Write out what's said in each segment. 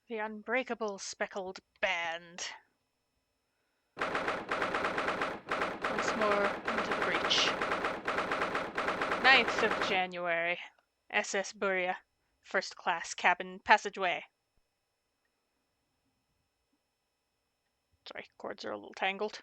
The unbreakable Speckled band. Once more into the breach. 9th of January. SS Buria. First class cabin passageway. Sorry, cords are a little tangled.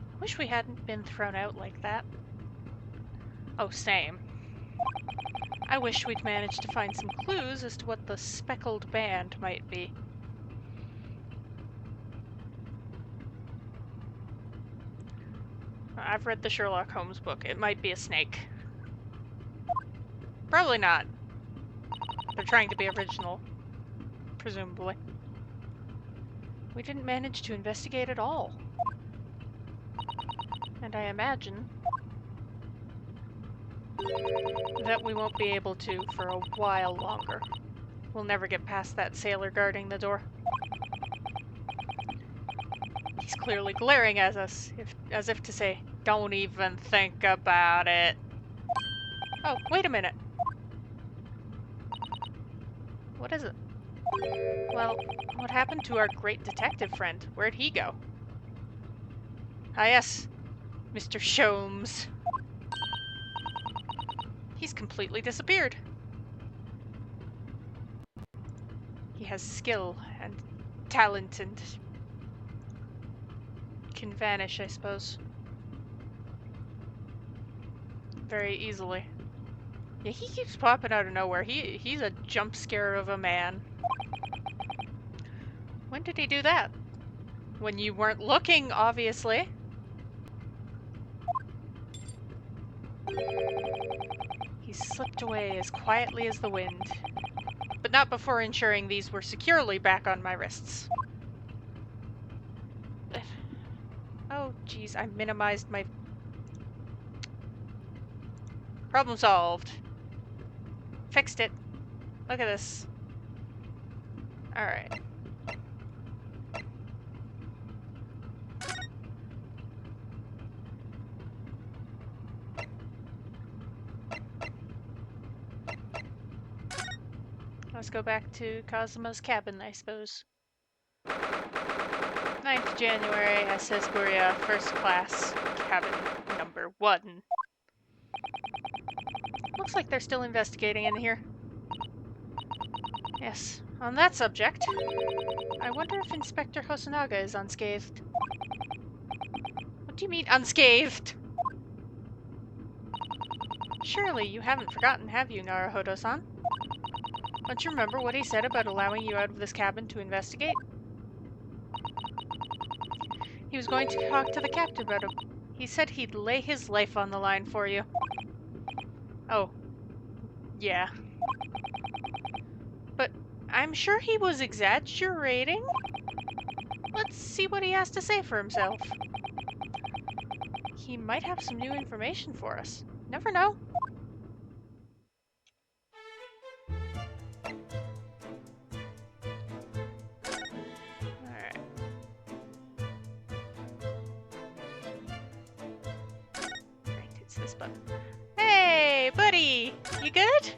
I wish we hadn't been thrown out like that. Oh, same. I wish we'd managed to find some clues as to what the Speckled band might be. I've read the Sherlock Holmes book. It might be a snake. Probably not. They're trying to be original, presumably. We didn't manage to investigate at all. And I imagine that we won't be able to for a while longer. We'll never get past that sailor guarding the door. He's clearly glaring at us, as if to say, don't even think about it. Oh, wait a minute. What is it? Well, what happened to our great detective friend? Where'd he go? Ah yes, Mr. Sholmes. He's completely disappeared. He has skill and talent and can vanish, I suppose. Very easily. Yeah, he keeps popping out of nowhere. He's a jump scare of a man. When did he do that? When you weren't looking, obviously. He slipped away as quietly as the wind, but not before ensuring these were securely back on my wrists. Oh, geez, I minimized my... Problem solved. Fixed it. Look at this. Alright. Let's go back to Cosimo's cabin, I suppose. 9th January, SS Buria, first class, cabin number 1. Looks like they're still investigating in here. Yes, on that subject, I wonder if Inspector Hosonaga is unscathed. What do you mean, unscathed? Surely you haven't forgotten, have you, Naruhodo-san? Don't you remember what he said about allowing you out of this cabin to investigate? He was going to talk to the captain about it. He said he'd lay his life on the line for you. Oh. Yeah. But I'm sure he was exaggerating. Let's see what he has to say for himself. He might have some new information for us. Never know. Alright. Right, it's this button. Hey, buddy! You good?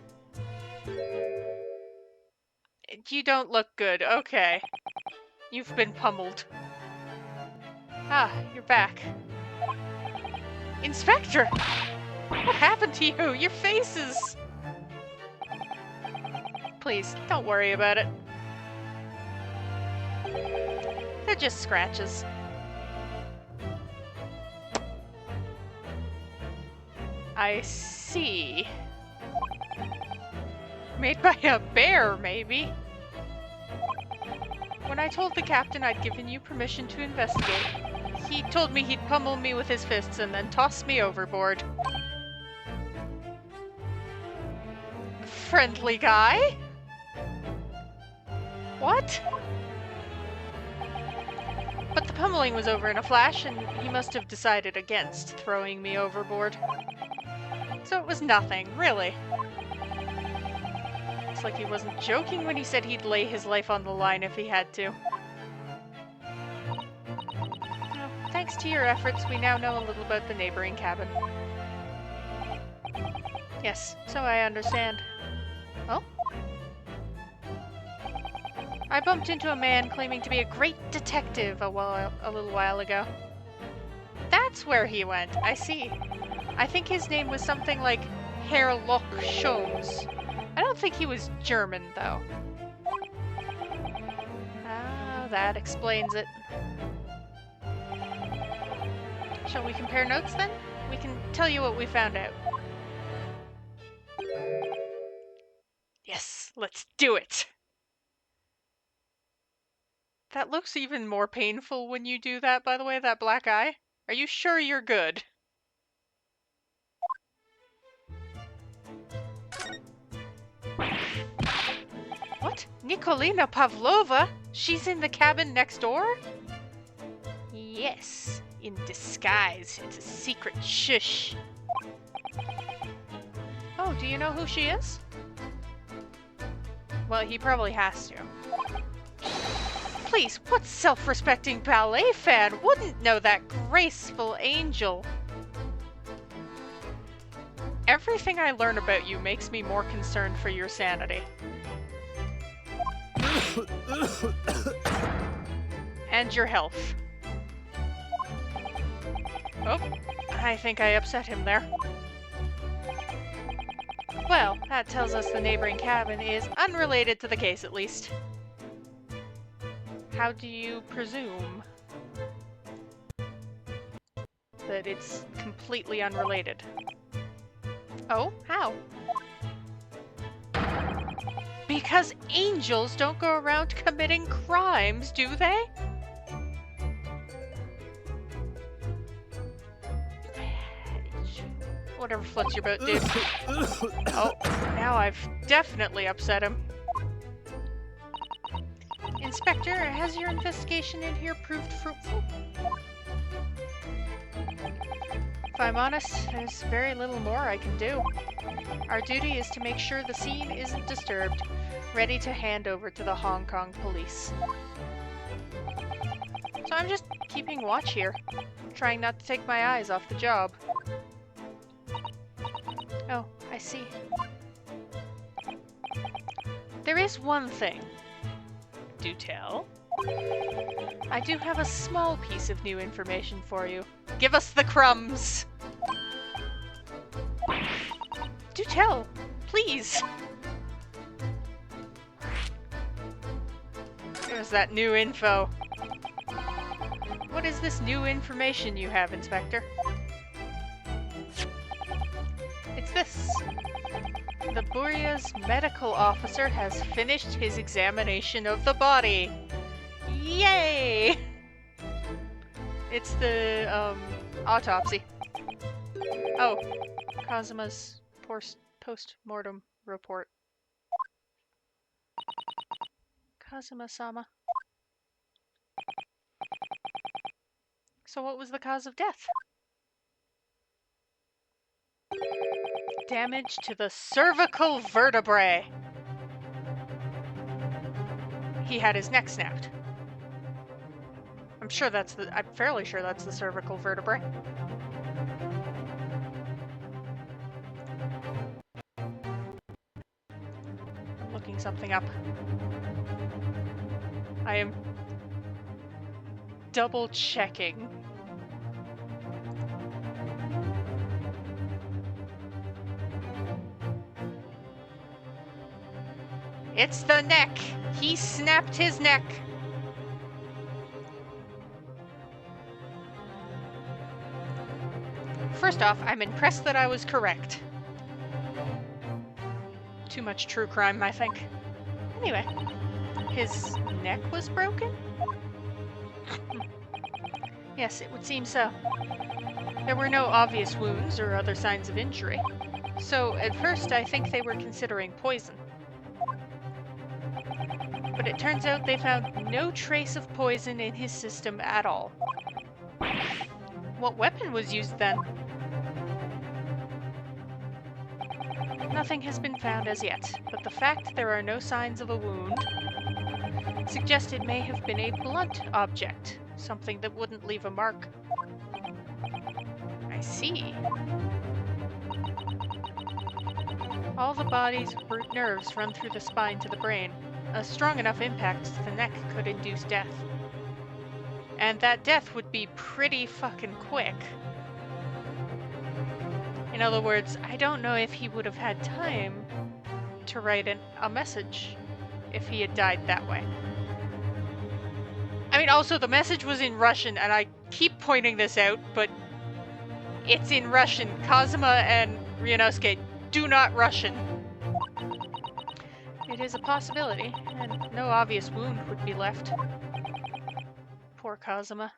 You don't look good. Okay. You've been pummeled. Ah, you're back. Inspector! What happened to you? Your faces! Please, don't worry about it. They're just scratches. I see. Made by a bear, maybe? When I told the captain I'd given you permission to investigate, he told me he'd pummel me with his fists and then toss me overboard. Friendly guy? What? But the pummeling was over in a flash, and he must have decided against throwing me overboard. So it was nothing, really. Looks like he wasn't joking when he said he'd lay his life on the line if he had to. Well, thanks to your efforts, we now know a little about the neighboring cabin. Yes, so I understand. Oh? I bumped into a man claiming to be a great detective a little while ago. That's where he went, I see. I think his name was something like Herlock Sholmes. I don't think he was German, though. Ah, that explains it. Shall we compare notes, then? We can tell you what we found out. Yes, let's do it! That looks even more painful when you do that, by the way, that black eye. Are you sure you're good? What? Nikolina Pavlova? She's in the cabin next door? Yes, in disguise. It's a secret shush. Oh, do you know who she is? Well, he probably has to. Please, what self-respecting ballet fan wouldn't know that graceful angel? Everything I learn about you makes me more concerned for your sanity. And your health. Oh, I think I upset him there. Well, that tells us the neighboring cabin is unrelated to the case, at least. How do you presume that it's completely unrelated? Oh, how? Because angels don't go around committing crimes, do they? Whatever floats your boat, dude. Oh, now I've definitely upset him. Inspector, has your investigation in here proved fruitful? If I'm honest, there's very little more I can do. Our duty is to make sure the scene isn't disturbed, ready to hand over to the Hong Kong police. So I'm just keeping watch here, trying not to take my eyes off the job. Oh, I see. There is one thing. Do tell. I do have a small piece of new information for you. Give us the crumbs! Do tell, please! There's that new info. What is this new information you have, Inspector? It's this. The Buria's medical officer has finished his examination of the body. Yay! It's the, autopsy. Oh, Kazuma's post-mortem report. Kazuma-sama. So what was the cause of death? Damage to the cervical vertebrae. He had his neck snapped. I'm fairly sure that's the cervical vertebrae. I'm looking something up. I am double checking. It's the neck! He snapped his neck! First off, I'm impressed that I was correct. Too much true crime, I think. Anyway, his neck was broken? Yes, it would seem so. There were no obvious wounds or other signs of injury. So, at first, I think they were considering poison. But it turns out they found no trace of poison in his system at all. What weapon was used then? Nothing has been found as yet, but the fact there are no signs of a wound suggests it may have been a blunt object, something that wouldn't leave a mark. I see. All the body's root nerves run through the spine to the brain. A strong enough impact to the neck could induce death. And that death would be pretty fucking quick. In other words, I don't know if he would have had time to write a message if he had died that way. I mean, also, the message was in Russian, and I keep pointing this out, but it's in Russian. Kazuma and Ryunosuke do not Russian. It is a possibility, and no obvious wound would be left. Poor Kazuma.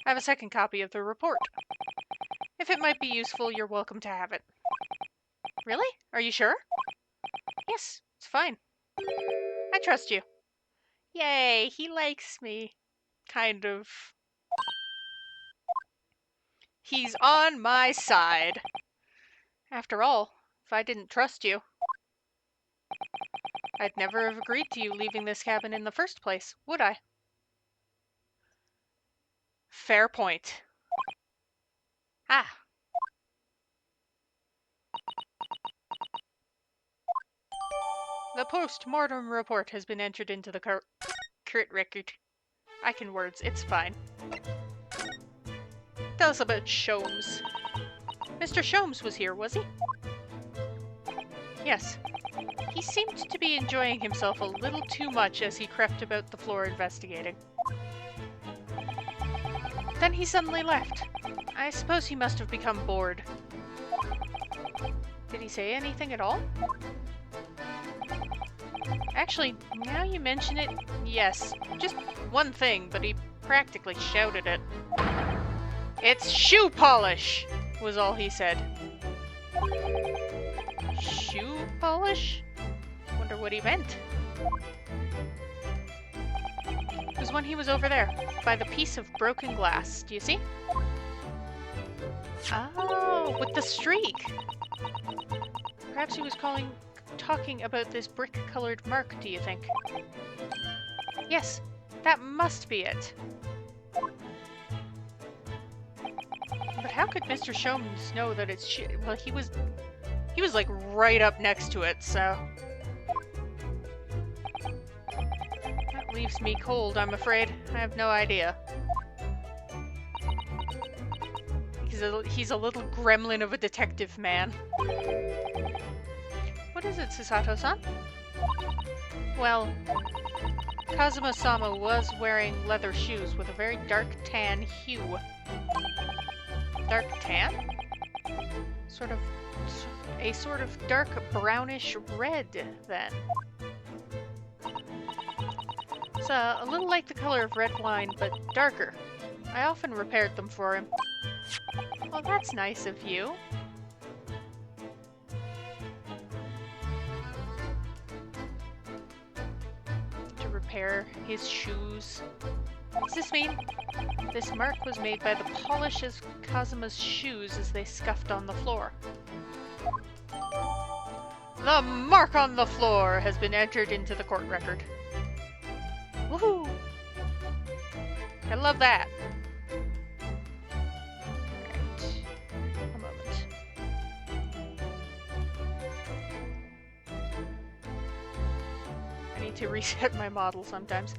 I have a second copy of the report. If it might be useful, you're welcome to have it. Really? Are you sure? Yes, it's fine. I trust you. Yay, he likes me. Kind of. He's on my side. After all, if I didn't trust you, I'd never have agreed to you leaving this cabin in the first place, would I? Fair point. Ah. The post-mortem report has been entered into the crit record. I can words, it's fine. Tell us about Sholmes. Mr. Sholmes was here, was he? Yes. He seemed to be enjoying himself a little too much as he crept about the floor investigating. Then he suddenly left. I suppose he must have become bored. Did he say anything at all? Actually, now you mention it, yes. Just one thing, but he practically shouted it. It's shoe polish, was all he said. Shoe polish? Wonder what he meant. It was when he was over there, by the piece of broken glass. Do you see? Oh, with the streak. Perhaps he was talking about this brick-colored mark, do you think? Yes, that must be it. But how could Mr. Sholmes know that it's well, he was like right up next to it, so that leaves me cold, I'm afraid. I have no idea. He's a little gremlin of a detective man. What is it, Susato-san? Well, Kazuma-sama was wearing leather shoes with a very dark tan hue. Dark tan? A sort of dark brownish red, then. It's a little like the color of red wine, but darker. I often repaired them for him. Well, that's nice of you. To repair his shoes. Does this mean this mark was made by the polish of Kazuma's shoes as they scuffed on the floor? The mark on the floor has been entered into the court record. Woohoo! I love that. Right. A moment. I need to reset my model sometimes.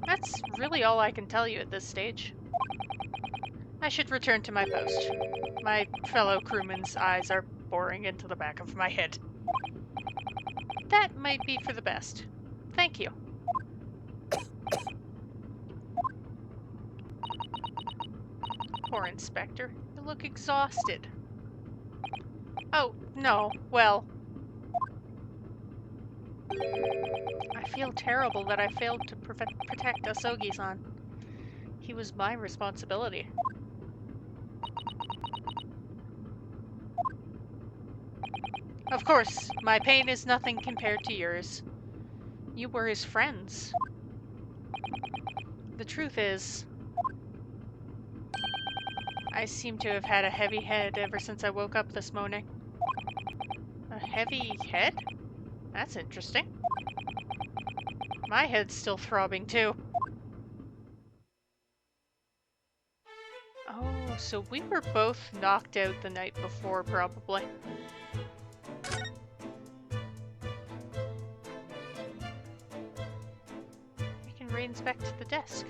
That's really all I can tell you at this stage. I should return to my post. My fellow crewmen's eyes are boring into the back of my head. That might be for the best. Thank you. Poor Inspector. You look exhausted. Oh, no. Well. I feel terrible that I failed to protect Asogi-san. He was my responsibility. Of course, my pain is nothing compared to yours. You were his friends. The truth is, I seem to have had a heavy head ever since I woke up this morning. A heavy head? That's interesting. My head's still throbbing too. Oh, so we were both knocked out the night before, probably. We can re-inspect the desk.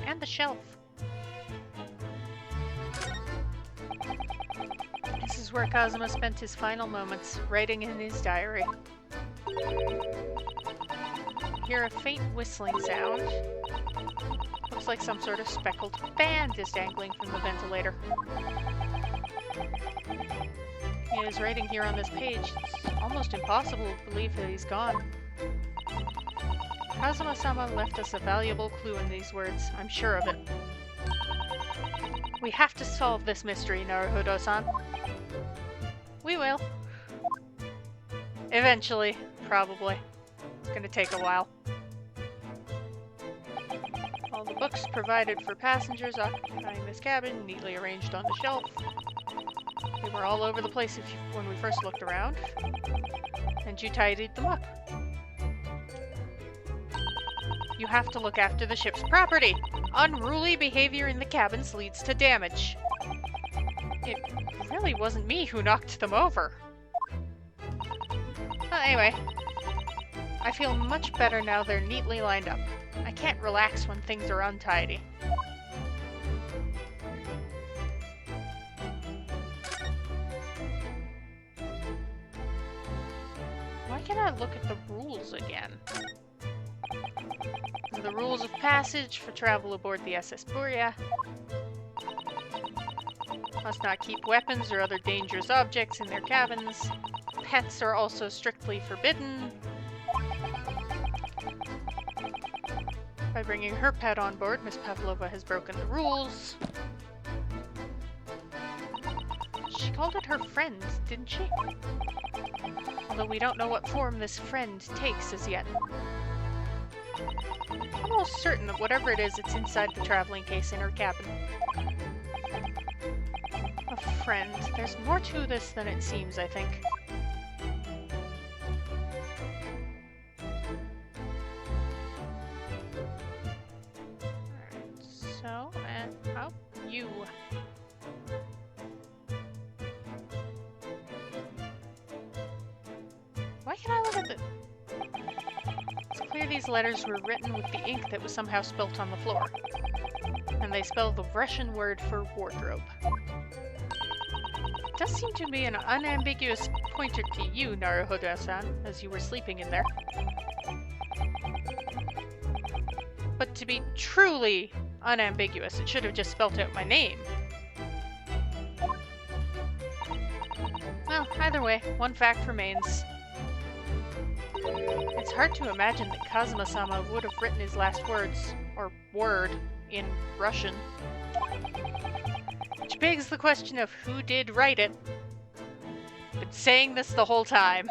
And the shelf. This is where Kazuma spent his final moments, writing in his diary. Hear a faint whistling sound. Looks like some sort of speckled band is dangling from the ventilator. He is writing here on this page. It's almost impossible to believe that he's gone. Kazuma-sama left us a valuable clue in these words. I'm sure of it. We have to solve this mystery, Naruhodo-san. We will. Eventually, probably. It's gonna take a while. All the books provided for passengers occupying this cabin, neatly arranged on the shelf. They were all over the place when we first looked around, and you tidied them up. You have to look after the ship's property. Unruly behavior in the cabins leads to damage. It really wasn't me who knocked them over. Anyway, I feel much better now they're neatly lined up. I can't relax when things are untidy. Why can't I look at the rules again? The rules of passage for travel aboard the SS Buria. Must not keep weapons or other dangerous objects in their cabins. Pets are also strictly forbidden. By bringing her pet on board, Miss Pavlova has broken the rules. She called it her friend, didn't she? Although we don't know what form this friend takes as yet. I'm almost certain that whatever it is, it's inside the traveling case in her cabin. A friend. There's more to this than it seems, I think. Alright, so, and, oh, you. Why can't I look at the... It's clear these letters were written with the ink that was somehow spilt on the floor. And they spell the Russian word for wardrobe. It does seem to be an unambiguous pointer to you, Naruhodo-san, as you were sleeping in there. But to be truly unambiguous, it should have just spelt out my name. Well, either way, one fact remains. It's hard to imagine that Kazuma-sama would have written his last words, or word, in Russian. Which begs the question of who did write it. Been saying this the whole time.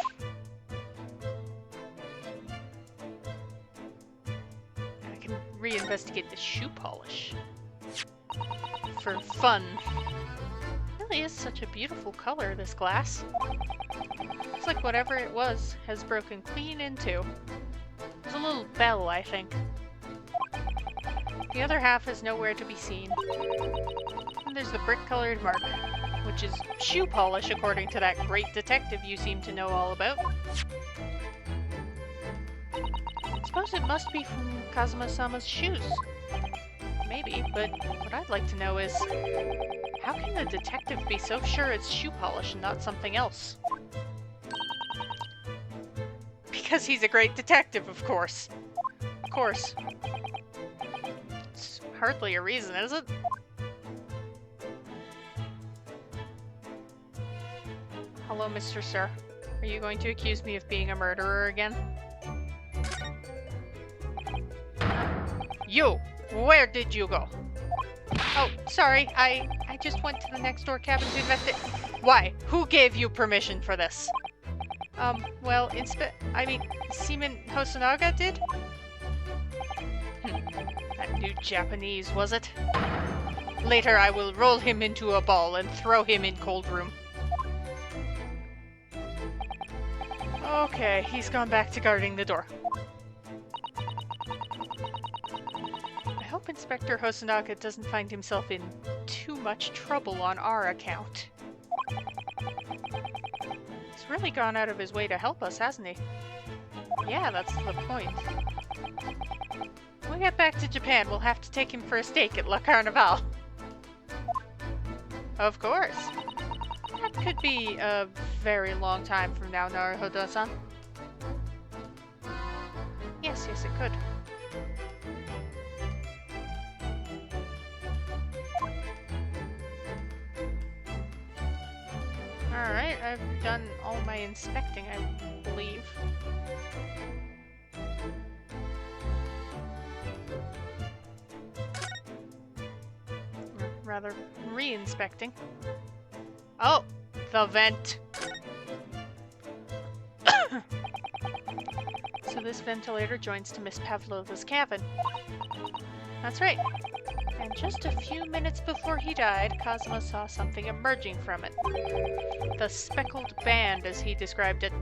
I can reinvestigate the shoe polish. For fun. It really is such a beautiful color, this glass. Looks like whatever it was has broken clean in two. There's a little bell, I think. The other half is nowhere to be seen. And there's the brick-colored mark, which is shoe polish according to that great detective you seem to know all about. I suppose it must be from Kazuma-sama's shoes. Maybe, but what I'd like to know is, how can the detective be so sure it's shoe polish and not something else? Because he's a great detective, of course. Of course. It's hardly a reason, is it? Hello, Mr. Sir. Are you going to accuse me of being a murderer again? You! Where did you go? Oh, sorry. I just went to the next door cabin to investigate. Why? Who gave you permission for this? Well, Seaman Hosonaga did? That new Japanese, was it? Later I will roll him into a ball and throw him in cold room. Okay, he's gone back to guarding the door. I hope Inspector Hosanaka doesn't find himself in too much trouble on our account. He's really gone out of his way to help us, hasn't he? Yeah, that's the point. When we get back to Japan, we'll have to take him for a steak at La Carnival. Of course. That could be a very long time from now, Naruhodo-san. Yes, it could. Alright, I've done all my inspecting, I believe. Or rather, re-inspecting. Oh! The vent! So this ventilator joins to Miss Pavlova's cabin. That's right. And just a few minutes before he died, Cosmo saw something emerging from it. The speckled band, as he described it.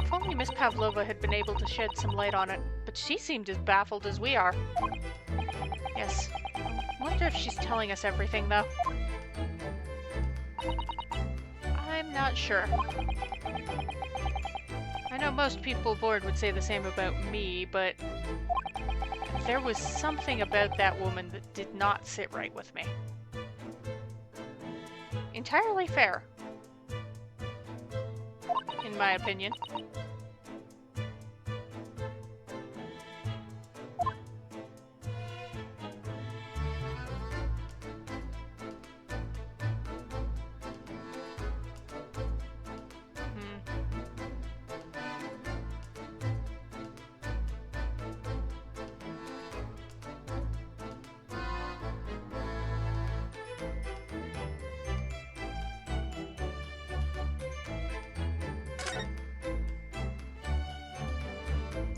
If only Miss Pavlova had been able to shed some light on it, but she seemed as baffled as we are. Yes. I wonder if she's telling us everything, though. I'm not sure. I know most people aboard would say the same about me, but there was something about that woman that did not sit right with me. Entirely fair, in my opinion.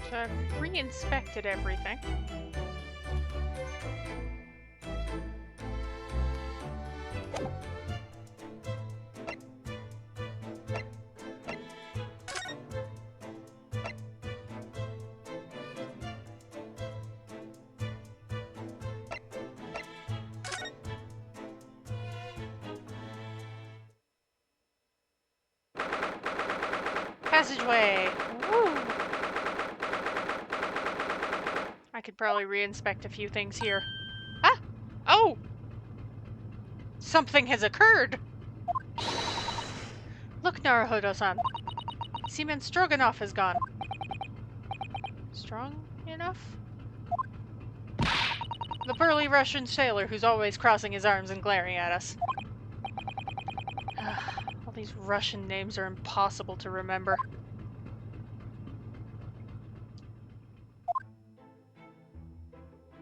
So I've re-inspected everything. Passageway! Woo! I could probably re-inspect a few things here. Ah! Oh! Something has occurred! Look, Naruhodo-san. Seaman Stroganoff has gone. Strong enough? The burly Russian sailor who's always crossing his arms and glaring at us. All these Russian names are impossible to remember.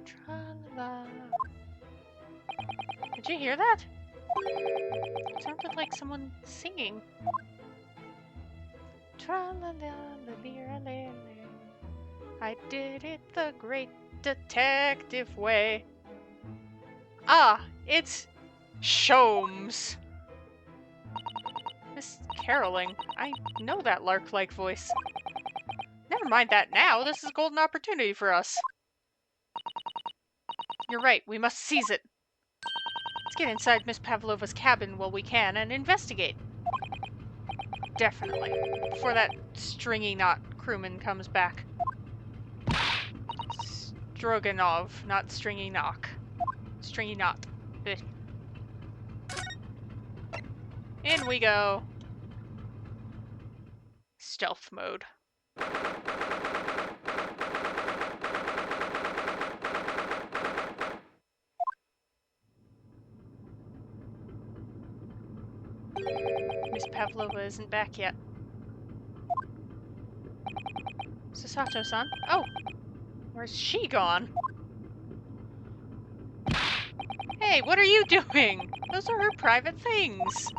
Tra-la-la. Did you hear that? It sounded like someone singing. Tra-la-la-la-la-la-la. I did it the great detective way. Ah, it's Sholmes. Miss caroling. I know that lark-like voice. Never mind that now. This is a golden opportunity for us. You're right. We must seize it. Let's get inside Miss Pavlova's cabin while we can and investigate. Definitely. Before that stringy knot crewman comes back. Stroganov, not stringy knock. Stringy knot. Ugh. In we go. Stealth mode. Miss Pavlova isn't back yet. Sasato-san? Oh! Where's she gone? Hey, what are you doing? Those are her private things.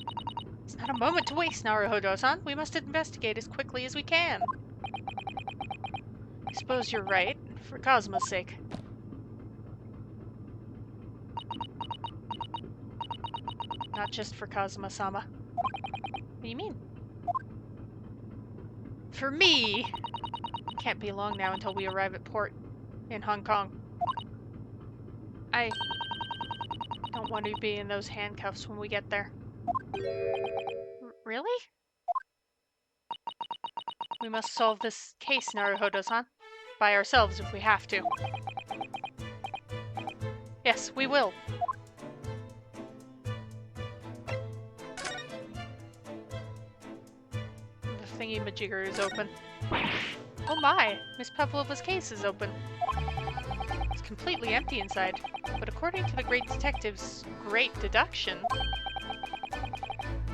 It's not a moment to waste, Naruhodo-san. We must investigate as quickly as we can. I suppose you're right, for Cosmo's sake. Not just for Cosmo-sama. What do you mean? For me! Can't be long now until we arrive at port in Hong Kong. I don't want to be in those handcuffs when we get there. Really? We must solve this case, Naruhodo-san. By ourselves if we have to. Yes, we will. The thingy-majigger is open. Oh my! Miss Pavlova's case is open. It's completely empty inside. But according to the great detective's great deduction,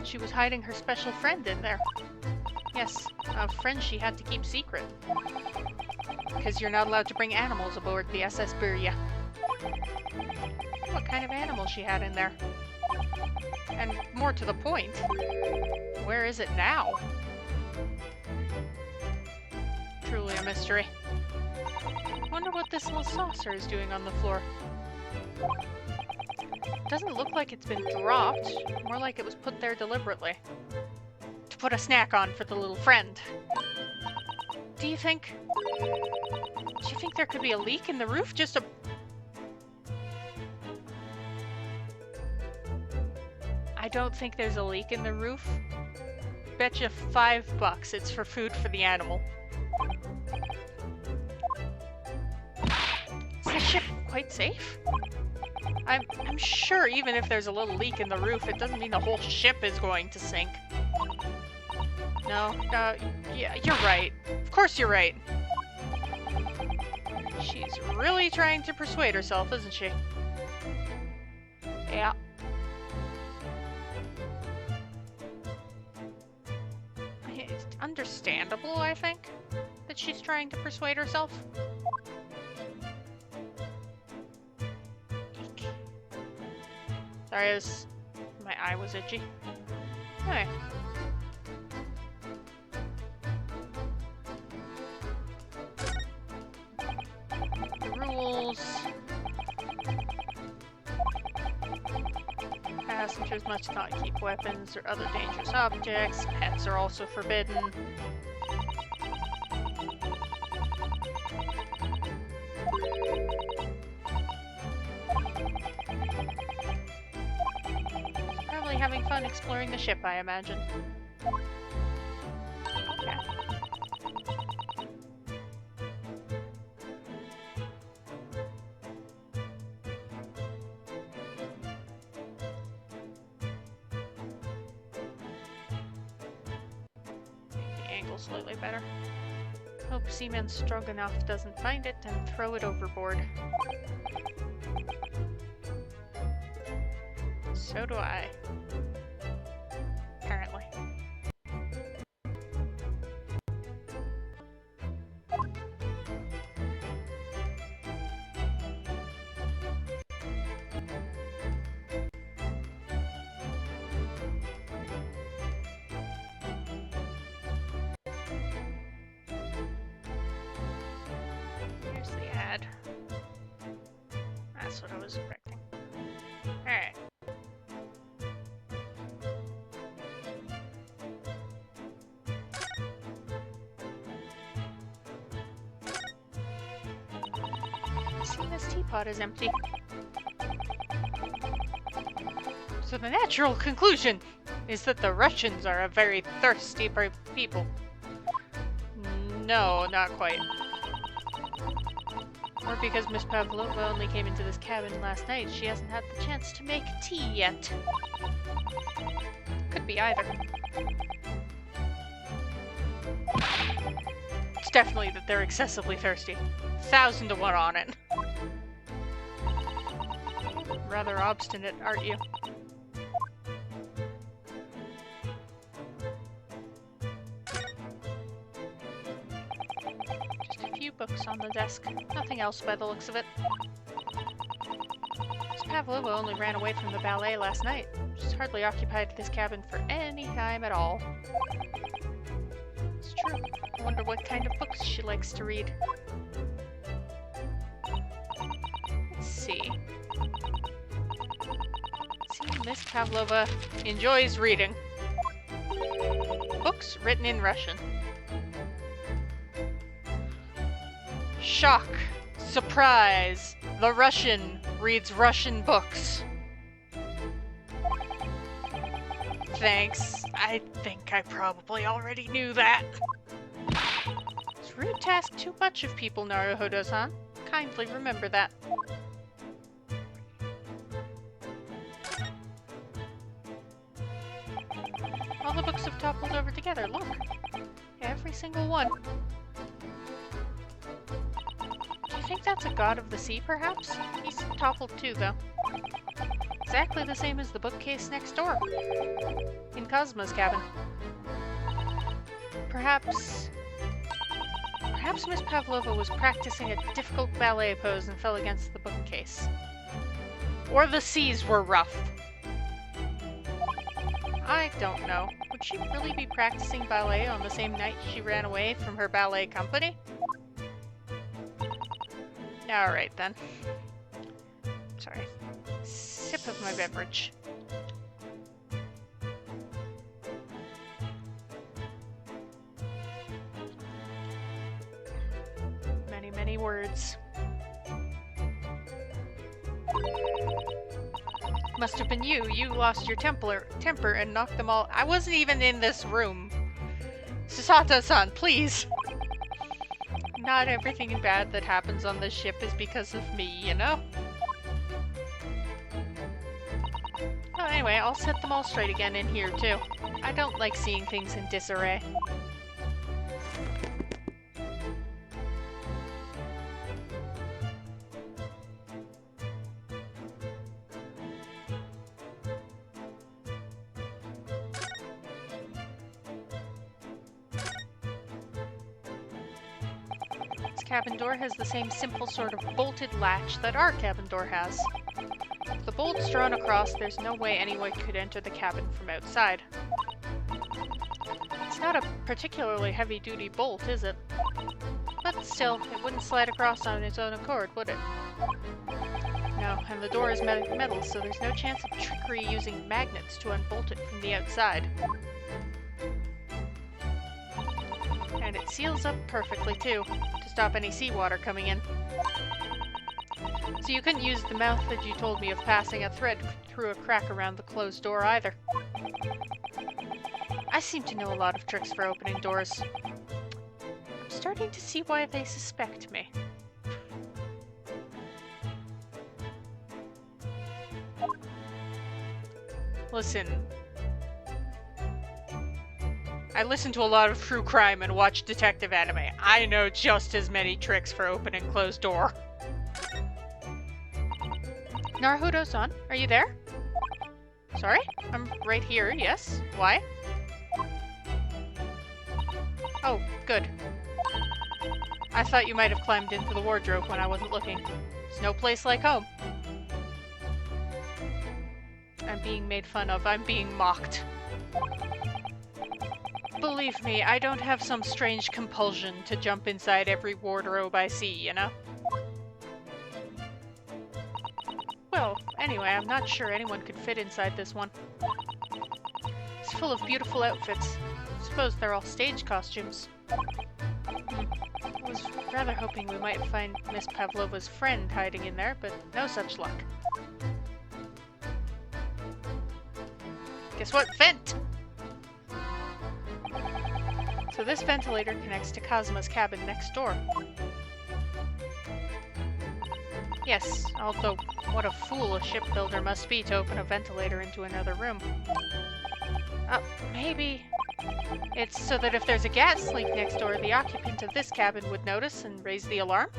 she was hiding her special friend in there. Yes, a friend she had to keep secret. Because you're not allowed to bring animals aboard the SS Burya. What kind of animal she had in there? And more to the point, where is it now? Truly a mystery. Wonder what this little saucer is doing on the floor. Doesn't look like it's been dropped, more like it was put there deliberately. To put a snack on for the little friend. Do you think there could be a leak in the roof? Just a... I don't think there's a leak in the roof. Betcha $5 it's for food for the animal. Is the ship quite safe? I'm sure even if there's a little leak in the roof, it doesn't mean the whole ship is going to sink. No, yeah, you're right. Of course you're right. She's really trying to persuade herself, isn't she? Yeah. It's understandable, I think, that she's trying to persuade herself. Eek. Sorry, my eye was itchy. Anyway. Passengers must not keep weapons or other dangerous objects. Pets are also forbidden. Probably having fun exploring the ship, I imagine. Okay. Slightly better. Hope Seaman Stroganoff doesn't find it and throw it overboard. So do I. Apparently. That's what I was expecting. Alright. See, this teapot is empty. So the natural conclusion is that the Russians are a very thirsty people. No, not quite. Or because Miss Pavlova only came into this cabin last night, she hasn't had the chance to make tea yet. Could be either. It's definitely that they're excessively thirsty. 1,000 to 1 on it. Rather obstinate, aren't you? Books on the desk. Nothing else by the looks of it. Miss Pavlova only ran away from the ballet last night. She's hardly occupied this cabin for any time at all. It's true. I wonder what kind of books she likes to read. see. See, Miss Pavlova enjoys reading. Books written in Russian. Shock. Surprise. The Russian reads Russian books. Thanks. I think I probably already knew that. Is rude task too much of people, Naruhodo-san? Kindly remember that. All the books have toppled over together, look. Every single one. Do you think that's a god of the sea, perhaps? He's toppled too, though. Exactly the same as the bookcase next door. In Cosmo's cabin. Perhaps Miss Pavlova was practicing a difficult ballet pose and fell against the bookcase. Or the seas were rough. I don't know. Would she really be practicing ballet on the same night she ran away from her ballet company? Alright then. Sorry. Sip of my beverage. Many, many words. Must have been you. You lost your temper and knocked them all. I wasn't even in this room. Susato-san, please. Not everything bad that happens on this ship is because of me, you know? Oh, anyway, I'll set them all straight again in here, too. I don't like seeing things in disarray. Cabin door has the same simple sort of bolted latch that our cabin door has. With the bolts drawn across, there's no way anyone could enter the cabin from outside. It's not a particularly heavy-duty bolt, is it? But still, it wouldn't slide across on its own accord, would it? No, and the door is metal, so there's no chance of trickery using magnets to unbolt it from the outside. And it seals up perfectly, too, to stop any seawater coming in. So you couldn't use the method you told me of passing a thread through a crack around the closed door either. I seem to know a lot of tricks for opening doors. I'm starting to see why they suspect me. Listen. I listen to a lot of true crime and watch detective anime. I know just as many tricks for opening closed door. Naruhodo-san, are you there? Sorry? I'm right here, yes. Why? Oh, good. I thought you might have climbed into the wardrobe when I wasn't looking. There's no place like home. I'm being made fun of. I'm being mocked. Believe me, I don't have some strange compulsion to jump inside every wardrobe I see, you know? Well, anyway, I'm not sure anyone could fit inside this one. It's full of beautiful outfits. I suppose they're all stage costumes. I was rather hoping we might find Miss Pavlova's friend hiding in there, but no such luck. Guess what? Vent! So this ventilator connects to Kazuma's cabin next door. Yes, although what a fool a shipbuilder must be to open a ventilator into another room. Maybe it's so that if there's a gas leak next door, the occupant of this cabin would notice and raise the alarm?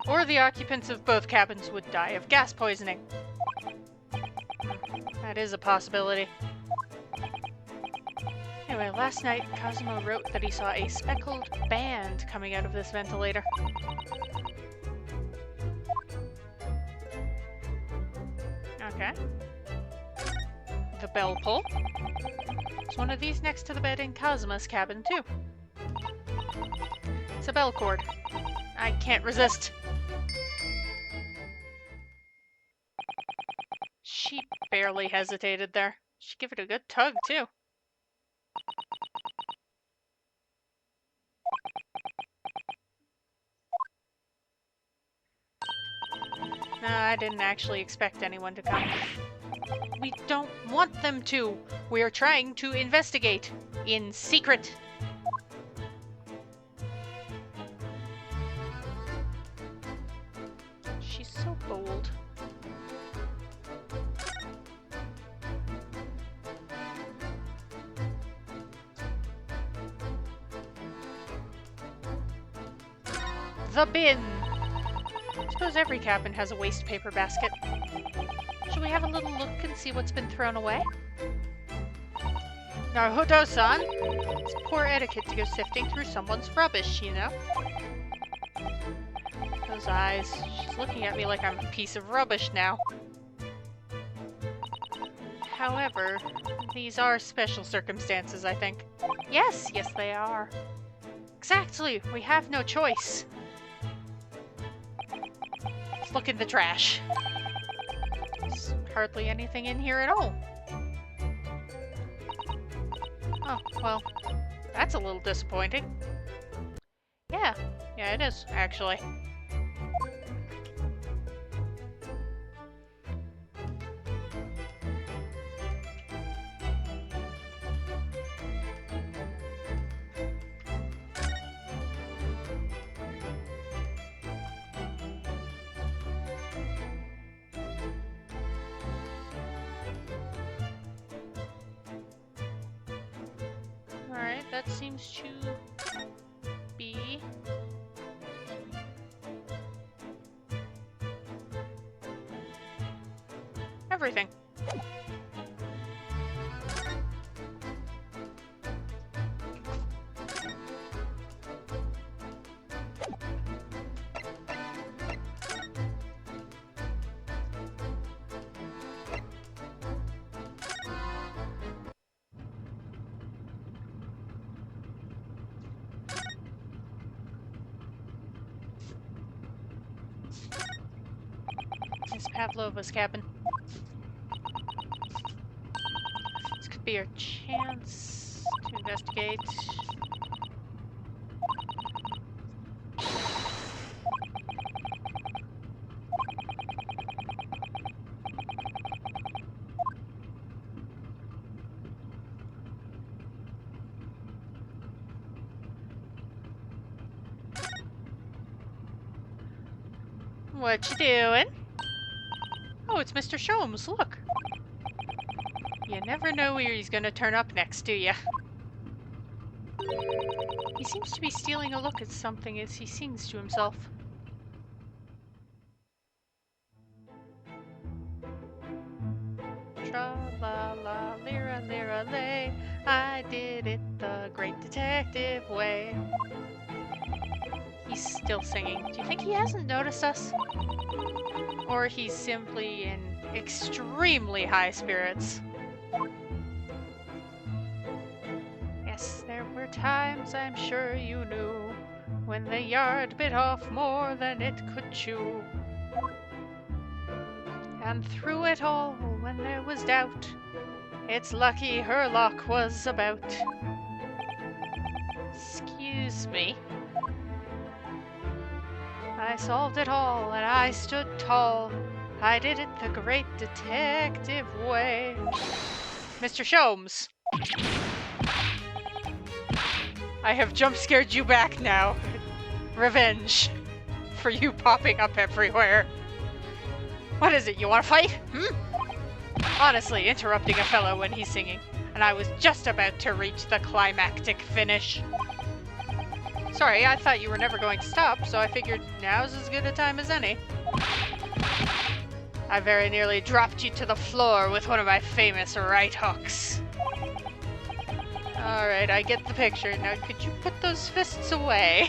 Or the occupants of both cabins would die of gas poisoning. That is a possibility. Anyway, last night, Kazuma wrote that he saw a speckled band coming out of this ventilator. Okay. The bell pull. There's one of these next to the bed in Kazuma's cabin, too. It's a bell cord. I can't resist. She barely hesitated there. She gave it a good tug, too. No, I didn't actually expect anyone to come. We don't want them to. We are trying to investigate. In secret. She's so bold. The bin! I suppose every cabin has a waste paper basket. Should we have a little look and see what's been thrown away? Naruto-san! It's poor etiquette to go sifting through someone's rubbish, you know? Those eyes. She's looking at me like I'm a piece of rubbish now. However, these are special circumstances, I think. Yes, they are. Exactly, we have no choice. Let's look in the trash. There's hardly anything in here at all. Oh, well, that's a little disappointing. Yeah, it is, actually. Alright, that seems to be... everything. Miss Pavlova's cabin. This could be our chance to investigate. What you doing? Oh, it's Mr. Sholmes, look. You never know where he's gonna turn up next, do ya? He seems to be stealing a look at something as he sings to himself. Tra-la-la, lira-lira-lay, I did it the great detective way. He's still singing. Do you think he hasn't noticed us? Or he's simply in extremely high spirits? Yes, there were times, I'm sure you knew, when the yard bit off more than it could chew. And through it all, when there was doubt, it's lucky her lock was about. Excuse me. I solved it all, and I stood tall. I did it the great detective way. Mr. Sholmes! I have jump-scared you back now. Revenge. For you popping up everywhere. What is it, you wanna fight? Honestly, interrupting a fellow when he's singing, and I was just about to reach the climactic finish. Sorry, I thought you were never going to stop, so I figured now's as good a time as any. I very nearly dropped you to the floor with one of my famous right hooks. Alright, I get the picture. Now, could you put those fists away?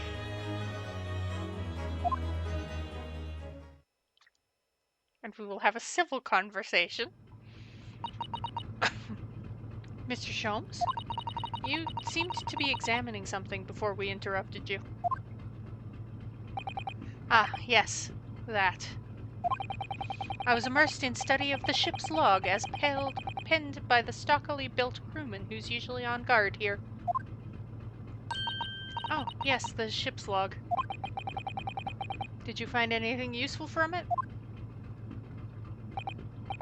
And we will have a civil conversation. Mr. Sholmes? You seemed to be examining something before we interrupted you. Ah, yes, that. I was immersed in study of the ship's log as penned by the stockily built crewman who's usually on guard here. Oh, yes, the ship's log. Did you find anything useful from it?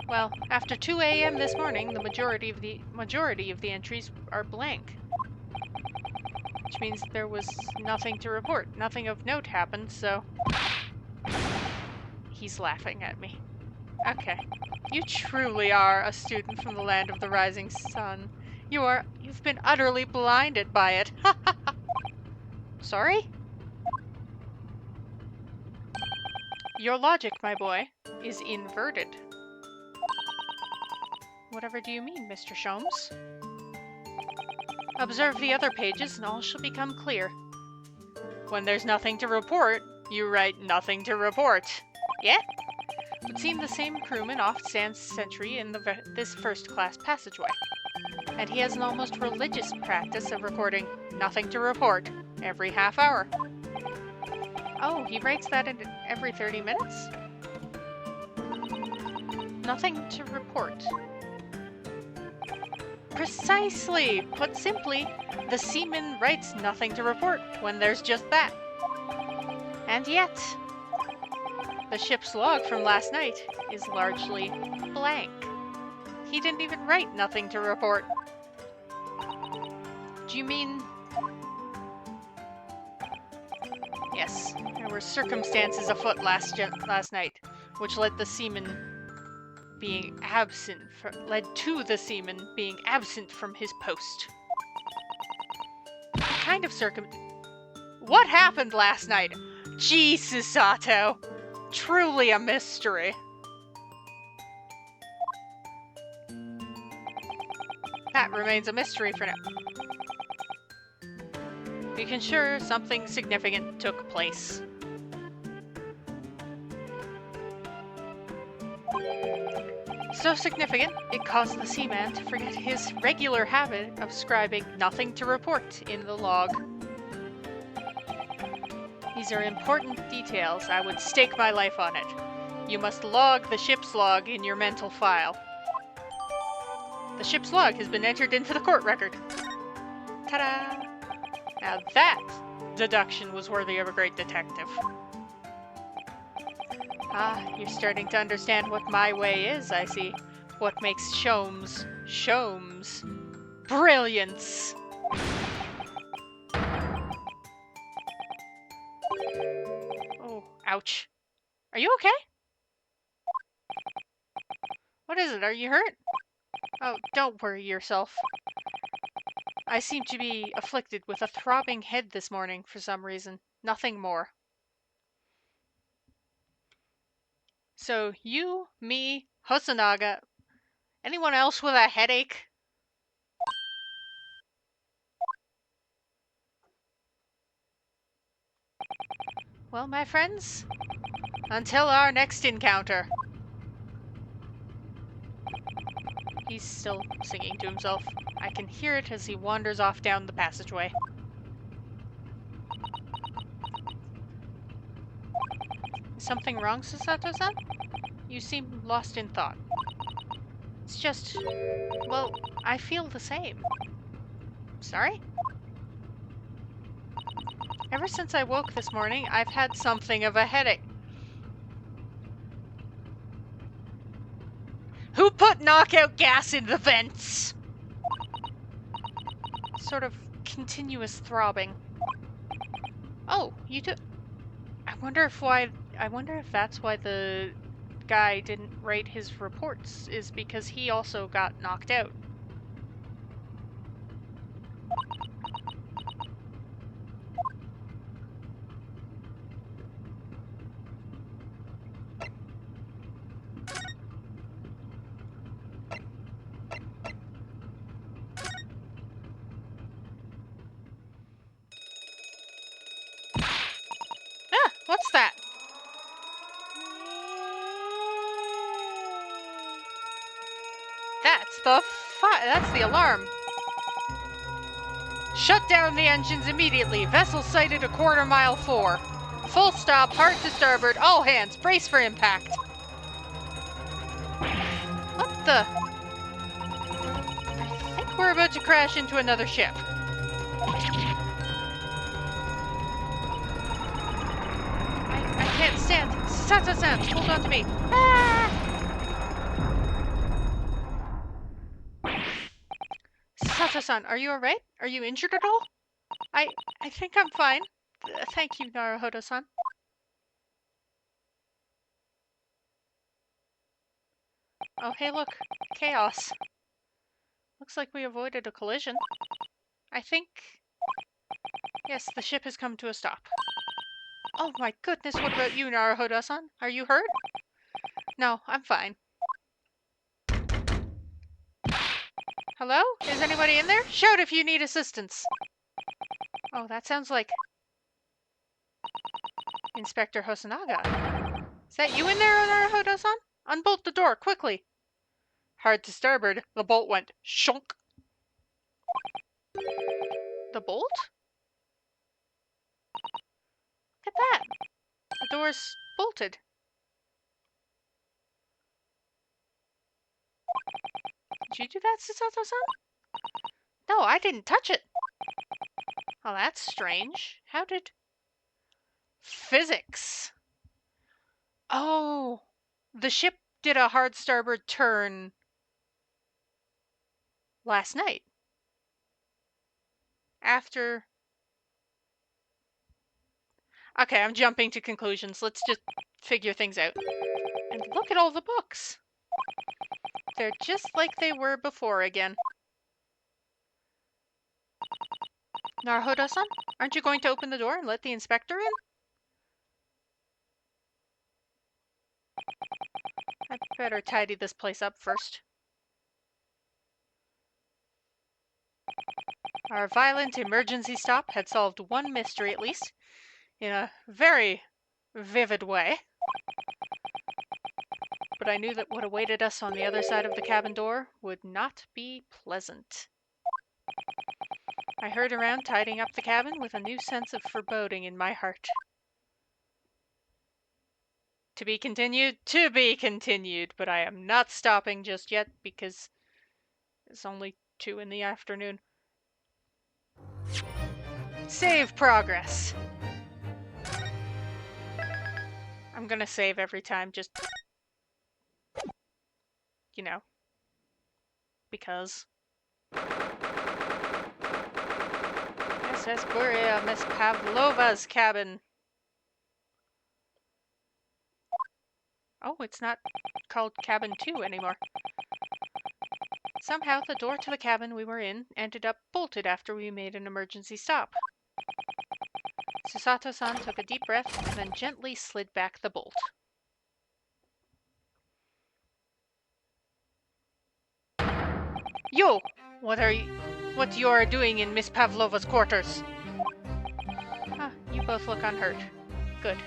Well, after 2 a.m. this morning, the majority of the entries are blank. Which means there was nothing to report. Nothing of note happened, so... He's laughing at me. Okay. You truly are a student from the land of the rising sun. You've been utterly blinded by it. Sorry? Your logic, my boy, is inverted. Whatever do you mean, Mr. Sholmes? Observe the other pages and all shall become clear. When there's nothing to report, you write nothing to report. Yeah? Would seem the same crewman oft stands sentry in this first-class passageway. And he has an almost religious practice of recording nothing to report every half hour. Oh, he writes that in every 30 minutes? Nothing to report. Precisely! Put simply, the seaman writes nothing to report when there's just that. And yet, the ship's log from last night is largely blank. He didn't even write nothing to report. Do you mean... Yes, there were circumstances afoot last night, which led to the seaman being absent from his post. What kind of What happened last night? Jesus, Sato! Truly a mystery. That remains a mystery for now. We can sure something significant took place. So significant, it caused the seaman to forget his regular habit of scribing nothing to report in the log. These are important details. I would stake my life on it. You must log the ship's log in your mental file. The ship's log has been entered into the court record. Ta-da! Now that deduction was worthy of a great detective. Ah, you're starting to understand what my way is, I see. What makes Sholmes, Sholmes. Brilliance! Oh, ouch. Are you okay? What is it? Are you hurt? Oh, don't worry yourself. I seem to be afflicted with a throbbing head this morning for some reason. Nothing more. So, you, me, Hosonaga, anyone else with a headache? Well, my friends, until our next encounter. He's still singing to himself. I can hear it as he wanders off down the passageway. Is something wrong, Susato-san? You seem lost in thought. It's just... well, I feel the same. Sorry? Ever since I woke this morning, I've had something of a headache. Who put knockout gas in the vents? Sort of continuous throbbing. Oh, you do. I wonder if that's why the guy didn't write his reports, is because he also got knocked out. Ah, what's that? That's the alarm. Shut down the engines immediately. Vessel sighted a quarter mile 4. Full stop, hard to starboard, all hands, brace for impact. What the? I think we're about to crash into another ship. I can't stand. Sato-san, hold on to me. Ah! Sato-san, are you alright? Are you injured at all? I think I'm fine. Thank you, Naruhodo-san. Oh, hey, look. Chaos. Looks like we avoided a collision. I think... Yes, the ship has come to a stop. Oh my goodness, what about you, Naruhodo-san? Are you hurt? No, I'm fine. Hello? Is anybody in there? Shout if you need assistance. Oh, that sounds like... Inspector Hosonaga. Is that you in there, Naruhodo-san? Unbolt the door, quickly. Hard to starboard, the bolt went shunk. The bolt? Look at that. The door's bolted. Did you do that, Susato-san? No, I didn't touch it. Oh, that's strange. How did... Physics. Oh, the ship did a hard starboard turn last night. After... Okay, I'm jumping to conclusions. Let's just figure things out. And look at all the books. They're just like they were before again. Naruhodo-san, aren't you going to open the door and let the inspector in? I'd better tidy this place up first. Our violent emergency stop had solved one mystery at least, in a very vivid way. But I knew that what awaited us on the other side of the cabin door would not be pleasant. I hurried around tidying up the cabin with a new sense of foreboding in my heart. To be continued, but I am not stopping just yet because it's only 2 in the afternoon. Save progress. I'm gonna save every time, just, you know, because. SS Buria, Miss Pavlova's cabin. Oh, it's not called Cabin 2 anymore. Somehow the door to the cabin we were in ended up bolted after we made an emergency stop. Susato-san took a deep breath and then gently slid back the bolt. Yo! What you are doing in Miss Pavlova's quarters? Ah, you both look unhurt. Good.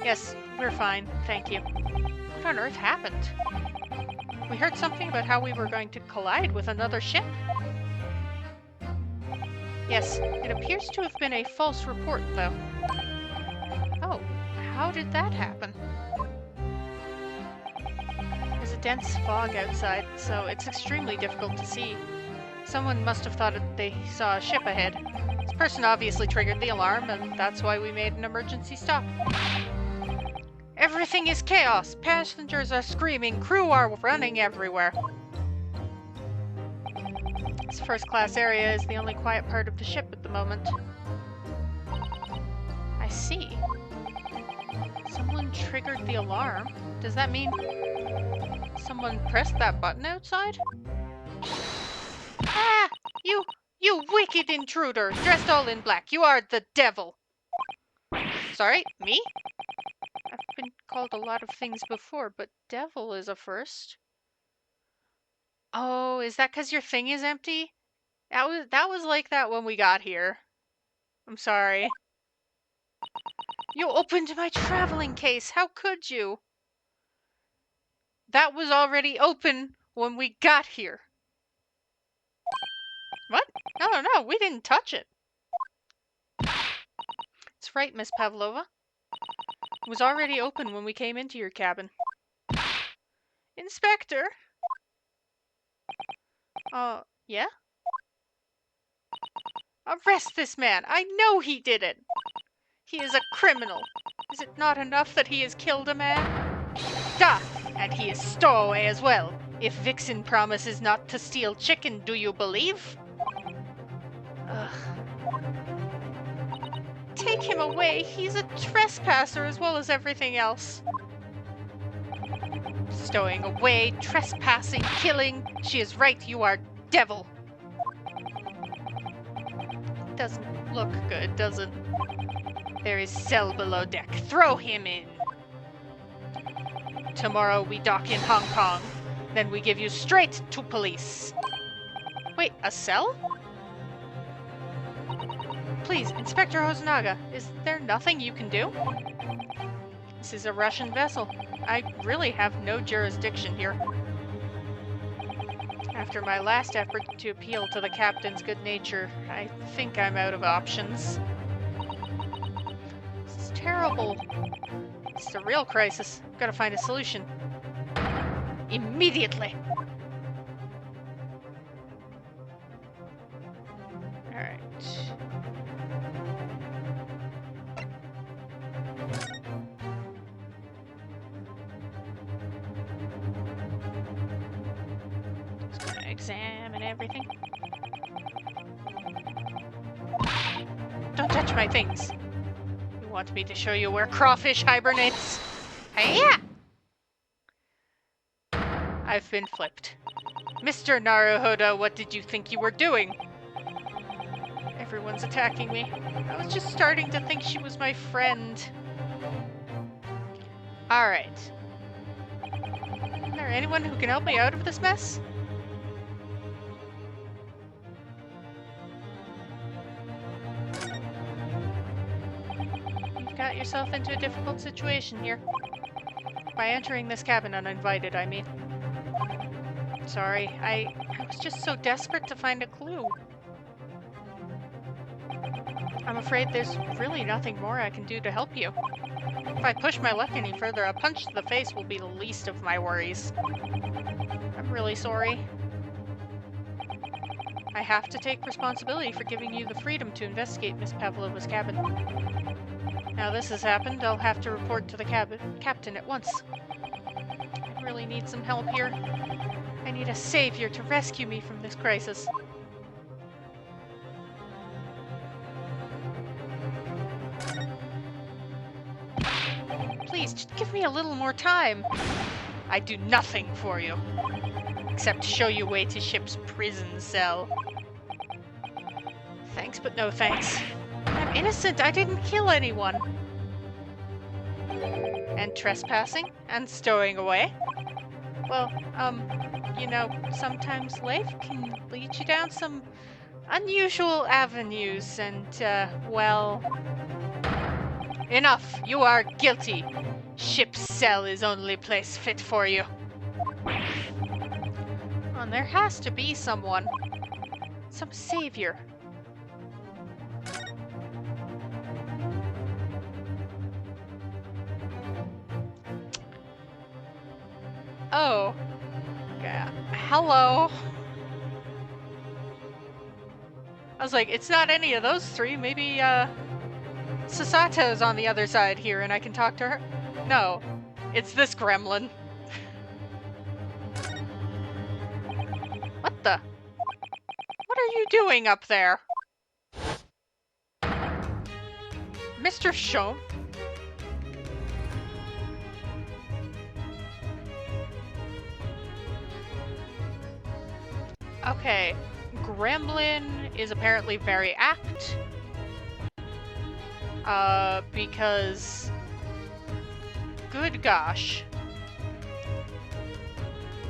Yes, we're fine, thank you. What on earth happened? We heard something about how we were going to collide with another ship. Yes, it appears to have been a false report, though. Oh, how did that happen? There's a dense fog outside, so it's extremely difficult to see. Someone must have thought they saw a ship ahead. This person obviously triggered the alarm, and that's why we made an emergency stop. Everything is chaos! Passengers are screaming, crew are running everywhere. This first-class area is the only quiet part of the ship at the moment. I see. Someone triggered the alarm. Does that mean someone pressed that button outside? Ah! You wicked intruder! Dressed all in black, you are the devil! Sorry, me? I've been called a lot of things before, but devil is a first. Oh, is that because your thing is empty? That was like that when we got here. I'm sorry. You opened my traveling case. How could you? That was already open when we got here. What? No, we didn't touch it. That's right, Miss Pavlova. It was already open when we came into your cabin. Inspector? Yeah? Arrest this man! I know he did it! He is a criminal! Is it not enough that he has killed a man? Da! And he is stowaway as well! If Vixen promises not to steal chicken, do you believe? Ugh. Take him away! He's a trespasser as well as everything else! Stowing away, trespassing, killing. She is right, you are devil! Doesn't look good, does it? There is cell below deck. Throw him in! Tomorrow we dock in Hong Kong. Then we give you straight to police. Wait, a cell? Please, Inspector Hosonaga, is there nothing you can do? This is a Russian vessel. I really have no jurisdiction here. After my last effort to appeal to the captain's good nature, I think I'm out of options. This is terrible. It's a real crisis. Gotta find a solution. Immediately! Alright. Just gonna examine everything. Don't touch my things! You want me to show you where crawfish hibernates? Hiya! I've been flipped. Mr. Naruhodo, what did you think you were doing? Everyone's attacking me. I was just starting to think she was my friend. Alright. Is there anyone who can help me out of this mess? You've got yourself into a difficult situation here. By entering this cabin uninvited, I mean. Sorry, I was just so desperate to find a clue. I'm afraid there's really nothing more I can do to help you. If I push my luck any further, a punch to the face will be the least of my worries. I'm really sorry. I have to take responsibility for giving you the freedom to investigate Miss Pavlova's cabin. Now this has happened, I'll have to report to the captain at once. I really need some help here. I need a savior to rescue me from this crisis. Please, just give me a little more time. I do nothing for you, except show you way to ship's prison cell. Thanks, but no thanks. I'm innocent, I didn't kill anyone. And trespassing, and stowing away. Well, you know, sometimes life can lead you down some unusual avenues, and, well... Enough! You are guilty! Ship's cell is only place fit for you. And there has to be someone. Some savior. Oh. Yeah. Hello. I was like, it's not any of those three. Maybe, Sasato's on the other side here and I can talk to her. No. It's this gremlin. What the? What are you doing up there? Mr. Shom? Okay. Gremlin is apparently very apt. Because... Good gosh.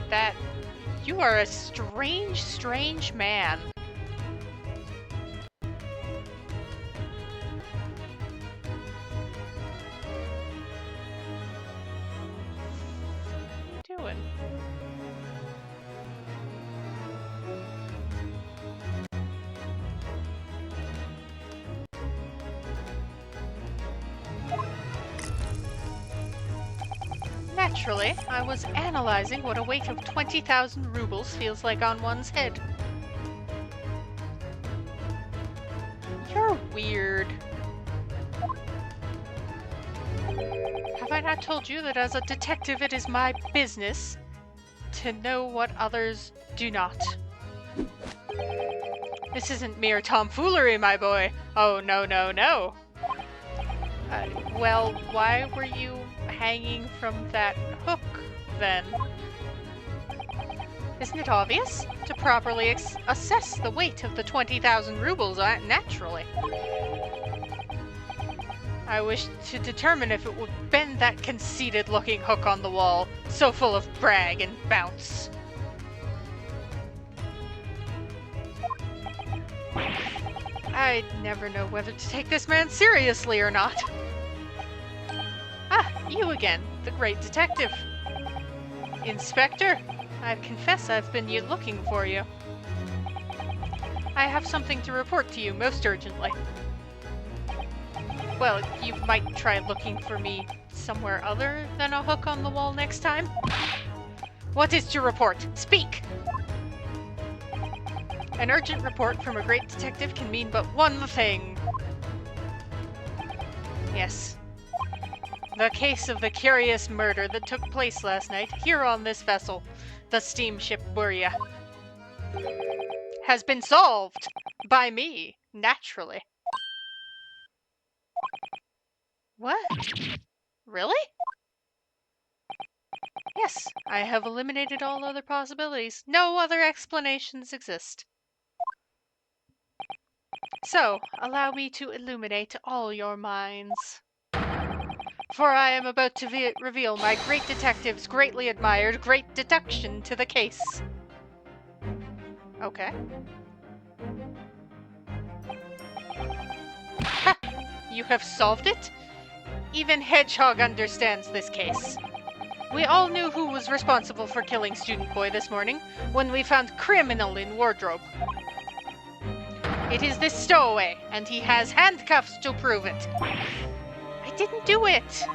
That... You are a strange, strange man. What are you doing? Naturally, I was analyzing what a weight of 20,000 rubles feels like on one's head. You're weird. Have I not told you that as a detective it is my business to know what others do not? This isn't mere tomfoolery, my boy. Oh, no, no, no. Well, why were you hanging from that hook, then? Isn't it obvious? To properly assess the weight of the 20,000 rubles, naturally. I wish to determine if it would bend that conceited-looking hook on the wall, so full of brag and bounce. I'd never know whether to take this man seriously or not. Ah, you again, the great detective. Inspector, I confess I've been looking for you. I have something to report to you most urgently. Well, you might try looking for me somewhere other than a hook on the wall next time. What is to report? Speak! An urgent report from a great detective can mean but one thing. Yes. The case of the curious murder that took place last night here on this vessel, the steamship Burya, has been solved by me, naturally. What? Really? Yes, I have eliminated all other possibilities. No other explanations exist. So, allow me to illuminate all your minds. For I am about to reveal my great detective's greatly admired great deduction to the case. Okay. Ha! You have solved it? Even Hedgehog understands this case. We all knew who was responsible for killing Student Boy this morning when we found criminal in wardrobe. It is this stowaway, and he has handcuffs to prove it. I didn't do it!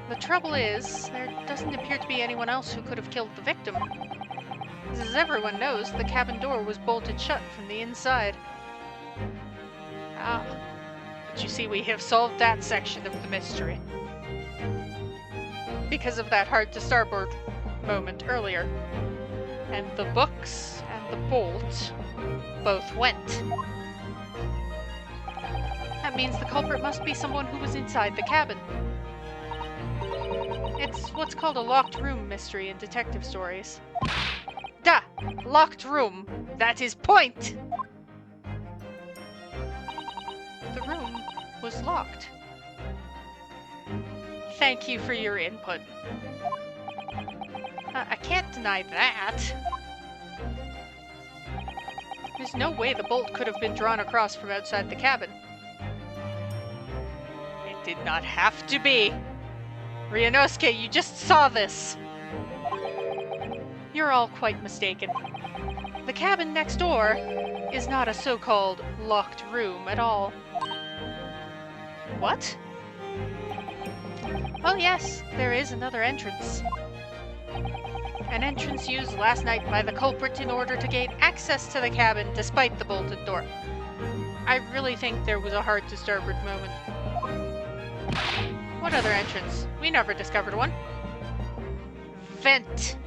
The trouble is, there doesn't appear to be anyone else who could have killed the victim. As everyone knows, the cabin door was bolted shut from the inside. Ah, but you see, we have solved that section of the mystery. Because of that hard-to-starboard moment earlier. And the books and the bolt both went. That means the culprit must be someone who was inside the cabin. It's what's called a locked room mystery in detective stories. Duh! Locked room! That is point! The room was locked. Thank you for your input. I can't deny that. There's no way the bolt could have been drawn across from outside the cabin. It did not have to be. Ryunosuke, you just saw this. You're all quite mistaken. The cabin next door is not a so-called locked room at all. What? Oh yes, there is another entrance. An entrance used last night by the culprit in order to gain access to the cabin despite the bolted door. I really think there was a hard-to-starboard moment. What other entrance? We never discovered one. Vent.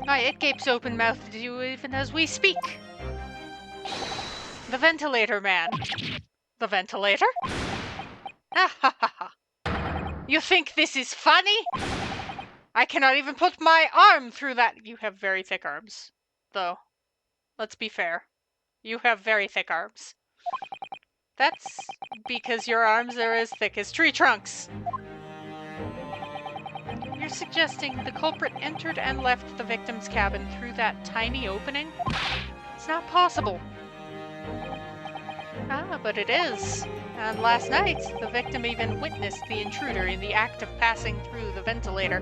Aye, it gapes open-mouthed at you even as we speak. The ventilator man. The ventilator? Ha ha ha ha. You think this is funny? I cannot even put my arm through that. You have very thick arms, though. Let's be fair. You have very thick arms. That's because your arms are as thick as tree trunks. You're suggesting the culprit entered and left the victim's cabin through that tiny opening? It's not possible. Ah, but it is. And last night, the victim even witnessed the intruder in the act of passing through the ventilator.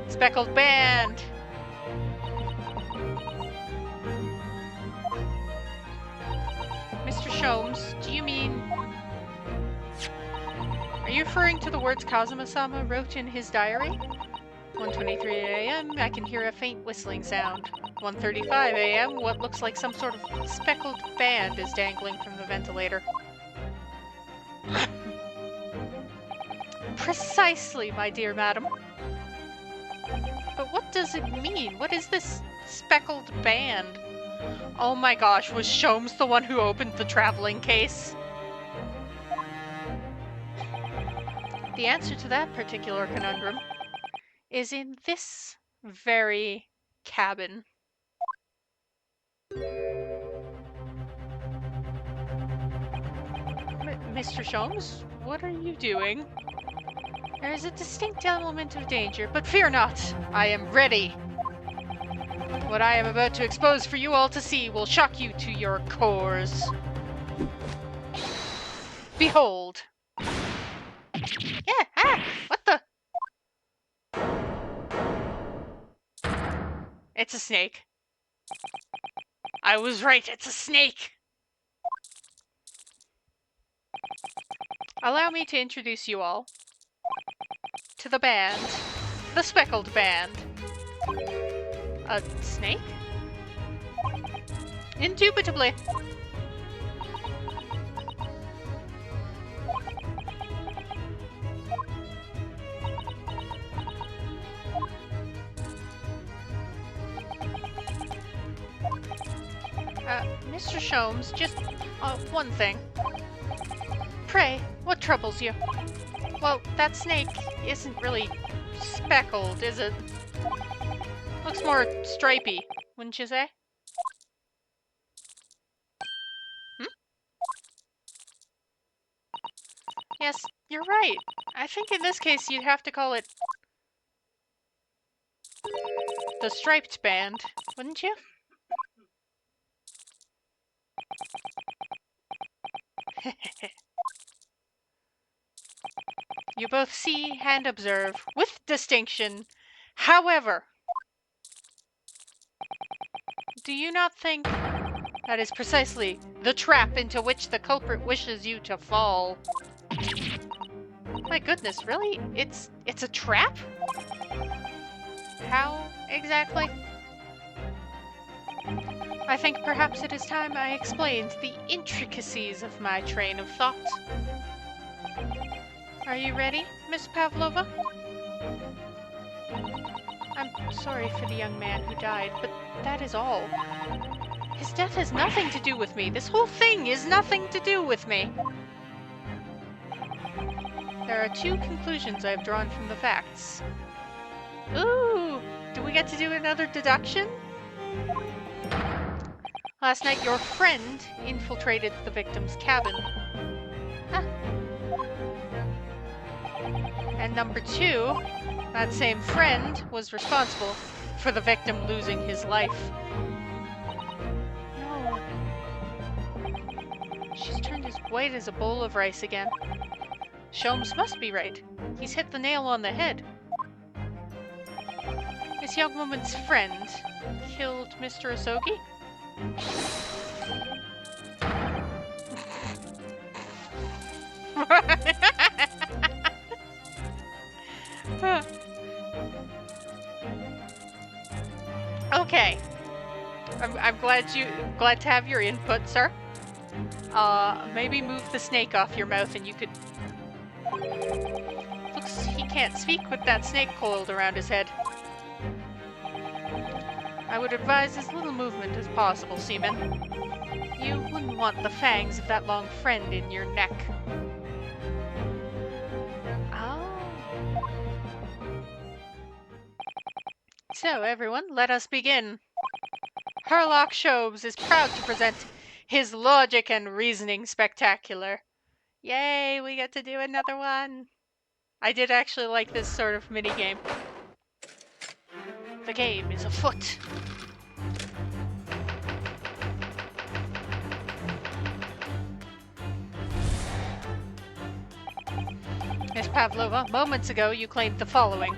Speckled band! Mr. Sholmes, do you mean you referring to the words Kazuma-sama wrote in his diary? 1:23 a.m., I can hear a faint whistling sound. 1:35 a.m., what looks like some sort of speckled band is dangling from the ventilator. Precisely, my dear madam. But what does it mean? What is this speckled band? Oh my gosh, was Sholmes the one who opened the traveling case? The answer to that particular conundrum is in this very cabin. Mr. Sholmes, what are you doing? There is a distinct element of danger, but fear not, I am ready. What I am about to expose for you all to see will shock you to your cores. Behold. Yeah, what the? It's a snake. I was right, it's a snake! Allow me to introduce you all to the band. The Speckled Band. A snake? Indubitably. Mr. Sholmes, just one thing. Pray, what troubles you? Well, that snake isn't really speckled, is it? Looks more stripy, wouldn't you say? Yes, you're right. I think in this case you'd have to call it the Striped Band, wouldn't you? You both see and observe, with distinction. However, do you not think that is precisely the trap into which the culprit wishes you to fall? My goodness, really? It's a trap? How exactly? I think perhaps it is time I explained the intricacies of my train of thought. Are you ready, Miss Pavlova? I'm sorry for the young man who died, but that is all. His death has nothing to do with me. This whole thing is nothing to do with me. There are two conclusions I've drawn from the facts. Ooh, do we get to do another deduction? Last night, your friend infiltrated the victim's cabin. Huh. And number two, that same friend was responsible for the victim losing his life. No. She's turned as white as a bowl of rice again. Sholmes must be right. He's hit the nail on the head. This young woman's friend killed Mr. Asogi? Okay. I'm glad to have your input, sir. Maybe move the snake off your mouth and you could... Looks he can't speak with that snake coiled around his head. I would advise as little movement as possible, Seaman. You wouldn't want the fangs of that long friend in your neck. Oh. So, everyone, let us begin. Herlock Sholmes is proud to present his logic and reasoning spectacular. Yay, we get to do another one. I did actually like this sort of mini-game. The game is afoot. Miss Pavlova, moments ago you claimed the following.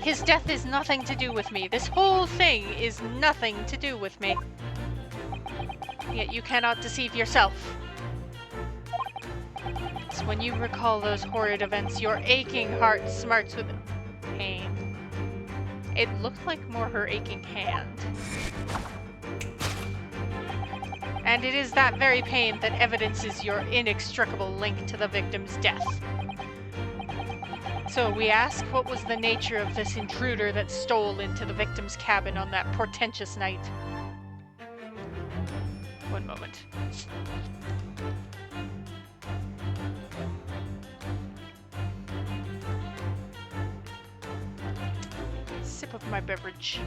His death is nothing to do with me. This whole thing is nothing to do with me. Yet you cannot deceive yourself. when you recall those horrid events, your aching heart smarts with pain. It looked like more her aching hand. And it is that very pain that evidences your inextricable link to the victim's death. So we ask, what was the nature of this intruder that stole into the victim's cabin on that portentous night? One moment. Sip of my beverage.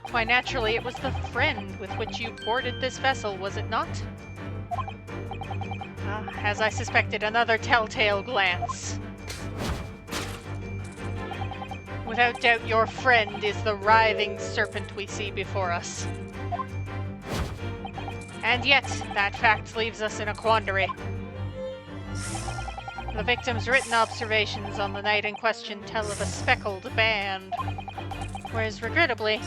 Why, naturally, it was the friend with which you boarded this vessel, was it not? Ah, as I suspected, another telltale glance. Without doubt, your friend is the writhing serpent we see before us. And yet, that fact leaves us in a quandary. The victim's written observations on the night in question tell of a speckled band, whereas regrettably,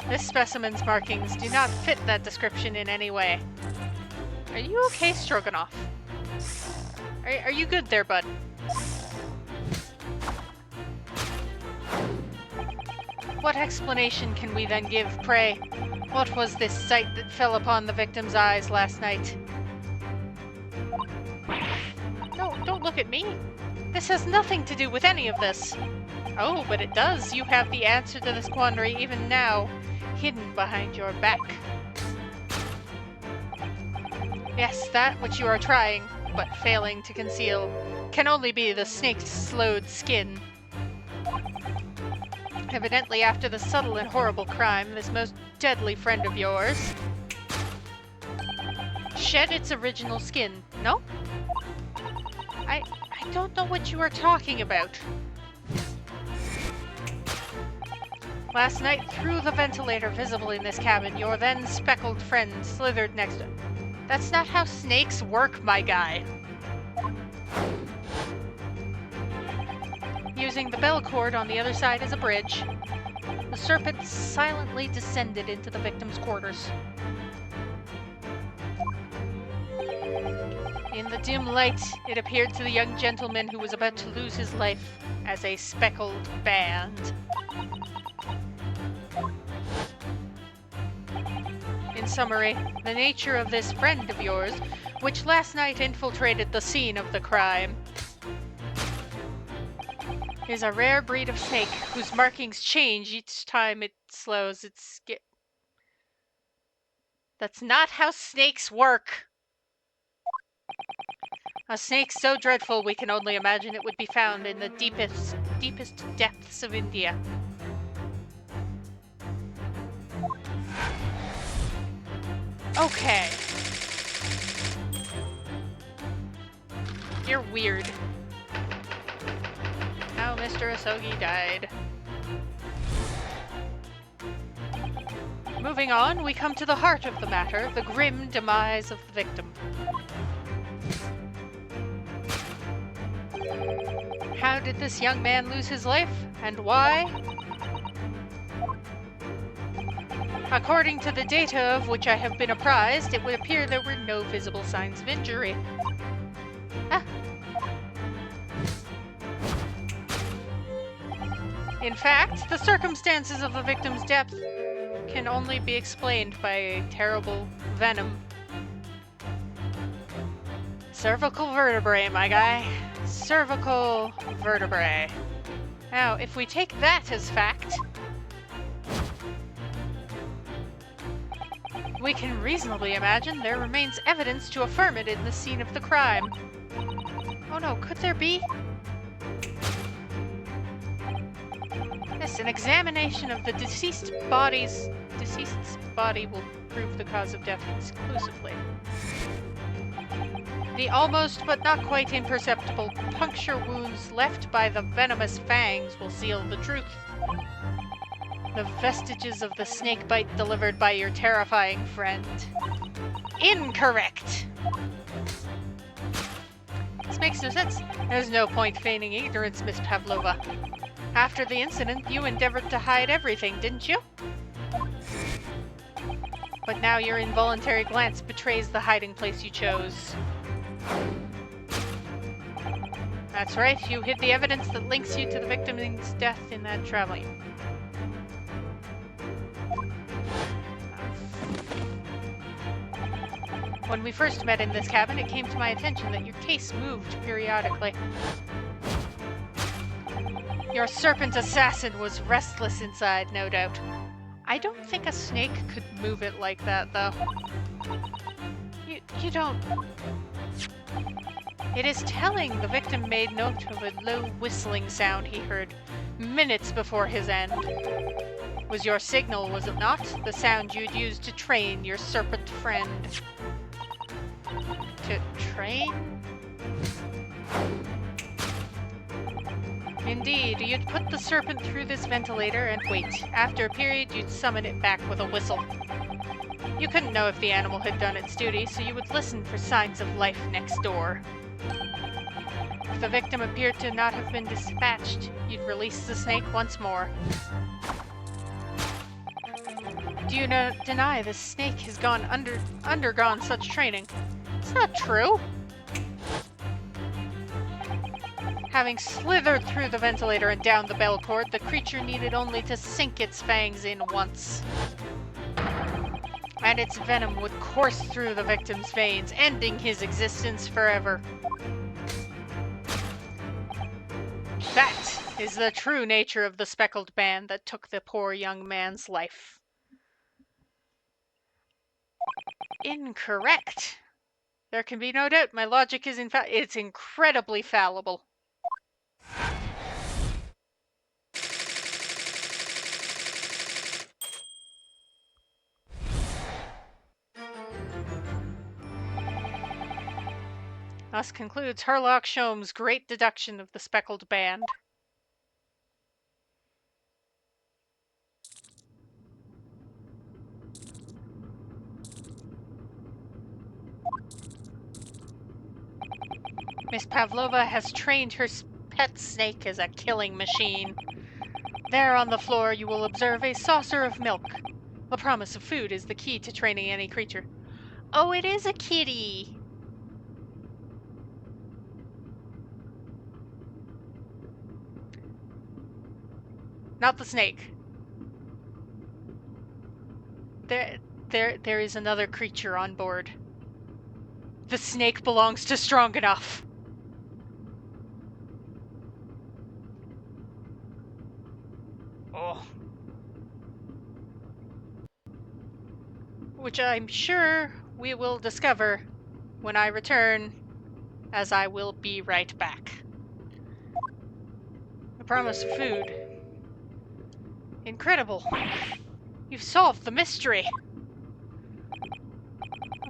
this specimen's markings do not fit that description in any way. Are you okay, Stroganoff? Are you good there, bud? What explanation can we then give, pray? What was this sight that fell upon the victim's eyes last night? No, don't look at me. This has nothing to do with any of this. Oh, but it does. You have the answer to this quandary even now, hidden behind your back. Yes, that which you are trying, but failing to conceal, can only be the snake's slowed skin. Evidently, after the subtle and horrible crime, this most deadly friend of yours shed its original skin. No? I don't know what you are talking about. Last night, through the ventilator visible in this cabin, your then speckled friend slithered next to... That's not how snakes work, my guy. Using the bell cord on the other side as a bridge, the serpent silently descended into the victim's quarters. In the dim light, it appeared to the young gentleman who was about to lose his life as a speckled band. In summary, the nature of this friend of yours, which last night infiltrated the scene of the crime, is a rare breed of snake whose markings change each time it slows its skin. That's not how snakes work! A snake so dreadful we can only imagine it would be found in the deepest depths of India. Okay. You're weird. How Mr. Asogi died. Moving on, we come to the heart of the matter, the grim demise of the victim. How did this young man lose his life, and why? According to the data of which I have been apprised, it would appear there were no visible signs of injury. In fact, the circumstances of the victim's death can only be explained by a terrible venom. Cervical vertebrae, my guy. Cervical vertebrae. Now, if we take that as fact, we can reasonably imagine there remains evidence to affirm it in the scene of the crime. Oh no, could there be? Yes, an examination of the deceased's body will prove the cause of death conclusively. The almost but not quite imperceptible puncture wounds left by the venomous fangs will seal the truth. The vestiges of the snake bite delivered by your terrifying friend. Incorrect! This makes no sense. There's no point feigning ignorance, Miss Pavlova. After the incident, you endeavored to hide everything, didn't you? But now your involuntary glance betrays the hiding place you chose. That's right, you hid the evidence that links you to the victim's death in that traveling. When we first met in this cabin, it came to my attention that your case moved periodically. Your serpent assassin was restless inside, no doubt. I don't think a snake could move it like that, though. You don't... It is telling the victim made note of a low whistling sound he heard minutes before his end. Was your signal, was it not? The sound you'd used to train your serpent friend. To train? Indeed, you'd put the serpent through this ventilator and wait. After a period, you'd summon it back with a whistle. You couldn't know if the animal had done its duty, so you would listen for signs of life next door. If the victim appeared to not have been dispatched, you'd release the snake once more. Do you deny this snake has undergone such training? It's not true. Having slithered through the ventilator and down the bell cord, the creature needed only to sink its fangs in once. And its venom would course through the victim's veins, ending his existence forever. That is the true nature of the speckled band that took the poor young man's life. Incorrect. There can be no doubt my logic is it's incredibly fallible. Thus concludes Herlock Sholmes' great deduction of the speckled band. Miss Pavlova has trained her pet snake as a killing machine. There on the floor you will observe a saucer of milk. The promise of food is the key to training any creature. Oh, it is a kitty! Not the snake. There is another creature on board. The snake belongs to Strong Enough. Oh. Which I'm sure we will discover when I return, as I will be right back. The promise of food. Incredible. You've solved the mystery.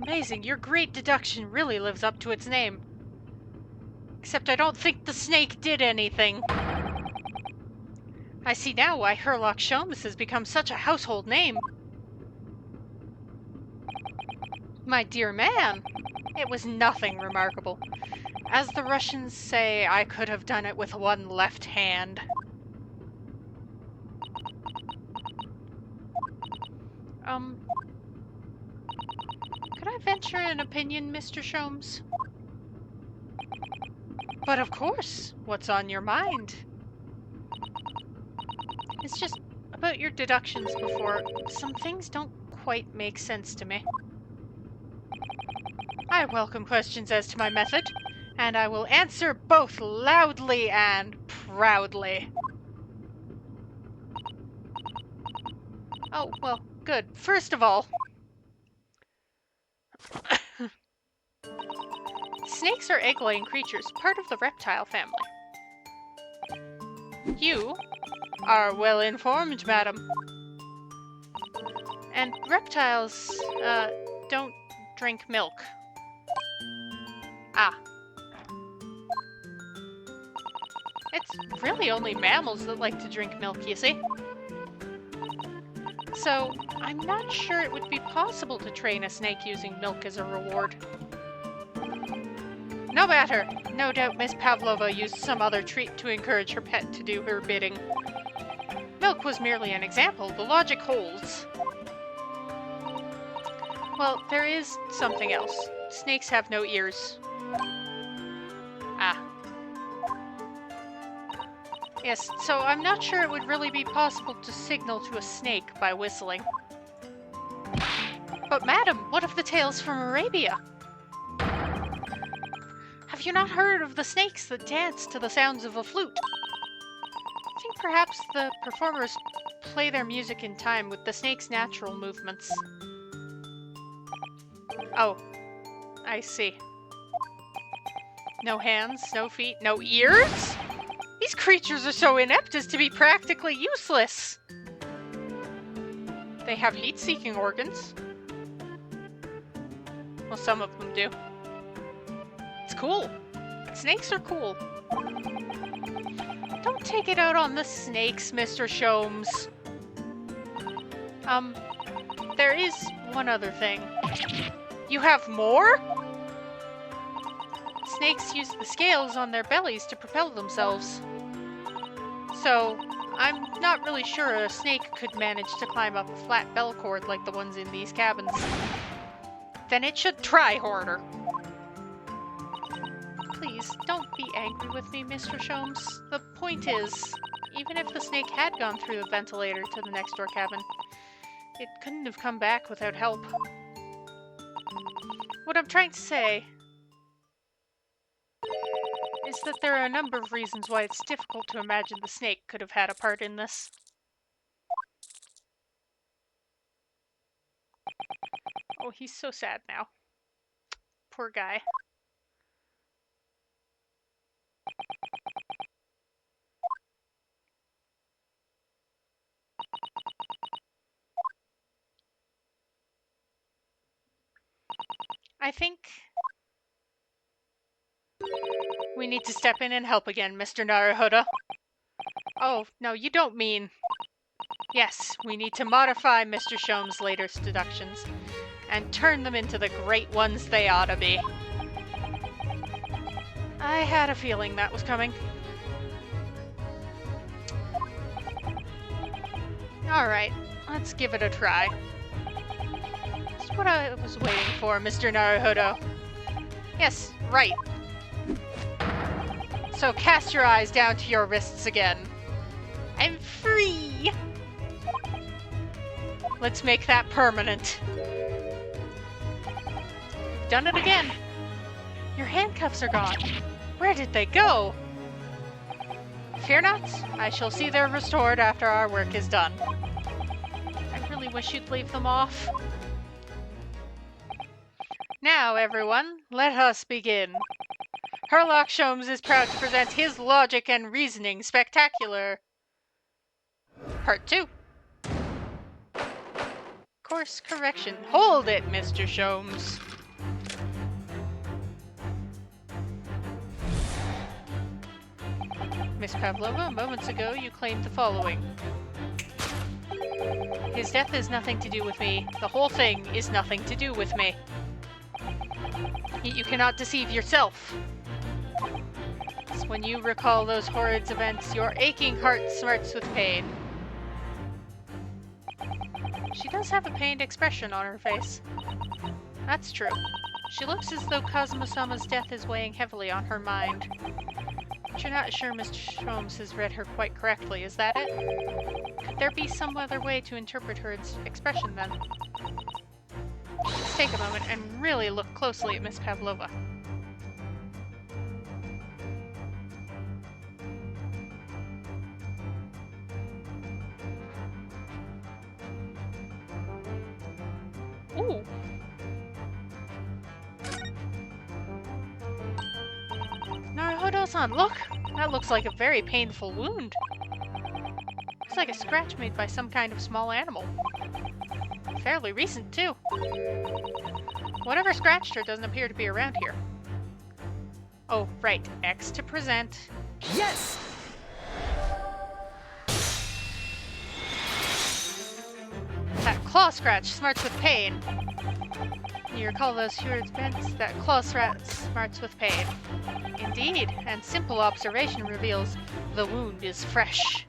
Amazing, your great deduction really lives up to its name. Except I don't think the snake did anything. I see now why Herlock Sholmes has become such a household name. My dear man, it was nothing remarkable. As the Russians say, I could have done it with one left hand. Could I venture an opinion, Mr. Sholmes? But of course, what's on your mind? It's just about your deductions before. Some things don't quite make sense to me. I welcome questions as to my method, and I will answer both loudly and proudly. Oh, well, good. First of all, snakes are egg-laying creatures, part of the reptile family. You are well informed, madam. And reptiles, don't drink milk. Ah. It's really only mammals that like to drink milk, you see. So, I'm not sure it would be possible to train a snake using milk as a reward. No matter. No doubt Miss Pavlova used some other treat to encourage her pet to do her bidding. Milk was merely an example. The logic holds. Well, there is something else. Snakes have no ears. Ah. Yes, so I'm not sure it would really be possible to signal to a snake by whistling. But madam, what of the tales from Arabia? Have you not heard of the snakes that dance to the sounds of a flute? I think perhaps the performers play their music in time with the snake's natural movements. Oh, I see. No hands, no feet, no ears? These creatures are so inept as to be practically useless. They have heat-seeking organs. Well, some of them do. It's cool. Snakes are cool. Don't take it out on the snakes, Mr. Sholmes. There is one other thing. You have more? Snakes use the scales on their bellies to propel themselves. So, I'm not really sure a snake could manage to climb up a flat bell cord like the ones in these cabins. Then it should try harder. Please, don't be angry with me, Mr. Sholmes. The point is, even if the snake had gone through the ventilator to the next door cabin, it couldn't have come back without help. What I'm trying to say is that there are a number of reasons why it's difficult to imagine the snake could have had a part in this. Oh, he's so sad now. Poor guy. I think we need to step in and help again, Mr. Naruhodo. Oh, no, you don't mean... Yes, we need to modify Mr. Sholmes' latest deductions and turn them into the great ones they ought to be. I had a feeling that was coming. Alright, let's give it a try. That's what I was waiting for, Mr. Naruhodo. Yes, right. So cast your eyes down to your wrists again. I'm free! Let's make that permanent. We've done it again. Your handcuffs are gone. Where did they go? Fear not, I shall see they're restored after our work is done. I really wish you'd leave them off. Now, everyone, let us begin. Herlock Sholmes is proud to present his Logic and Reasoning Spectacular. Part 2. Course correction. Hold it, Mr. Sholmes. Miss Pavlova, moments ago you claimed the following. His death is nothing to do with me. The whole thing is nothing to do with me. Yet you cannot deceive yourself. When you recall those horrid events, your aching heart smarts with pain. She does have a pained expression on her face. That's true. She looks as though Kazuma-sama's death is weighing heavily on her mind. But you're not sure Mr. Sholmes has read her quite correctly, is that it? Could there be some other way to interpret her expression then? Let's take a moment and really look closely at Miss Pavlova. Ooh. Naruhodo-san, look! That looks like a very painful wound. Looks like a scratch made by some kind of small animal. Fairly recent, too. Whatever scratched her doesn't appear to be around here. Oh, right. X to present. Yes! That claw scratch smarts with pain. You recall those words meant that claw smarts with pain. Indeed, and simple observation reveals the wound is fresh.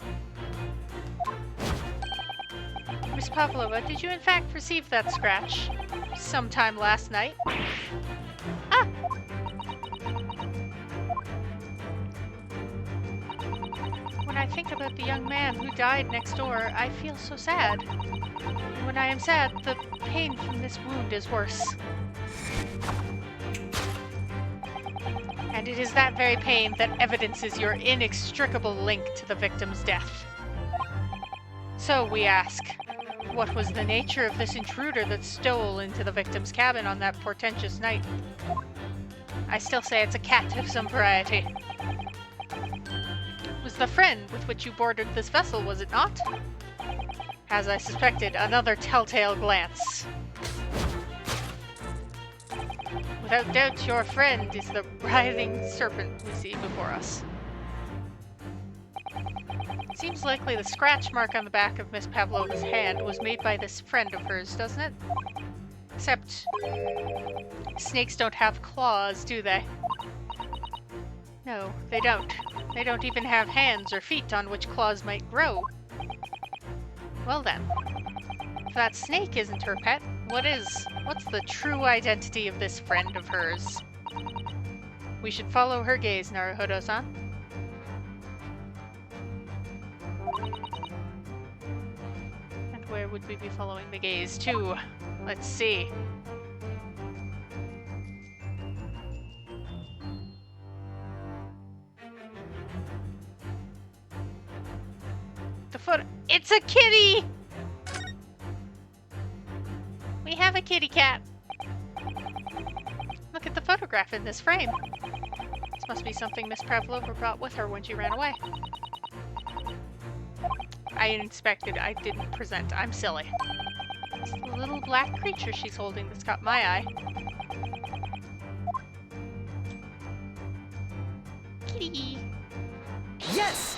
Miss Pavlova, did you in fact receive that scratch sometime last night? Ah! When I think about the young man who died next door, I feel so sad. And when I am sad, the pain from this wound is worse. And it is that very pain that evidences your inextricable link to the victim's death. So we ask, what was the nature of this intruder that stole into the victim's cabin on that portentous night? I still say it's a cat of some variety. It was the friend with which you boarded this vessel, was it not? As I suspected, another telltale glance. Without doubt, your friend is the writhing serpent we see before us. It seems likely the scratch mark on the back of Miss Pavlova's hand was made by this friend of hers, doesn't it? Except snakes don't have claws, do they? No, they don't. They don't even have hands or feet on which claws might grow. Well then, if that snake isn't her pet, what is? What's the true identity of this friend of hers? We should follow her gaze, Naruhodo-san. Where would we be following the gaze to? Let's see. The foot. It's a kitty! We have a kitty cat. Look at the photograph in this frame. This must be something Miss Pavlova brought with her when she ran away. I inspected, I didn't present. I'm silly. It's the little black creature she's holding that's got my eye. Kitty! Yes!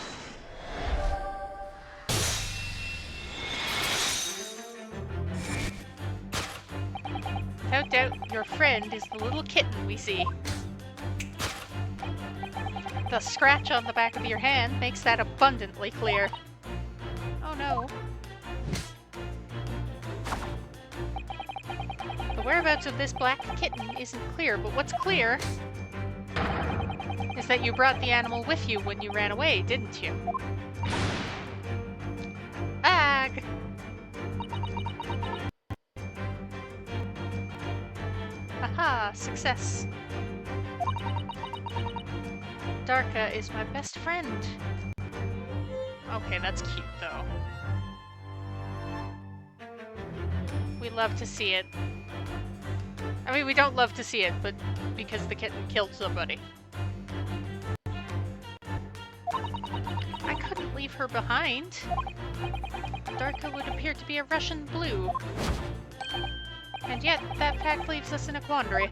Without doubt, your friend is the little kitten we see. The scratch on the back of your hand makes that abundantly clear. Oh no. The whereabouts of this black kitten isn't clear, but what's clear is that you brought the animal with you when you ran away, didn't you? Bag! Haha, success. Darka is my best friend. Okay, that's cute though. We love to see it. I mean, we don't love to see it, but because the kitten killed somebody. I couldn't leave her behind. Darka would appear to be a Russian blue. And yet, that fact leaves us in a quandary.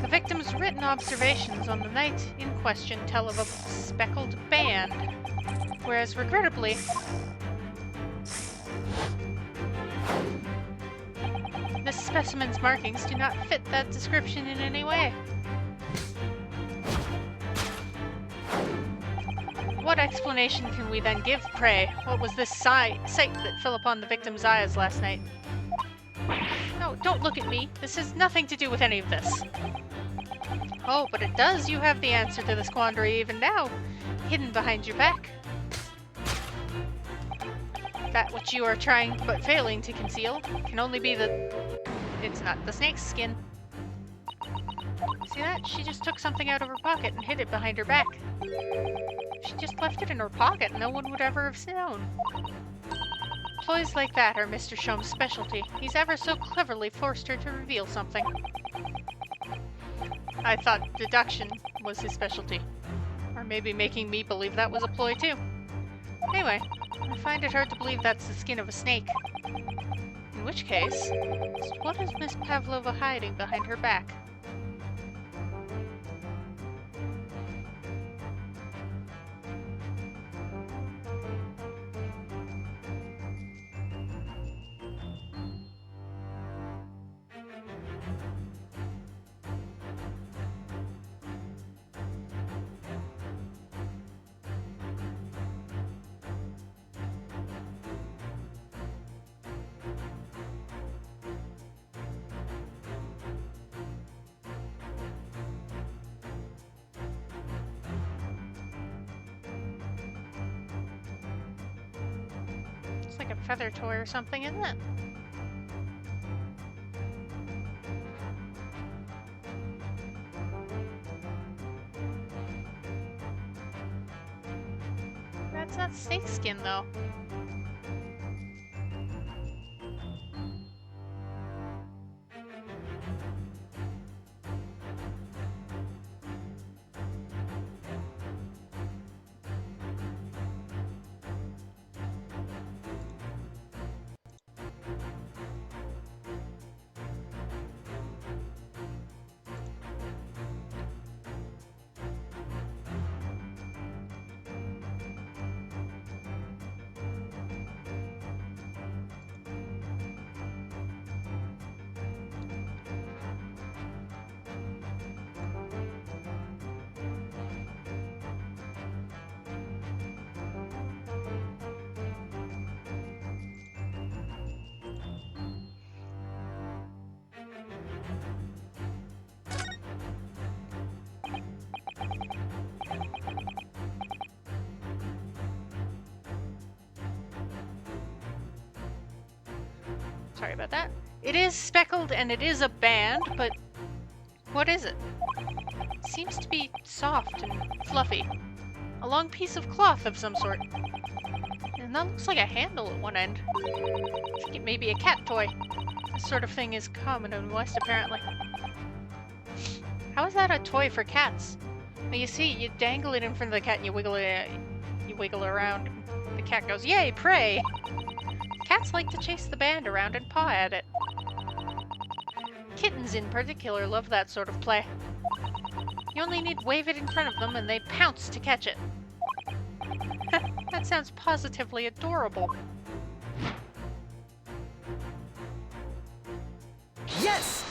The victim's written observations on the night in question tell of a speckled band, whereas regrettably, this specimen's markings do not fit that description in any way. What explanation can we then give, pray? What was this sight that fell upon the victim's eyes last night? No, don't look at me. This has nothing to do with any of this. Oh, but it does. You have the answer to this quandary even now, hidden behind your back. That which you are trying but failing to conceal can only be it's not the snake's skin. See that? She just took something out of her pocket and hid it behind her back. If she just left it in her pocket, no one would ever have known. Ploys like that are Mr. Shom's specialty. He's ever so cleverly forced her to reveal something. I thought deduction was his specialty. Or maybe making me believe that was a ploy too. Anyway, I find it hard to believe that's the skin of a snake. In which case, what is Miss Pavlova hiding behind her back? like a feather toy or something, isn't it? That's not snakeskin, though. Sorry about that. It is speckled and it is a band, but what is it? It seems to be soft and fluffy. A long piece of cloth of some sort. And that looks like a handle at one end. I think it may be a cat toy. This sort of thing is common in the West, apparently. How is that a toy for cats? Well, you see, you dangle it in front of the cat and you wiggle it around. The cat goes, "Yay, prey!" Cats like to chase the band around and paw at it. Kittens in particular love that sort of play. You only need to wave it in front of them and they pounce to catch it. That sounds positively adorable. Yes!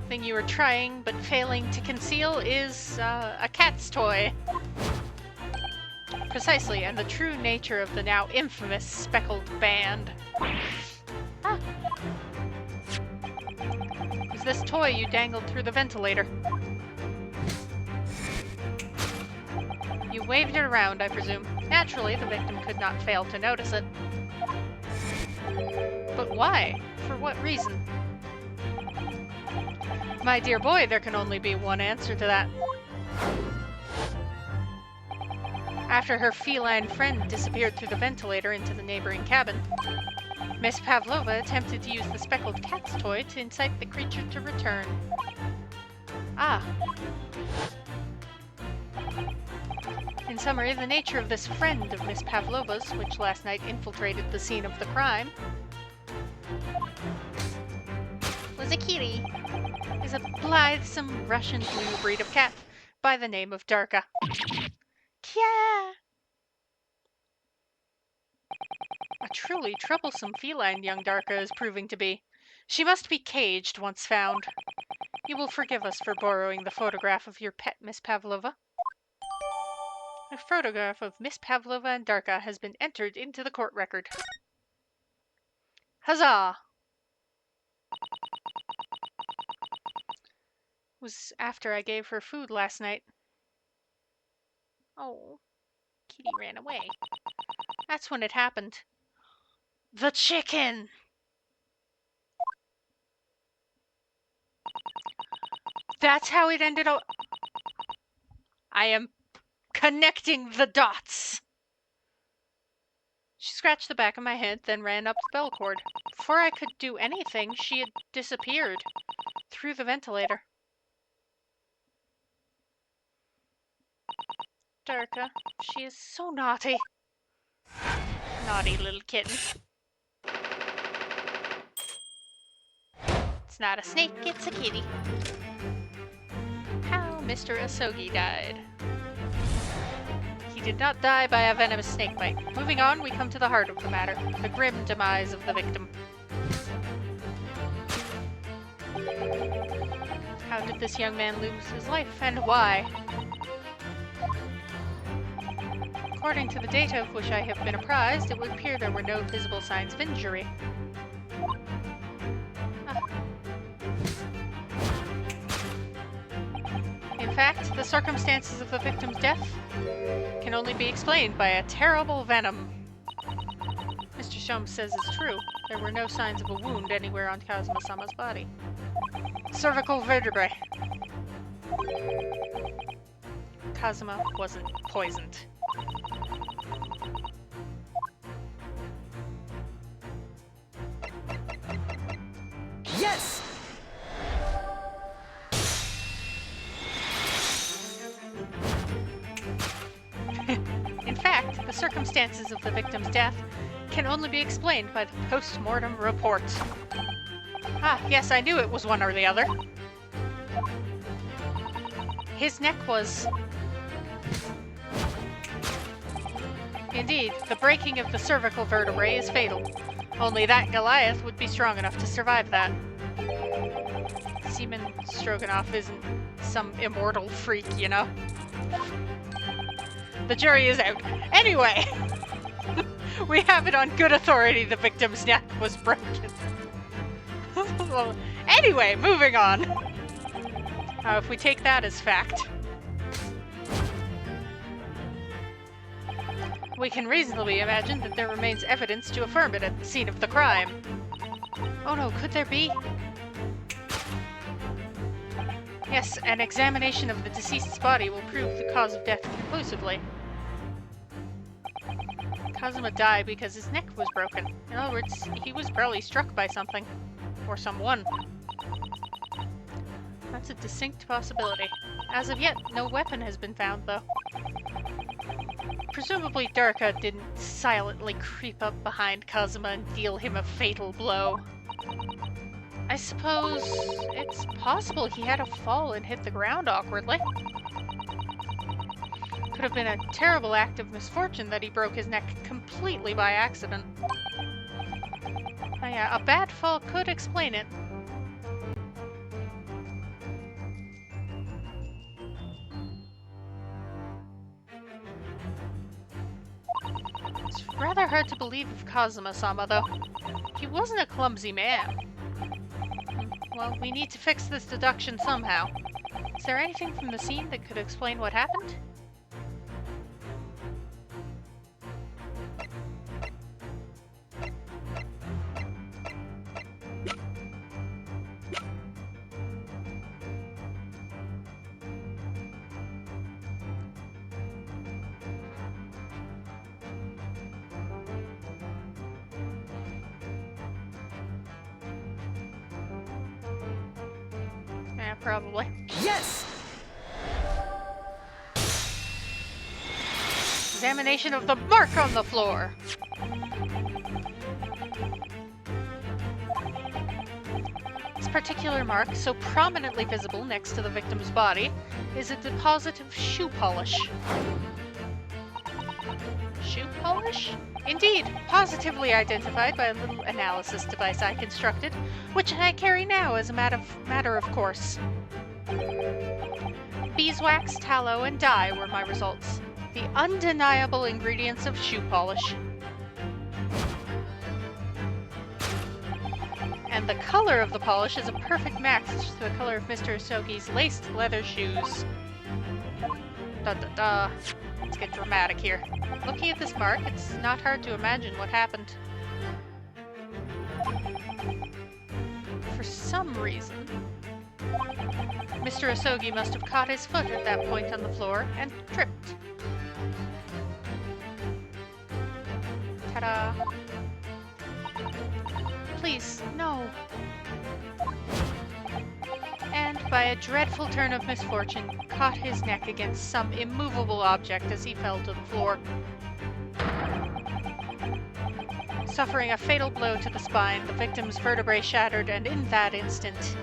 Thing you were trying but failing to conceal is a cat's toy. Precisely, and the true nature of the now infamous speckled band. Ah. It was this toy you dangled through the ventilator. You waved it around, I presume. Naturally, the victim could not fail to notice it. But why? For what reason? My dear boy, there can only be one answer to that. After her feline friend disappeared through the ventilator into the neighboring cabin, Miss Pavlova attempted to use the speckled cat's toy to incite the creature to return. Ah. In summary, the nature of this friend of Miss Pavlova's, which last night infiltrated the scene of the crime, was a kitty, is a blithesome Russian blue breed of cat by the name of Darka. Kya! A truly troublesome feline young Darka is proving to be. She must be caged once found. You will forgive us for borrowing the photograph of your pet, Miss Pavlova. A photograph of Miss Pavlova and Darka has been entered into the court record. Huzzah! It was after I gave her food last night. Oh, Kitty ran away. That's when it happened. The chicken! That's how it ended up. I am connecting the dots. She scratched the back of my head, then ran up the bell cord. Before I could do anything, she had disappeared through the ventilator. Darka, she is so naughty. Naughty little kitten. It's not a snake, it's a kitty. How Mr. Asogi died. He did not die by a venomous snake bite. Moving on, we come to the heart of the matter, the grim demise of the victim. How did this young man lose his life, and why? According to the data of which I have been apprised, it would appear there were no visible signs of injury. fact, the circumstances of the victim's death can only be explained by a terrible venom. Mr. Shum says it's true. There were no signs of a wound anywhere on Kazuma-sama's body. Cervical vertebrae. Kazuma wasn't poisoned. Yes! In fact, the circumstances of the victim's death can only be explained by the post-mortem report. Ah, yes, I knew it was one or the other. His neck was... Indeed, the breaking of the cervical vertebrae is fatal. Only that Goliath would be strong enough to survive that. Seaman Stroganoff isn't some immortal freak, you know? The jury is out. Anyway! We have it on good authority the victim's neck was broken. Well, anyway, moving on. If we take that as fact, we can reasonably imagine that there remains evidence to affirm it at the scene of the crime. Oh no, could there be? Yes, an examination of the deceased's body will prove the cause of death conclusively. Kazuma died because his neck was broken. In other words, he was probably struck by something. Or someone. That's a distinct possibility. As of yet, no weapon has been found, though. Presumably Durka didn't silently creep up behind Kazuma and deal him a fatal blow. I suppose it's possible he had a fall and hit the ground awkwardly. Could have been a terrible act of misfortune that he broke his neck completely by accident. Oh yeah, a bad fall could explain it. It's rather hard to believe of Kazuma-sama, though. He wasn't a clumsy man. Well, we need to fix this deduction somehow. Is there anything from the scene that could explain what happened? Yeah, probably. Yes! Examination of the mark on the floor. This particular mark, so prominently visible next to the victim's body, is a deposit of shoe polish. Shoe polish? Indeed, positively identified by a little analysis device I constructed, which I carry now as a matter of course. Beeswax, tallow, and dye were my results. The undeniable ingredients of shoe polish. And the color of the polish is a perfect match to the color of Mr. Asogi's laced leather shoes. Let's get dramatic here. Looking at this mark, it's not hard to imagine what happened. For some reason, Mr. Asogi must have caught his foot at that point on the floor and tripped. Ta-da! Please, no! And by a dreadful turn of misfortune, caught his neck against some immovable object as he fell to the floor. Suffering a fatal blow to the spine, the victim's vertebrae shattered, and in that instant,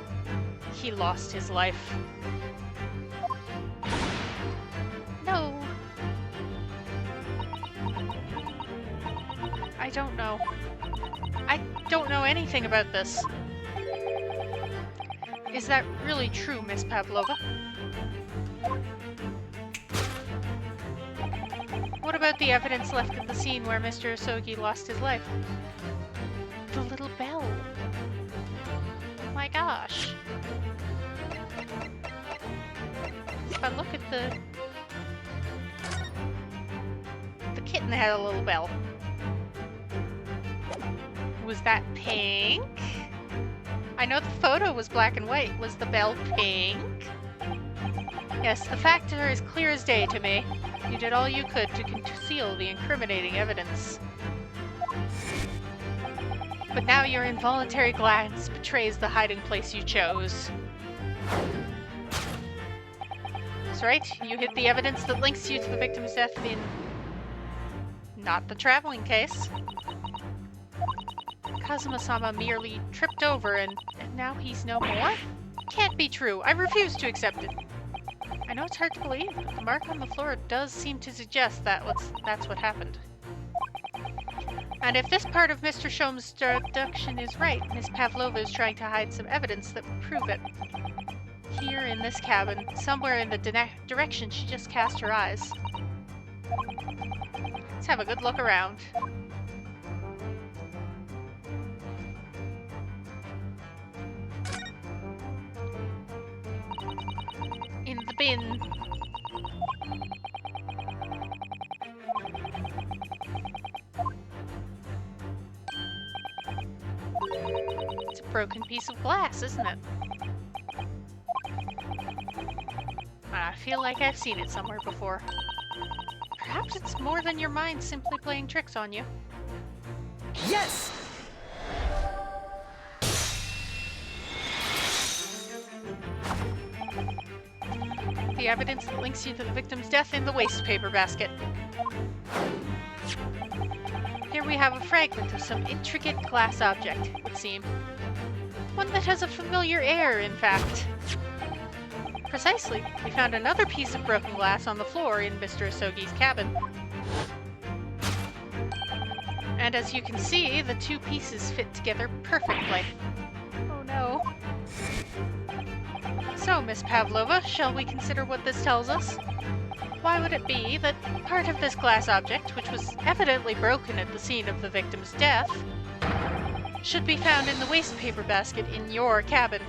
he lost his life. No. I don't know. I don't know anything about this. Is that really true, Miss Pavlova? What about the evidence left at the scene where Mr. Asogi lost his life? The little bell. Oh my gosh. if I look at the kitten had a little bell. Was that pink? I know the photo was black and white. Was the bell pink? Yes, the facts are as clear as day to me. You did all you could to conceal the incriminating evidence. But now your involuntary glance betrays the hiding place you chose. That's right, you hid the evidence that links you to the victim's death in... not the traveling case. Kazuma-sama merely tripped over and now he's no more? Can't be true. I refuse to accept it. I know it's hard to believe, but the mark on the floor does seem to suggest that's what happened. And if this part of Mr. Shom's deduction is right, Miss Pavlova is trying to hide some evidence that would prove it. Here in this cabin, somewhere in the direction she just cast her eyes. Let's have a good look around. In the bin. It's a broken piece of glass, isn't it? I feel like I've seen it somewhere before. Perhaps it's more than your mind simply playing tricks on you. Yes! The evidence that links you to the victim's death in the waste paper basket. Here we have a fragment of some intricate glass object, it would seem. One that has a familiar air, in fact. Precisely. We found another piece of broken glass on the floor in Mr. Asogi's cabin. And as you can see, the two pieces fit together perfectly. Oh no. So, Miss Pavlova, shall we consider what this tells us? Why would it be that part of this glass object, which was evidently broken at the scene of the victim's death, should be found in the waste paper basket in your cabin?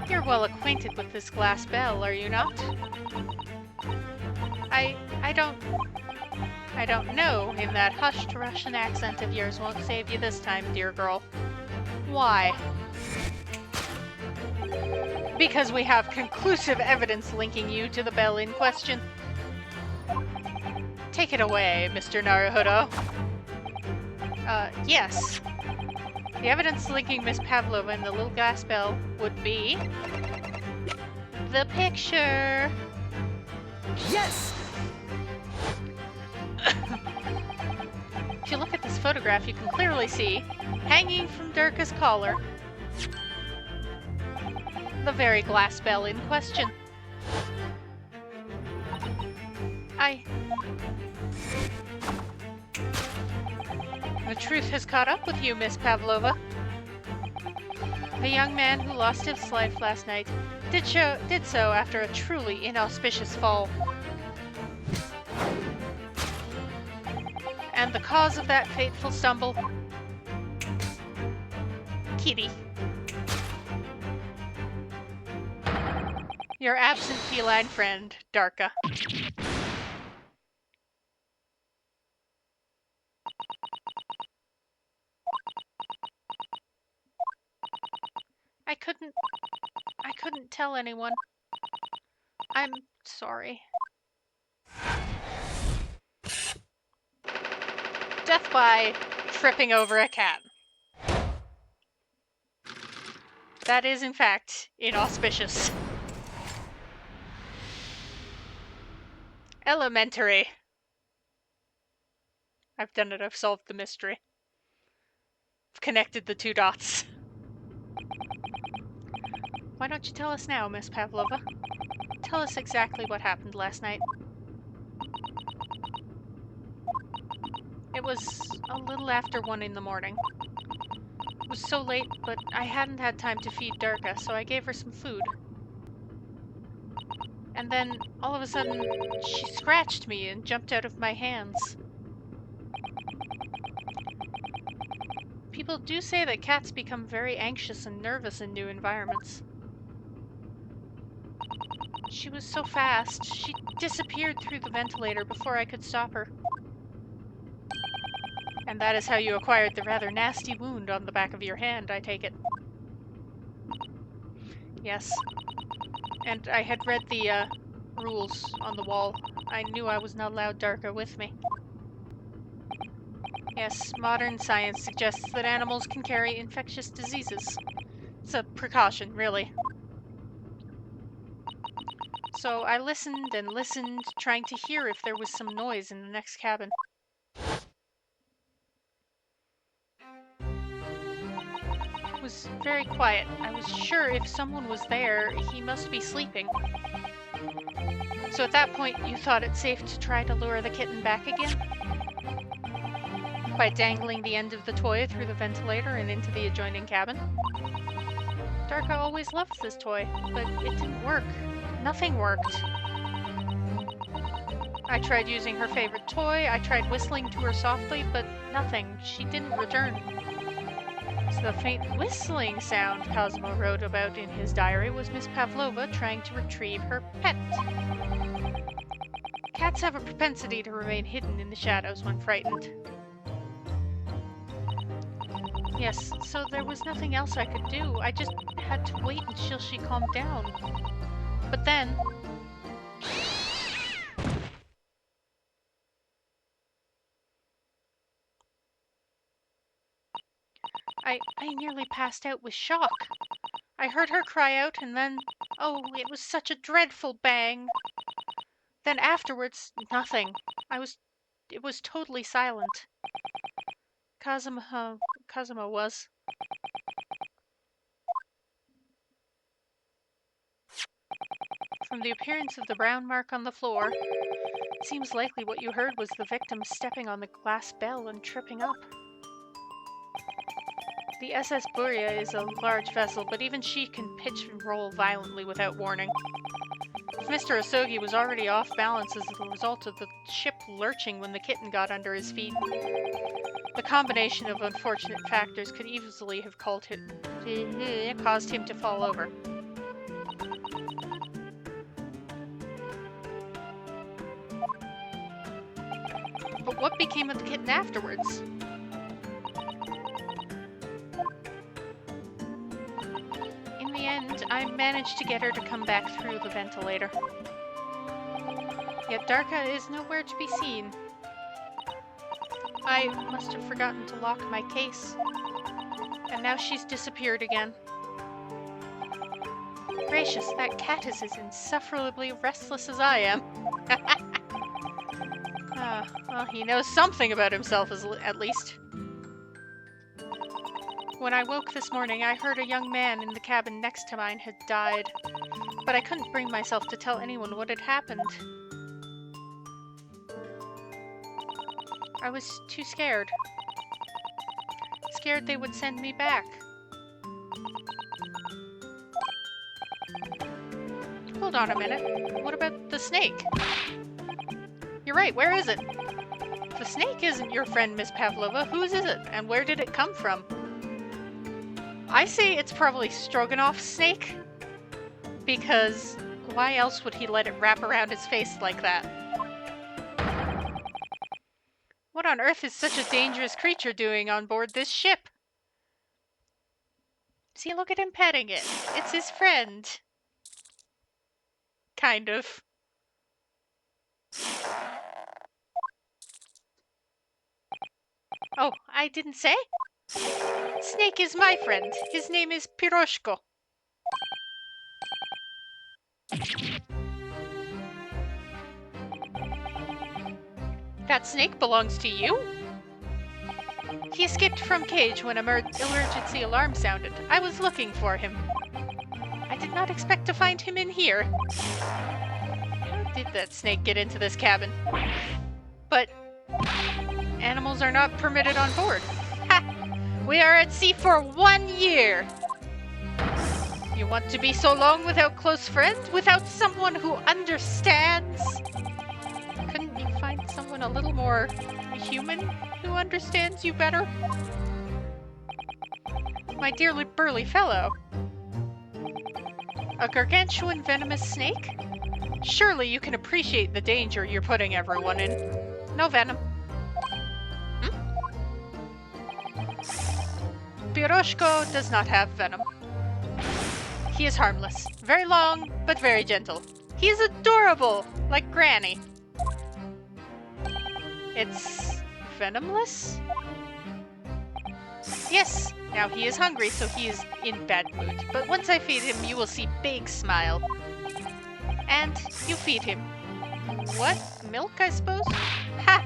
You're well acquainted with this glass bell, are you not? I don't know if that hushed Russian accent of yours won't save you this time, dear girl. Why? Because we have conclusive evidence linking you to the bell in question. Take it away, Mr. Naruhodo. Yes. The evidence linking Miss Pavlova and the little glass bell would be... the picture! Yes! If you look at this photograph, you can clearly see, hanging from Durga's collar, the very glass bell in question. The truth has caught up with you, Miss Pavlova. The young man who lost his life last night did so after a truly inauspicious fall. And the cause of that fateful stumble? Kitty. Your absent feline friend, Darka. I couldn't tell anyone. I'm sorry. Death by tripping over a cat. That is, in fact, inauspicious. Elementary. I've done it. I've solved the mystery. I've connected the two dots. Why don't you tell us now, Miss Pavlova? Tell us exactly what happened last night. It was a little after 1 in the morning. It was so late, but I hadn't had time to feed Durga, so I gave her some food. And then, all of a sudden, she scratched me and jumped out of my hands. People do say that cats become very anxious and nervous in new environments. She was so fast. She disappeared through the ventilator before I could stop her. And that is how you acquired the rather nasty wound on the back of your hand, I take it. Yes. And I had read the rules on the wall. I knew I was not allowed Darka with me. Yes, modern science suggests that animals can carry infectious diseases. It's a precaution, really. So I listened and listened, trying to hear if there was some noise in the next cabin. It was very quiet. I was sure if someone was there, he must be sleeping. So at that point, you thought it safe to try to lure the kitten back again? By dangling the end of the toy through the ventilator and into the adjoining cabin? Darka always loved this toy, but it didn't work. Nothing worked. I tried using her favorite toy, I tried whistling to her softly, but nothing. She didn't return. So the faint whistling sound Cosmo wrote about in his diary was Miss Pavlova trying to retrieve her pet. Cats have a propensity to remain hidden in the shadows when frightened. Yes, so there was nothing else I could do. I just had to wait until she calmed down. But then... I nearly passed out with shock. I heard her cry out and then... Oh, it was such a dreadful bang. Then afterwards, nothing. It was totally silent. Cosimo was. From the appearance of the brown mark on the floor, it seems likely what you heard was the victim stepping on the glass bell and tripping up. The SS Buria is a large vessel, but even she can pitch and roll violently without warning. If Mr. Asogi was already off balance as a result of the ship lurching when the kitten got under his feet, the combination of unfortunate factors could easily have caused him to fall over. But what became of the kitten afterwards? In the end, I managed to get her to come back through the ventilator. Yet Darka is nowhere to be seen. I must have forgotten to lock my case. And now she's disappeared again. Gracious, that cat is as insufferably restless as I am. Well, he knows something about himself at least. When I woke this morning, I heard a young man in the cabin next to mine had died, but I couldn't bring myself to tell anyone what had happened. I was too scared. Scared they would send me back. Hold on a minute. What about the snake? You're right, where is it? The snake isn't your friend, Miss Pavlova. Whose is it, and where did it come from? I say it's probably Stroganoff's snake, because why else would he let it wrap around his face like that? What on earth is such a dangerous creature doing on board this ship? See, look at him petting it. It's his friend. Kind of. Oh, I didn't say? Snake is my friend. His name is Piroshko. That snake belongs to you? He escaped from cage when emergency alarm sounded. I was looking for him. I did not expect to find him in here. How did that snake get into this cabin? But animals are not permitted on board. Ha! We are at sea for 1 year. You want to be so long without close friends? Without someone who understands? Couldn't you find someone a little more human who understands you better? My dearly burly fellow. A gargantuan venomous snake? Surely you can appreciate the danger you're putting everyone in. No venom. Piroshko does not have venom. He is harmless. Very long, but very gentle. He is adorable, like Granny. It's venomless? Yes, now he is hungry, so he is in bad mood. But once I feed him, you will see big smile. And you feed him. What? Milk, I suppose? Ha!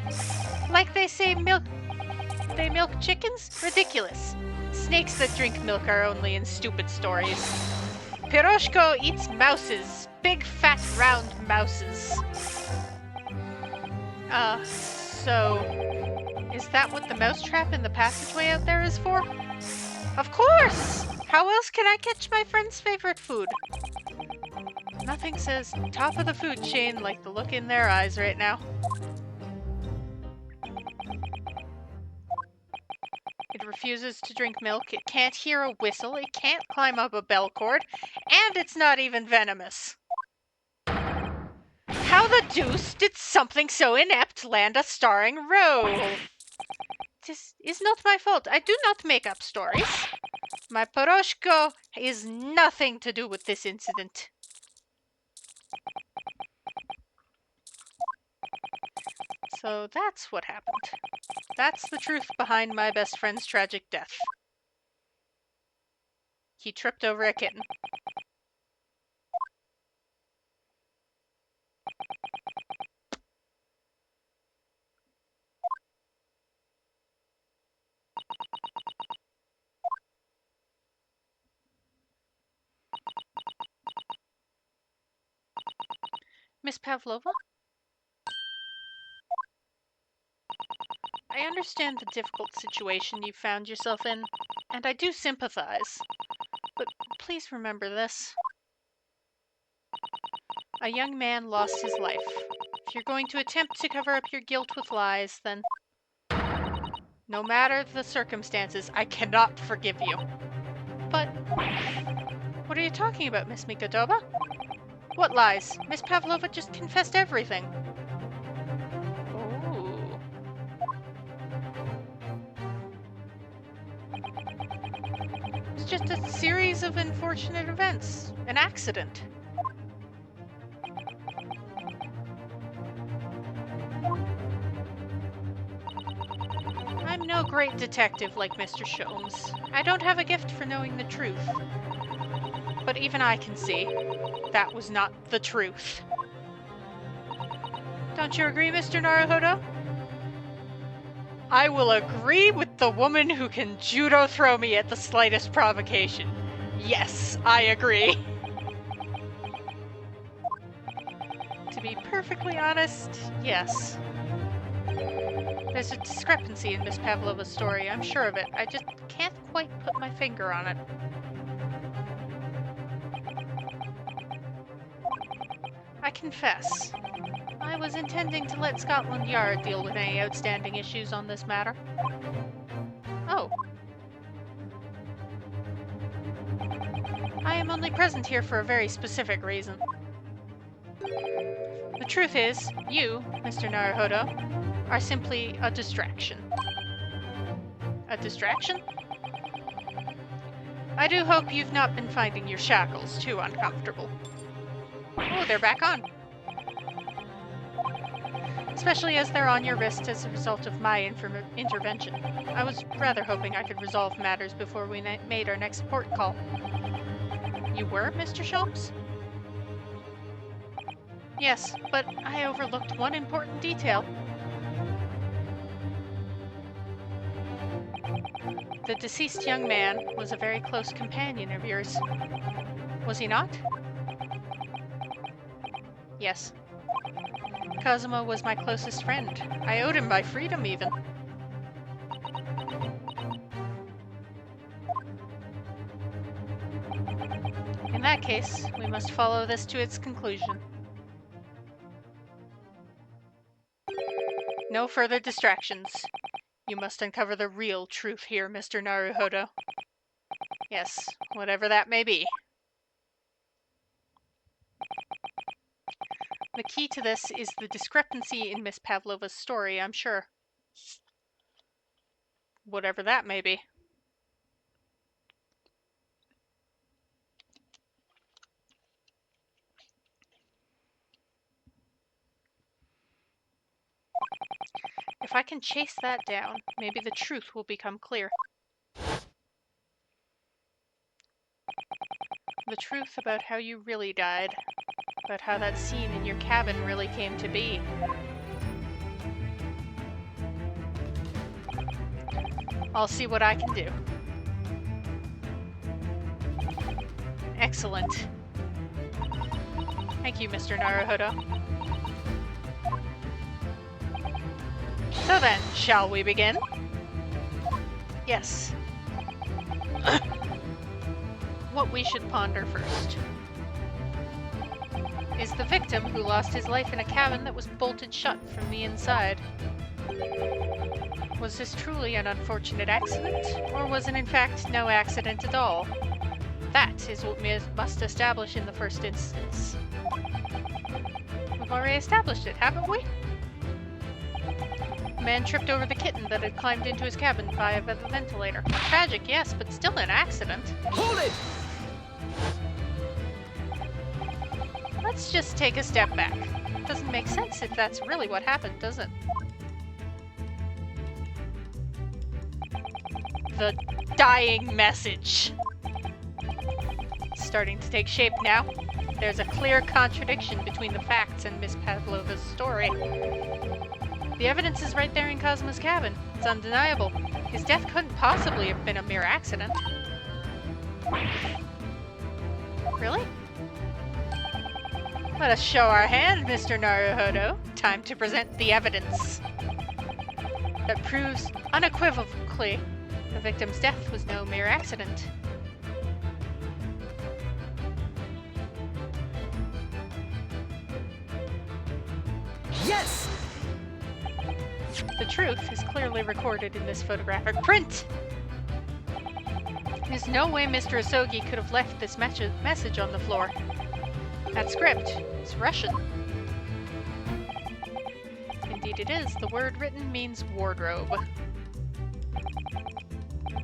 Like they say milk... They milk chickens? Ridiculous. Snakes that drink milk are only in stupid stories. Piroshko eats mouses. Big, fat, round mouses. So... Is that what the mousetrap in the passageway out there is for? Of course! How else can I catch my friend's favorite food? Nothing says top of the food chain like the look in their eyes right now. It refuses to drink milk, it can't hear a whistle, it can't climb up a bell cord, and it's not even venomous. How the deuce did something so inept land a starring role? This is not my fault. I do not make up stories. My Piroshko is nothing to do with this incident. So that's what happened. That's the truth behind my best friend's tragic death. He tripped over a kitten. Miss Pavlova? I understand the difficult situation you found yourself in, and I do sympathize. But please remember this. A young man lost his life. If you're going to attempt to cover up your guilt with lies, then no matter the circumstances, I cannot forgive you. But what are you talking about, Miss Mikotoba? What lies? Miss Pavlova just confessed everything. Ooh. It's just a series of unfortunate events. An accident. I'm no great detective like Mr. Sholmes. I don't have a gift for knowing the truth. But even I can see that was not the truth. Don't you agree, Mr. Naruhodo? I will agree with the woman who can judo throw me at the slightest provocation. Yes, I agree. To be perfectly honest, yes. There's a discrepancy in Miss Pavlova's story, I'm sure of it. I just can't quite put my finger on it. I confess, I was intending to let Scotland Yard deal with any outstanding issues on this matter. Oh. I am only present here for a very specific reason. The truth is, you, Mr. Naruhodo, are simply a distraction. A distraction? I do hope you've not been finding your shackles too uncomfortable. Oh, they're back on. Especially as they're on your wrist as a result of my intervention. I was rather hoping I could resolve matters before we made our next port call. You were, Mr. Sholmes? Yes, but I overlooked one important detail. The deceased young man was a very close companion of yours. Was he not? Yes. Kazuma was my closest friend. I owed him my freedom, even. In that case, we must follow this to its conclusion. No further distractions. You must uncover the real truth here, Mr. Naruhodo. Yes, whatever that may be. The key to this is the discrepancy in Miss Pavlova's story, I'm sure. Whatever that may be. If I can chase that down, maybe the truth will become clear. The truth about how you really died. About how that scene in your cabin really came to be. I'll see what I can do. Excellent. Thank you, Mr. Naruhodo. So then, shall we begin? Yes. What we should ponder first is the victim who lost his life in a cabin that was bolted shut from the inside. Was this truly an unfortunate accident, or was it in fact no accident at all? That is what we must establish in the first instance. We've already established it, haven't we? The man tripped over the kitten that had climbed into his cabin via the ventilator. Tragic, yes, but still an accident. Hold it! Let's just take a step back. Doesn't make sense if that's really what happened, does it? The dying message. It's starting to take shape now. There's a clear contradiction between the facts and Miss Pavlova's story. The evidence is right there in Cosmo's cabin. It's undeniable. His death couldn't possibly have been a mere accident. Really? Let us show our hand, Mr. Naruhodo. Time to present the evidence that proves unequivocally the victim's death was no mere accident. Yes! The truth is clearly recorded in this photographic print. There's no way Mr. Asogi could have left this message on the floor. That script is Russian. Indeed it is. The word written means wardrobe.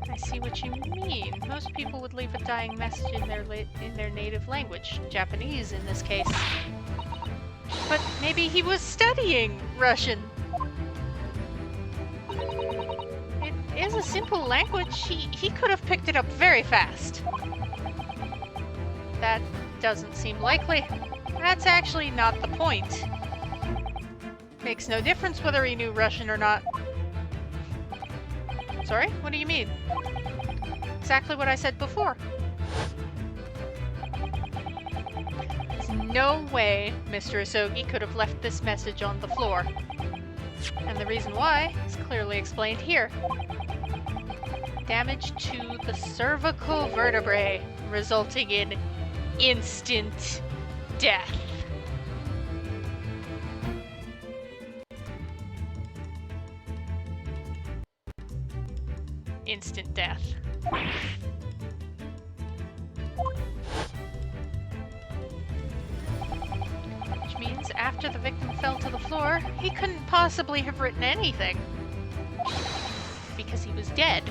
I see what you mean. Most people would leave a dying message in their native language, Japanese in this case. But maybe he was studying Russian. It is a simple language. He could have picked it up very fast. That doesn't seem likely. That's actually not the point. Makes no difference whether he knew Russian or not. Sorry? What do you mean? Exactly what I said before. There's no way Mr. Asogi could have left this message on the floor. And the reason why is clearly explained here. Damage to the cervical vertebrae, resulting in instant death. Instant death. Which means after the victim fell to the floor, he couldn't possibly have written anything. Because he was dead.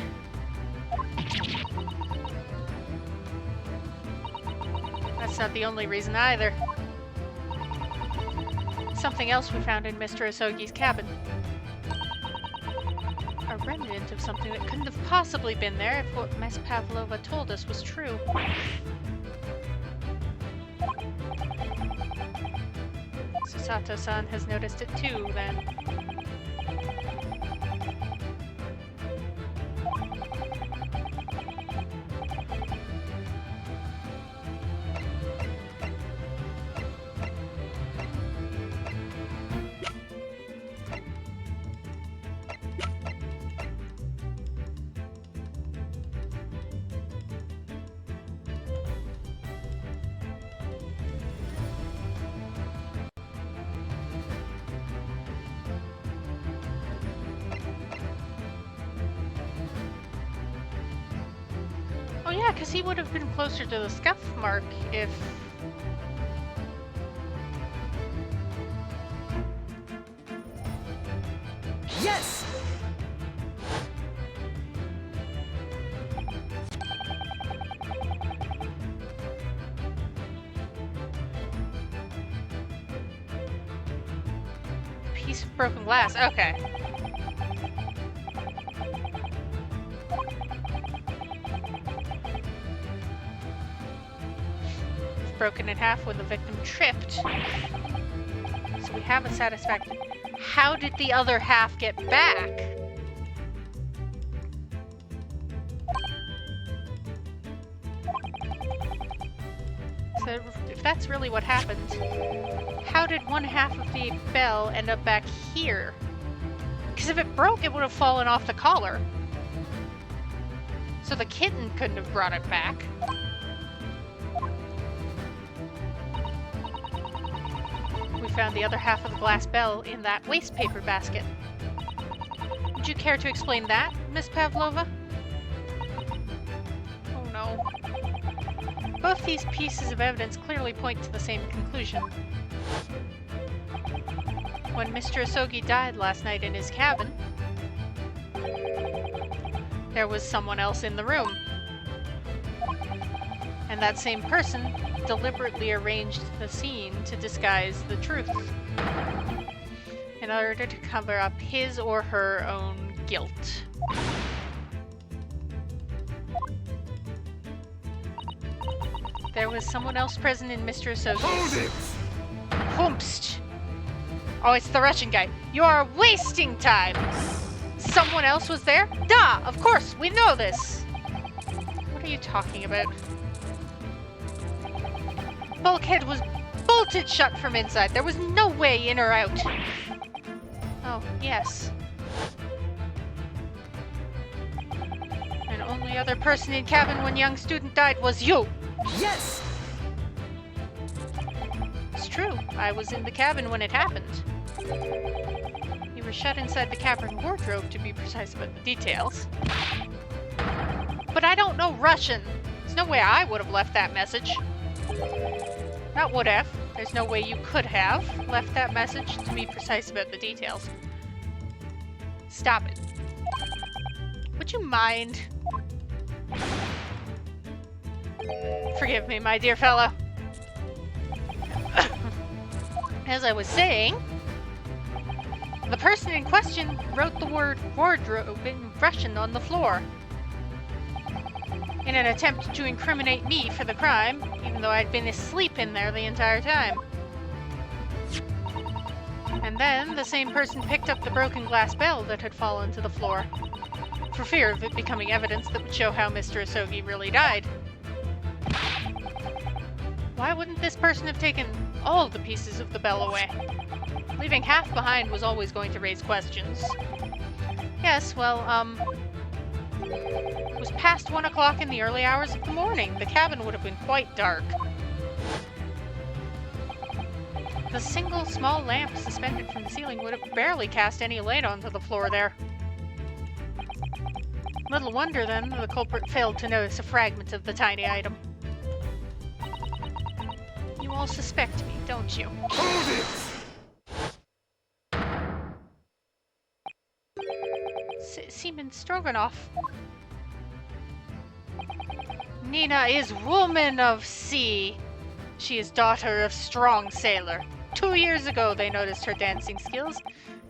That's not the only reason either. Something else we found in Mr. Asogi's cabin. A remnant of something that couldn't have possibly been there if what Miss Pavlova told us was true. Susato-san has noticed it too, then. Yeah, because he would have been closer to the scuff mark if... Yes! Piece of broken glass. Okay. Broken in half when the victim tripped. So we have a satisfactory. How did the other half get back? So if that's really what happened, how did one half of the bell end up back here? Because if it broke, it would have fallen off the collar. So the kitten couldn't have brought it back. We found the other half of the glass bell in that waste paper basket. Would you care to explain that, Miss Pavlova? Oh no. Both these pieces of evidence clearly point to the same conclusion. When Mr. Asogi died last night in his cabin, there was someone else in the room. And that same person deliberately arranged the scene to disguise the truth in order to cover up his or her own guilt. There was someone else present in Mr. Asogi's... Humpst! Oh, it's the Russian guy. You are wasting time! Someone else was there? Duh! Of course, we know this! What are you talking about? Bulkhead was bolted shut from inside. There was no way in or out. Oh, yes. And only other person in cabin when young student died was you! Yes! It's true. I was in the cabin when it happened. You were shut inside the cavern wardrobe, to be precise about the details. But I don't know Russian. There's no way I would have left that message. Not would have. There's no way you could have left that message, to be precise about the details. Stop it. Would you mind? Forgive me, my dear fellow. As I was saying, the person in question wrote the word wardrobe in Russian on the floor in an attempt to incriminate me for the crime, even though I'd been asleep in there the entire time. And then the same person picked up the broken glass bell that had fallen to the floor, for fear of it becoming evidence that would show how Mr. Asogi really died. Why wouldn't this person have taken all the pieces of the bell away? Leaving half behind was always going to raise questions. Yes, well, it was past 1 o'clock in the early hours of the morning. The cabin would have been quite dark. The single small lamp suspended from the ceiling would have barely cast any light onto the floor there. Little wonder, then, the culprit failed to notice a fragment of the tiny item. You all suspect me, don't you? Seaman Stroganoff. Nina is woman of sea. She is daughter of strong sailor. 2 years ago they noticed her dancing skills,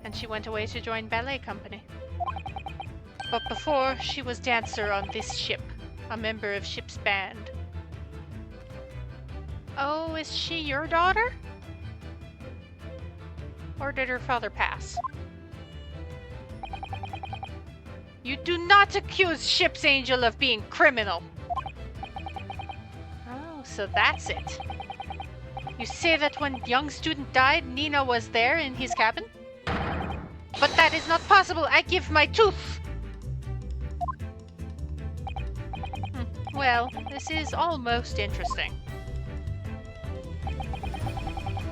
and she went away to join ballet company. But before, she was dancer on this ship, a member of ship's band. Oh, is she your daughter? Or did her father pass? You do not accuse Ship's Angel of being criminal. Oh, so that's it. You say that when young student died, Nina was there in his cabin? But that is not possible. I give my tooth. Well, this is almost interesting.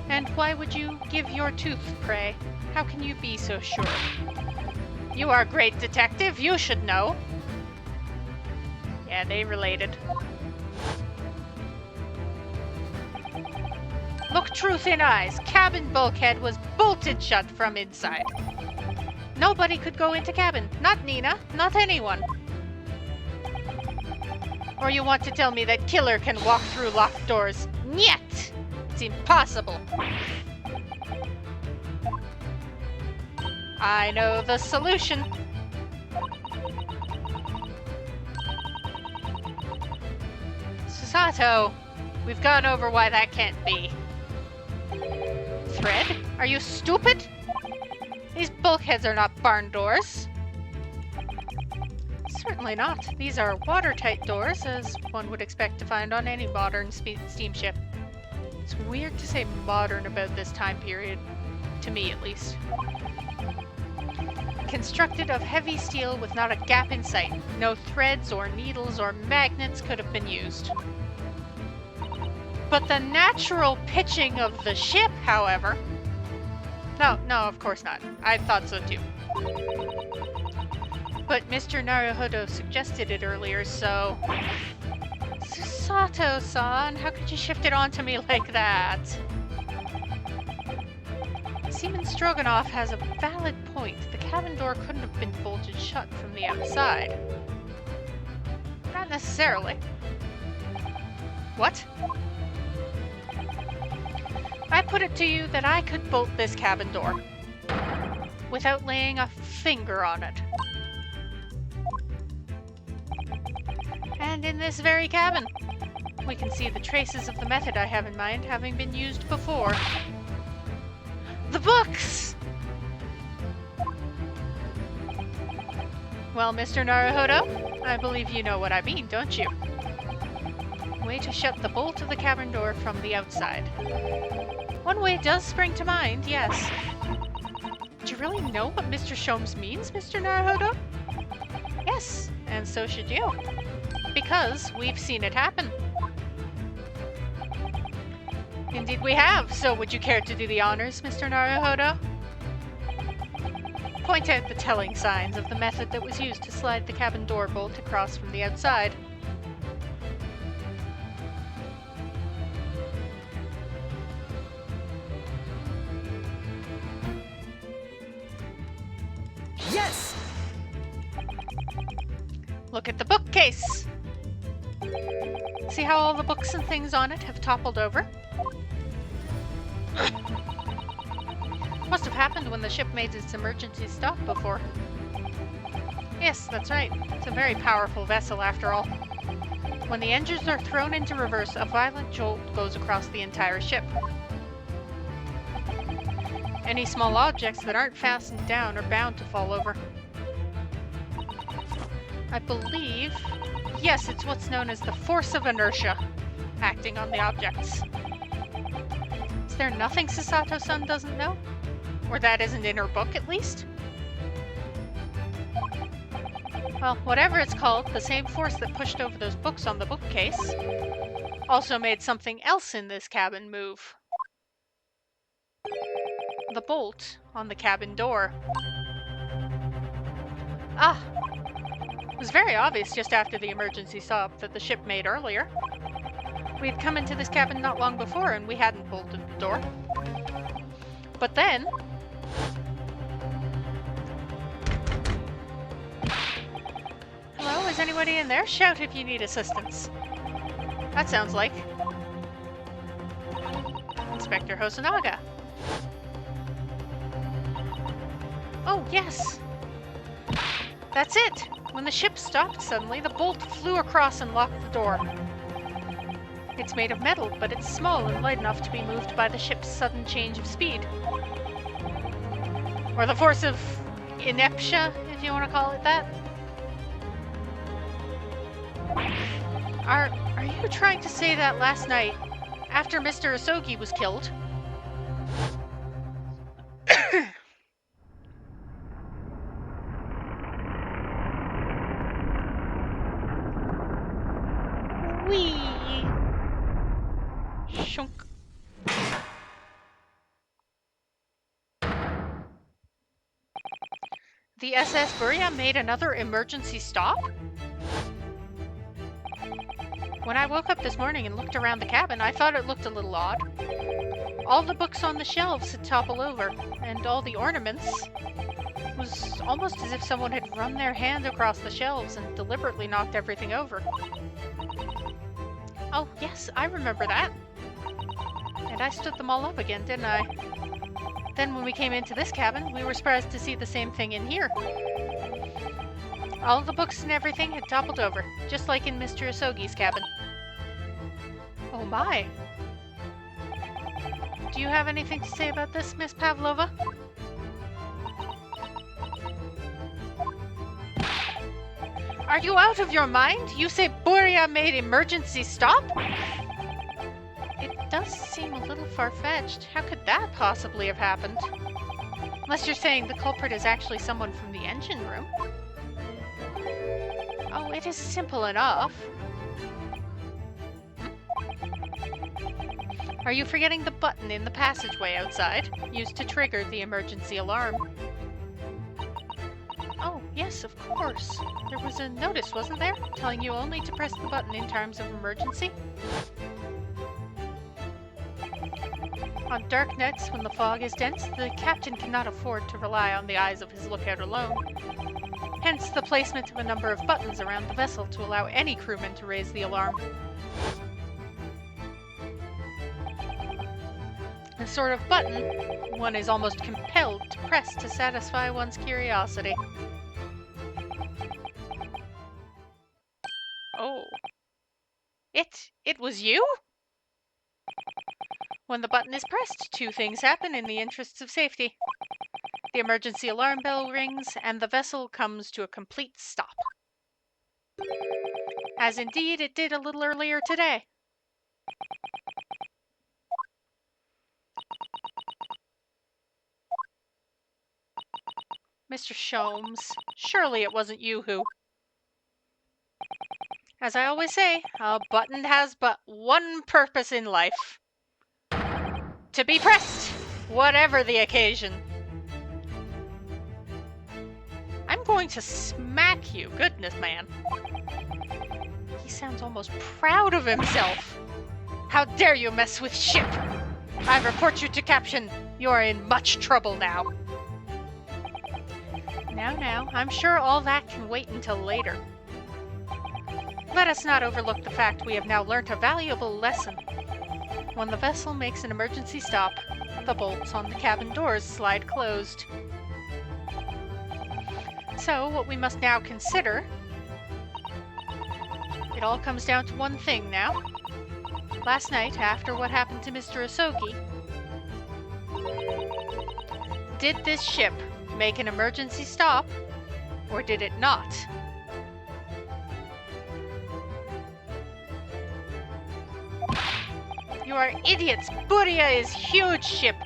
And why would you give your tooth, pray? How can you be so sure? You are a great detective, you should know. Yeah, they related. Look truth in eyes. Cabin bulkhead was bolted shut from inside. Nobody could go into cabin. Not Nina. Not anyone. Or you want to tell me that killer can walk through locked doors? Nyet! It's impossible. I know the solution. Sato, we've gone over why that can't be. Thread? Are you stupid? These bulkheads are not barn doors. Certainly not. These are watertight doors, as one would expect to find on any modern steamship. It's weird to say modern about this time period, to me at least. Constructed of heavy steel with not a gap in sight. No threads or needles or magnets could have been used. But the natural pitching of the ship, however... No, of course not. I thought so too. But Mr. Naruhodo suggested it earlier, so... Susato-san, how could you shift it onto me like that? Seaman Stroganoff has a valid point. The cabin door couldn't have been bolted shut from the outside. Not necessarily. What? I put it to you that I could bolt this cabin door without laying a finger on it. And in this very cabin, we can see the traces of the method I have in mind having been used before. The books! Well, Mr. Naruhodo, I believe you know what I mean, don't you? Way to shut the bolt of the cabin door from the outside. One way does spring to mind, yes. Do you really know what Mr. Sholmes means, Mr. Naruhodo? Yes, and so should you. Because we've seen it happen. Indeed we have, so would you care to do the honors, Mr. Naruhodo? Point out the telling signs of the method that was used to slide the cabin door bolt across from the outside. Yes! Look at the bookcase! See how all the books and things on it have toppled over? Must have happened when the ship made its emergency stop before. Yes, that's right. It's a very powerful vessel after all. When the engines are thrown into reverse, a violent jolt goes across the entire ship. Any small objects that aren't fastened down are bound to fall over. I believe... Yes, it's what's known as the force of inertia acting on the objects. Is there nothing Susato-san doesn't know? Or that isn't in her book, at least? Well, whatever it's called, the same force that pushed over those books on the bookcase also made something else in this cabin move. The bolt on the cabin door. Ah! It was very obvious just after the emergency stop that the ship made earlier. We had come into this cabin not long before and we hadn't bolted the door. But then... Hello, is anybody in there? Shout if you need assistance. That sounds like... Inspector Hosonaga. Oh, yes! That's it! When the ship stopped suddenly, the bolt flew across and locked the door. It's made of metal, but it's small and light enough to be moved by the ship's sudden change of speed. Or the force of inertia, if you want to call it that. Are you trying to say that last night, after Mr. Asogi was killed... Wee! Shunk. The SS Burya made another emergency stop? When I woke up this morning and looked around the cabin, I thought it looked a little odd. All the books on the shelves had toppled over, and all the ornaments. It was almost as if someone had run their hand across the shelves and deliberately knocked everything over. Oh, yes, I remember that. And I stood them all up again, didn't I? Then when we came into this cabin, we were surprised to see the same thing in here. All the books and everything had toppled over, just like in Mr. Asogi's cabin. Oh my. Do you have anything to say about this, Miss Pavlova? Are you out of your mind? You say Buria made emergency stop? It does seem a little far-fetched. How could that possibly have happened? Unless you're saying the culprit is actually someone from the engine room. Oh, it is simple enough. Are you forgetting the button in the passageway outside, used to trigger the emergency alarm? Oh, yes, of course. There was a notice, wasn't there? Telling you only to press the button in times of emergency? On dark nights, when the fog is dense, the captain cannot afford to rely on the eyes of his lookout alone. Hence the placement of a number of buttons around the vessel to allow any crewman to raise the alarm. The sort of button one is almost compelled to press to satisfy one's curiosity. Oh. It was you? When the button is pressed, two things happen in the interests of safety. The emergency alarm bell rings, and the vessel comes to a complete stop. As indeed it did a little earlier today. Mr. Sholmes, surely it wasn't you who... As I always say, a button has but one purpose in life. To be pressed, whatever the occasion. I'm going to smack you, goodness man. He sounds almost proud of himself. How dare you mess with ship? I report you to captain. You are in much trouble now. Now, I'm sure all that can wait until later. Let us not overlook the fact we have now learnt a valuable lesson. When the vessel makes an emergency stop, the bolts on the cabin doors slide closed. So, what we must now consider... It all comes down to one thing now. Last night, after what happened to Mr. Asogi, did this ship make an emergency stop, or did it not? You are idiots! Buria is huge ship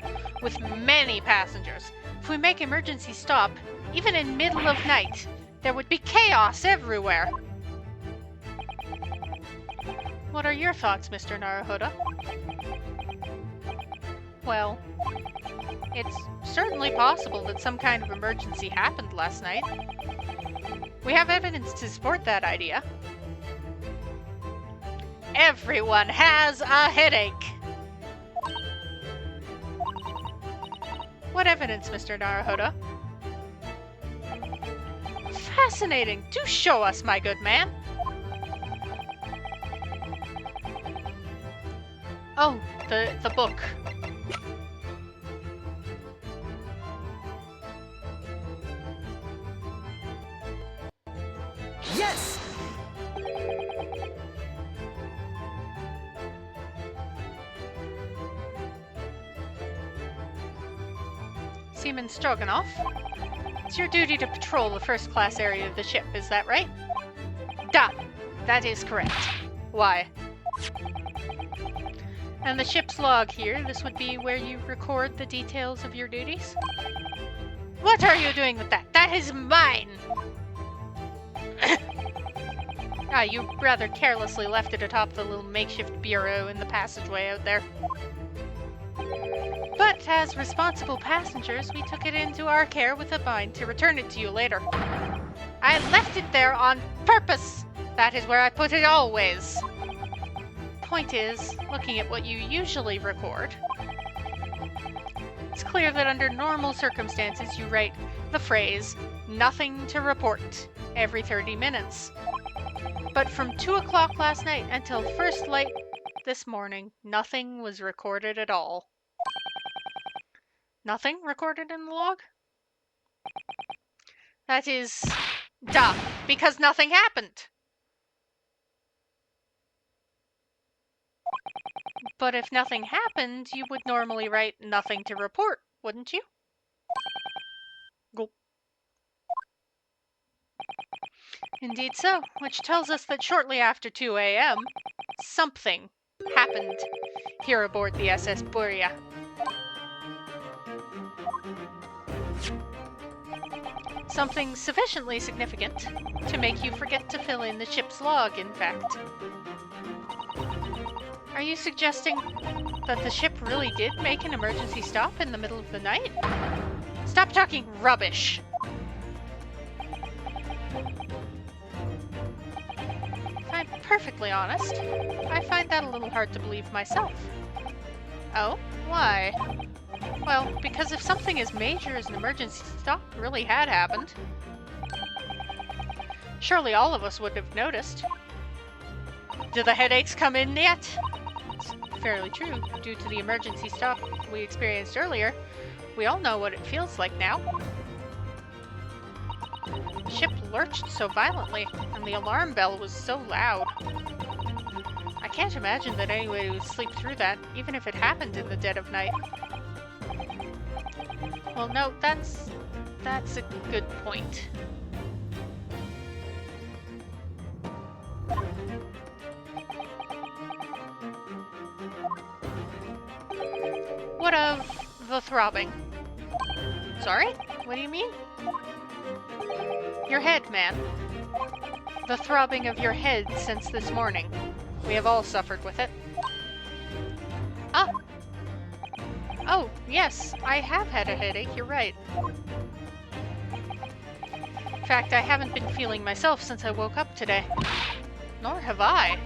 with many passengers. If we make emergency stop, even in middle of night, there would be chaos everywhere. What are your thoughts, Mr. Naruhodo? Well, it's certainly possible that some kind of emergency happened last night. We have evidence to support that idea. Everyone has a headache! What evidence, Mr. Naruhodo? Fascinating! Do show us, my good man! Oh, the book. Yes! Seaman Stroganoff, it's your duty to patrol the first-class area of the ship, is that right? Da! That is correct. Why? And the ship's log here, this would be where you record the details of your duties? What are you doing with that? That is mine! You rather carelessly left it atop the little makeshift bureau in the passageway out there. But as responsible passengers, we took it into our care with a mind to return it to you later. I left it there on purpose! That is where I put it always. point is, looking at what you usually record, it's clear that under normal circumstances you write the phrase, "nothing to report," every 30 minutes. But from 2 o'clock last night until first light this morning, nothing was recorded at all. Nothing recorded in the log? That is, duh, because nothing happened. But if nothing happened, you would normally write "nothing to report," wouldn't you? Go. Indeed so, which tells us that shortly after 2 a.m., something happened here aboard the SS Buria. Something sufficiently significant to make you forget to fill in the ship's log, in fact. Are you suggesting that the ship really did make an emergency stop in the middle of the night? Stop talking rubbish! If I'm perfectly honest, I find that a little hard to believe myself. Oh? Why? Well, because if something as major as an emergency stop really had happened, surely all of us would have noticed. Do the headaches come in yet? It's fairly true. Due to the emergency stop we experienced earlier, we all know what it feels like now. The ship lurched so violently, and the alarm bell was so loud. I can't imagine that anybody would sleep through that, even if it happened in the dead of night. Well, no, that's a good point. What of the throbbing? Sorry? What do you mean? Your head, man. The throbbing of your head since this morning. We have all suffered with it. Ah! Oh, yes, I have had a headache, you're right. In fact, I haven't been feeling myself since I woke up today. Nor have I.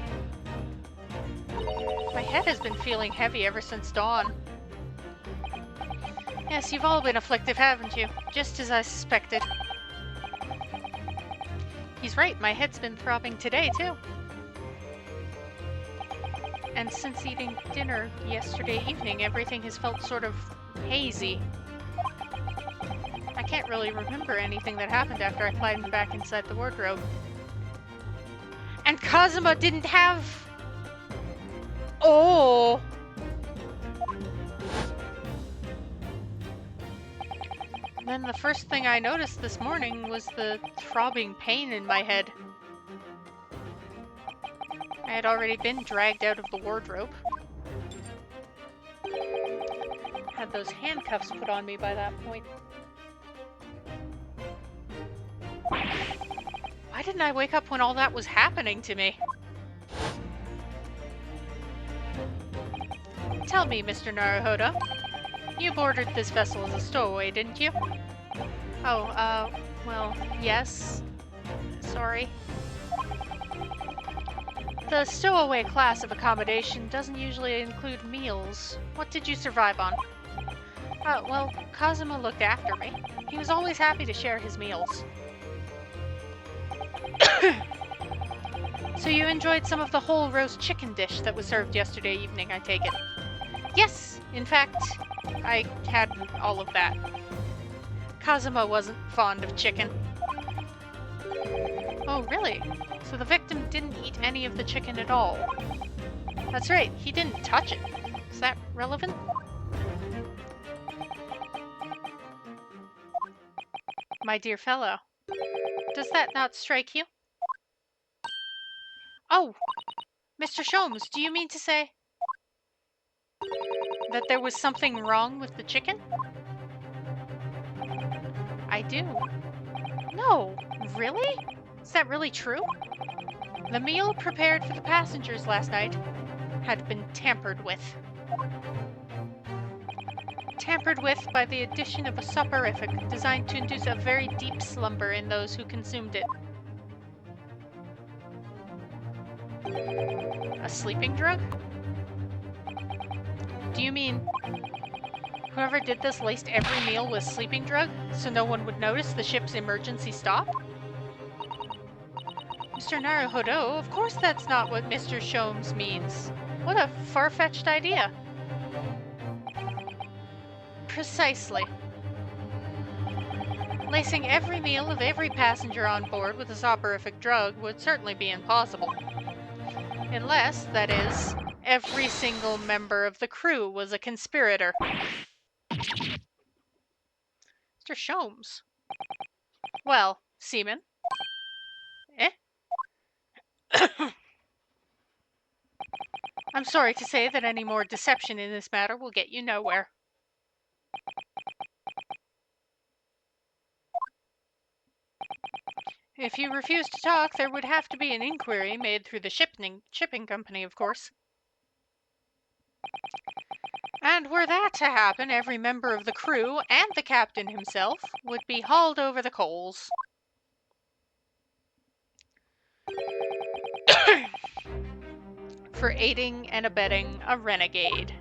My head has been feeling heavy ever since dawn. Yes, you've all been afflicted, haven't you? Just as I suspected. He's right, my head's been throbbing today, too. And since eating dinner yesterday evening, everything has felt sort of hazy. I can't really remember anything that happened after I climbed back inside the wardrobe. And Kazuma didn't have... Oh! Then the first thing I noticed this morning was the throbbing pain in my head. I had already been dragged out of the wardrobe. Had those handcuffs put on me by that point. Why didn't I wake up when all that was happening to me? Tell me, Mr. Naruhodo. You boarded this vessel as a stowaway, didn't you? Oh, well, yes. Sorry. The stowaway class of accommodation doesn't usually include meals. What did you survive on? Well, Kazuma looked after me. He was always happy to share his meals. So you enjoyed some of the whole roast chicken dish that was served yesterday evening, I take it? Yes, in fact, I had all of that. Kazuma wasn't fond of chicken. Oh, really? So the victim didn't eat any of the chicken at all? That's right, he didn't touch it. Is that relevant? My dear fellow, does that not strike you? Oh! Mr. Sholmes, do you mean to say that there was something wrong with the chicken? I do. No, really? Is that really true? The meal prepared for the passengers last night had been tampered with. Tampered with by the addition of a soporific designed to induce a very deep slumber in those who consumed it. A sleeping drug? Do you mean whoever did this laced every meal with sleeping drug so no one would notice the ship's emergency stop? Mr. Naruhodo, of course that's not what Mr. Sholmes means. What a far-fetched idea. Precisely. Lacing every meal of every passenger on board with a soporific drug would certainly be impossible. Unless, that is, every single member of the crew was a conspirator. Mr. Sholmes. Well, seaman. Eh? I'm sorry to say that any more deception in this matter will get you nowhere. If you refuse to talk, there would have to be an inquiry made through the shipping company, of course. And were that to happen, every member of the crew and the captain himself would be hauled over the coals. For aiding and abetting a renegade.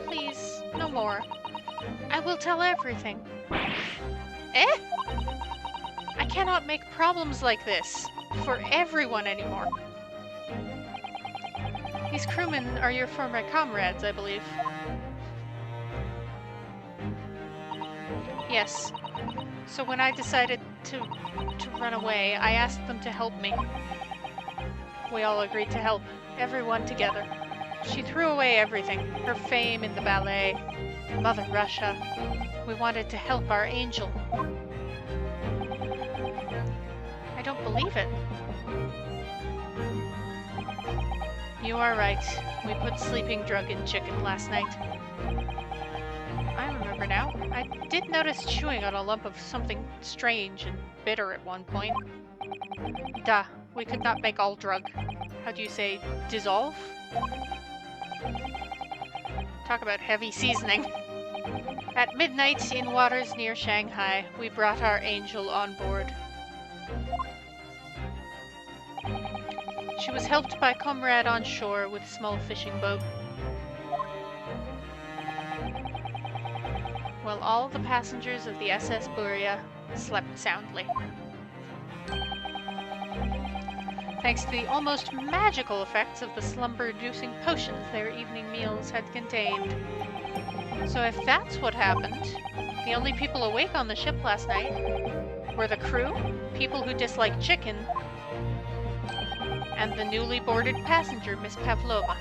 Please, no more. I will tell everything. Eh? I cannot make problems like this for everyone anymore. These crewmen are your former comrades, I believe. Yes. So when I decided to run away, I asked them to help me. We all agreed to help, everyone together. She threw away everything, her fame in the ballet, Mother Russia. We wanted to help our angel. I don't believe it. You are right. We put sleeping drug in chicken last night. I remember now. I did notice chewing on a lump of something strange and bitter at one point. Duh, we could not make all drug. How do you say, dissolve? Talk about heavy seasoning. At midnight, in waters near Shanghai, we brought our angel on board. She was helped by a comrade on shore with a small fishing boat. While all the passengers of the SS Buria slept soundly. Thanks to the almost magical effects of the slumber-inducing potions their evening meals had contained. So if that's what happened, the only people awake on the ship last night were the crew, people who dislike chicken, and the newly boarded passenger, Miss Pavlova.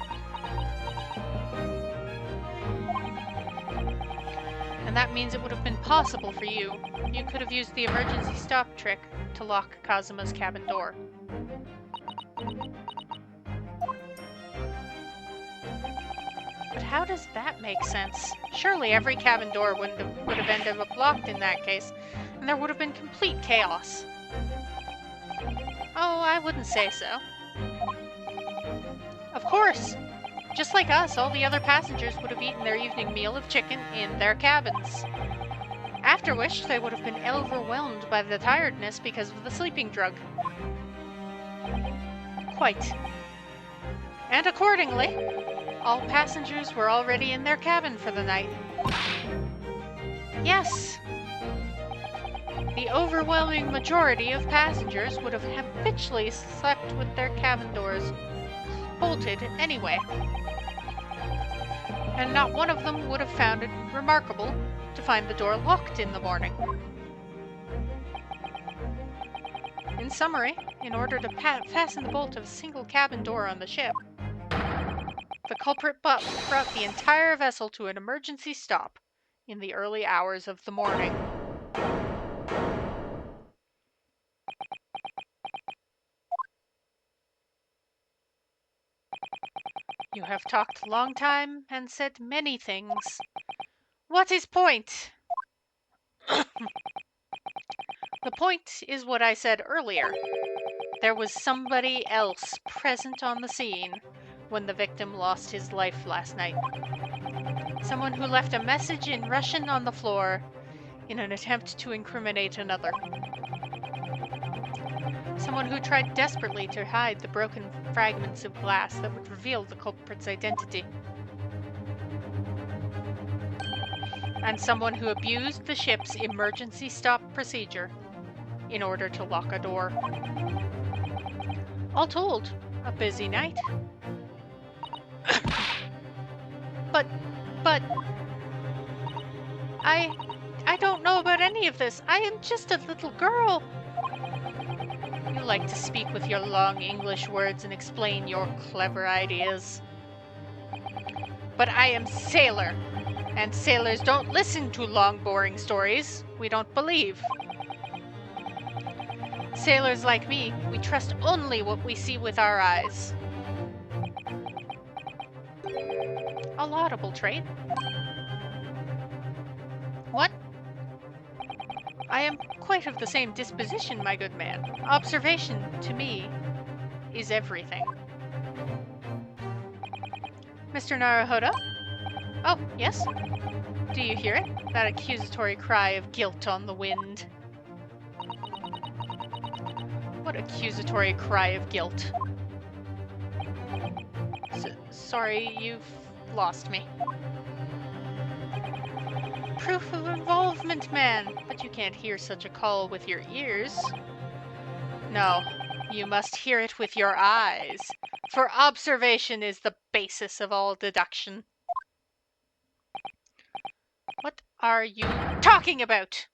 And that means it would have been possible for you. You could have used the emergency stop trick to lock Kazuma's cabin door. But how does that make sense? Surely every cabin door would have ended up locked in that case, and there would have been complete chaos. Oh, I wouldn't say so. Of course! Just like us, all the other passengers would have eaten their evening meal of chicken in their cabins. After which, they would have been overwhelmed by the tiredness because of the sleeping drug. Quite. And accordingly, all passengers were already in their cabin for the night. Yes! The overwhelming majority of passengers would have habitually slept with their cabin doors bolted anyway. And not one of them would have found it remarkable to find the door locked in the morning. In summary, in order to fasten the bolt of a single cabin door on the ship, the culprit brought the entire vessel to an emergency stop in the early hours of the morning. You have talked a long time and said many things. What is point? The point is what I said earlier. There was somebody else present on the scene when the victim lost his life last night. Someone who left a message in Russian on the floor in an attempt to incriminate another. Someone who tried desperately to hide the broken fragments of glass that would reveal the culprit's identity. And someone who abused the ship's emergency stop procedure in order to lock a door. All told, a busy night. But, I don't know about any of this. I am just a little girl. You like to speak with your long English words and explain your clever ideas. But I am Sailor, and sailors don't listen to long, boring stories. We don't believe. Sailors like me, we trust only what we see with our eyes. A laudable trait. What? I am quite of the same disposition, my good man. Observation, to me, is everything. Mr. Naruhodo? Oh, yes? Do you hear it? That accusatory cry of guilt on the wind. What accusatory cry of guilt? Sorry, you've lost me. Proof of involvement, man, but you can't hear such a call with your ears. No, you must hear it with your eyes, for observation is the basis of all deduction. What are you talking about?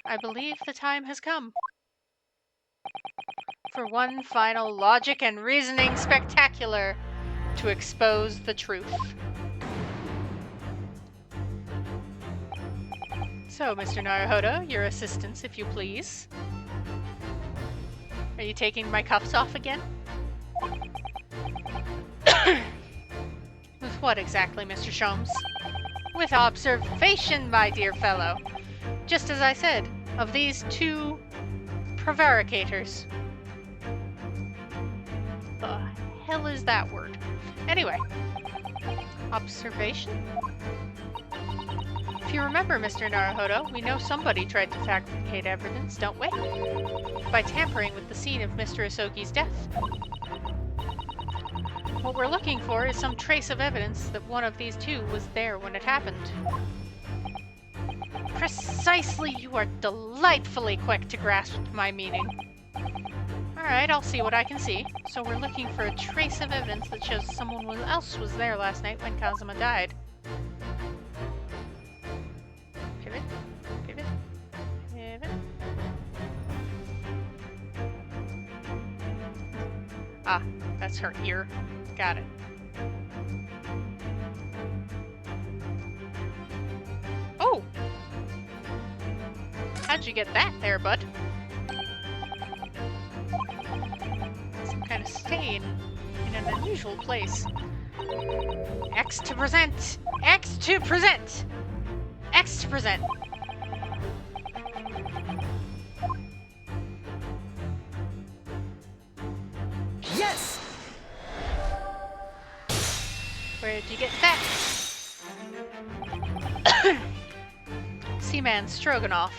I believe the time has come for one final logic and reasoning spectacular to expose the truth. So, Mr. Naruhodo, your assistance, if you please. Are you taking my cuffs off again? With what exactly, Mr. Sholmes? With observation, my dear fellow. Just as I said, of these two prevaricators. The hell is that word? Anyway, observation? If you remember, Mr. Naruhodo, we know somebody tried to fabricate evidence, don't we? By tampering with the scene of Mr. Isoki's death. What we're looking for is some trace of evidence that one of these two was there when it happened. Precisely, you are delightfully quick to grasp my meaning. Alright, I'll see what I can see. So we're looking for a trace of evidence that shows someone else was there last night when Kazuma died. Pivot, pivot, pivot. Ah, that's her ear. Got it. Oh! How'd you get that there, bud? Some kind of stain in an unusual place. X to present! X to present! X to present! Yes! Where'd you get that? Seaman Stroganoff.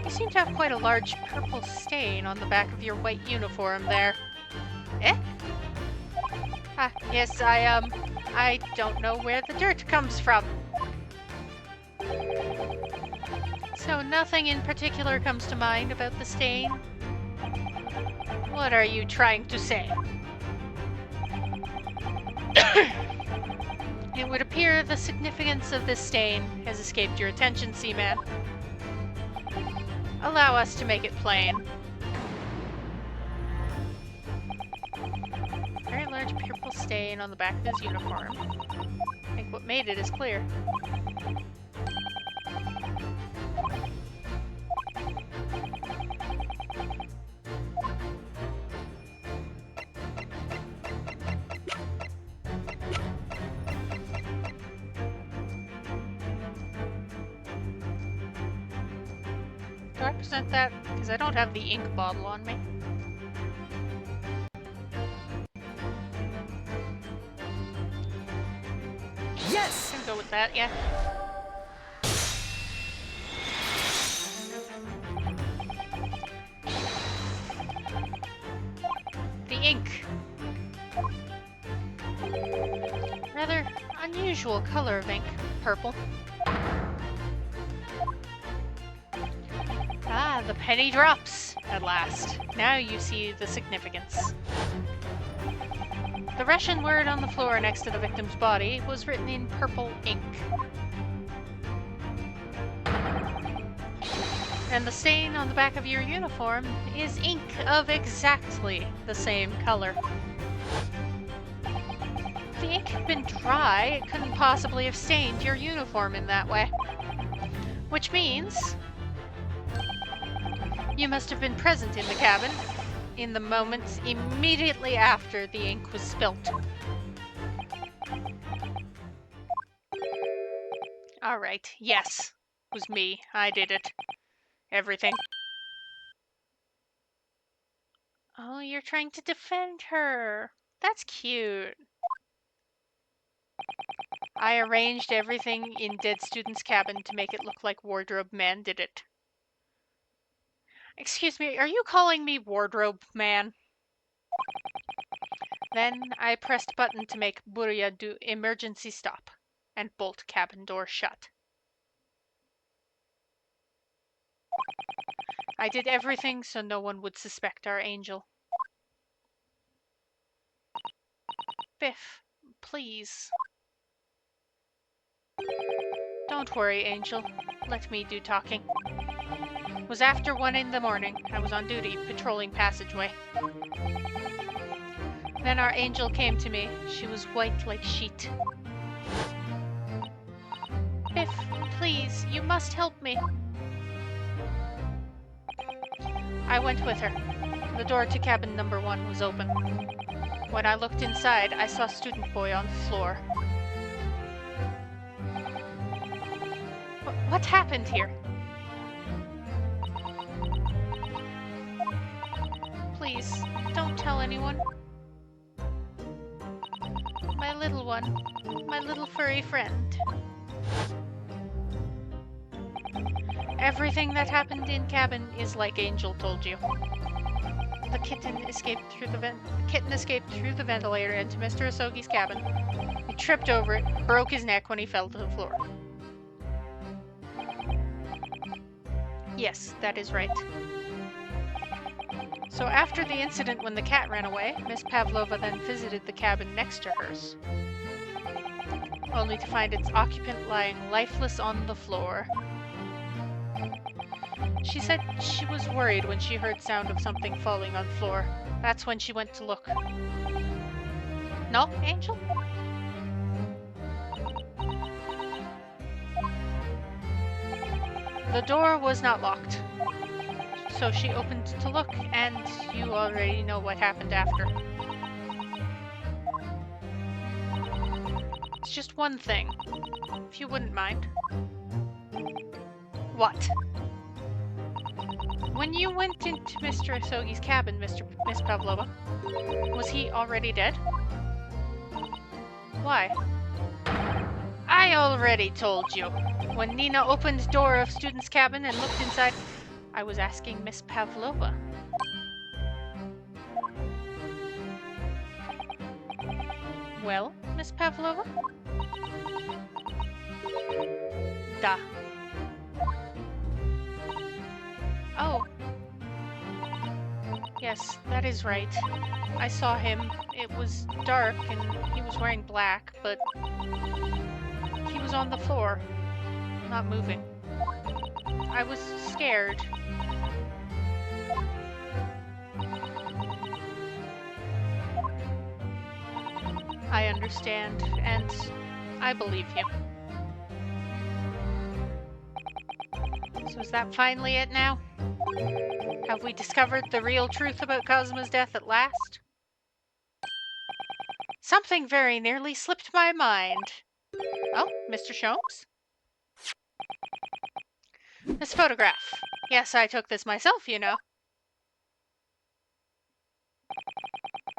You seem to have quite a large purple stain on the back of your white uniform there. Eh? Ah, yes, I don't know where the dirt comes from. So nothing in particular comes to mind about the stain? What are you trying to say? It would appear the significance of this stain has escaped your attention, Seaman. Allow us to make it plain. Very large purple stain on the back of his uniform. I think what made it is clear. Do I present that? Because I don't have the ink bottle on me. Yes! Gonna go with that, yeah. The ink. Rather unusual color of ink. Purple. Ah, the penny drops, at last. Now you see the significance. The Russian word on the floor next to the victim's body was written in purple ink. And the stain on the back of your uniform is ink of exactly the same color. If the ink had been dry, it couldn't possibly have stained your uniform in that way. Which means you must have been present in the cabin in the moments immediately after the ink was spilt. Alright, yes, it was me. I did it. Everything. Oh, you're trying to defend her. That's cute. I arranged everything in Dead Student's cabin to make it look like Wardrobe Man did it. Excuse me, are you calling me Wardrobe Man? Then I pressed button to make Burya do emergency stop and bolt cabin door shut. I did everything so no one would suspect our angel. Biff, please. Don't worry, Angel. Let me do talking. It was after 1 in the morning. I was on duty, patrolling passageway. Then our angel came to me. She was white like sheet. Biff, please, you must help me. I went with her. The door to cabin number 1 was open. When I looked inside, I saw Student Boy on the floor. What happened here? Please, don't tell anyone. My little one, my little furry friend. Everything that happened in cabin is like Angel told you. The kitten escaped through the ventilator into Mr. Asogi's cabin. He tripped over it, broke his neck when he fell to the floor. Yes, that is right. So after the incident when the cat ran away, Miss Pavlova then visited the cabin next to hers, only to find its occupant lying lifeless on the floor. She said she was worried when she heard sound of something falling on the floor. That's when she went to look. No, Angel? The door was not locked, so she opened to look, and you already know what happened after. It's just one thing, if you wouldn't mind. What? When you went into Mr. Asogi's cabin, Miss Pavlova, was he already dead? Why? I already told you. When Nina opened door of student's cabin and looked inside, I was asking Miss Pavlova. Well, Miss Pavlova? Da. Oh. Yes, that is right. I saw him. It was dark and he was wearing black, but he was on the floor, not moving. I was scared. I understand, and I believe you. So is that finally it now? Have we discovered the real truth about Cosmo's death at last? Something very nearly slipped my mind. Oh, Mr. Sholmes? This photograph. Yes, I took this myself, you know.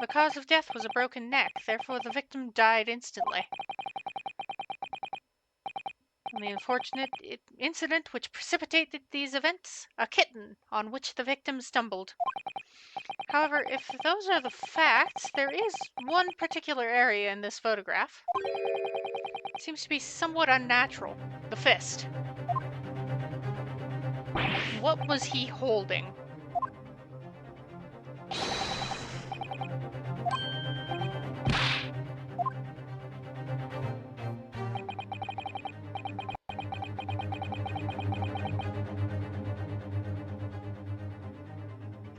The cause of death was a broken neck, therefore the victim died instantly. The unfortunate incident which precipitated these events, a kitten on which the victim stumbled. However, if those are the facts, there is one particular area in this photograph. It seems to be somewhat unnatural. The fist. What was he holding?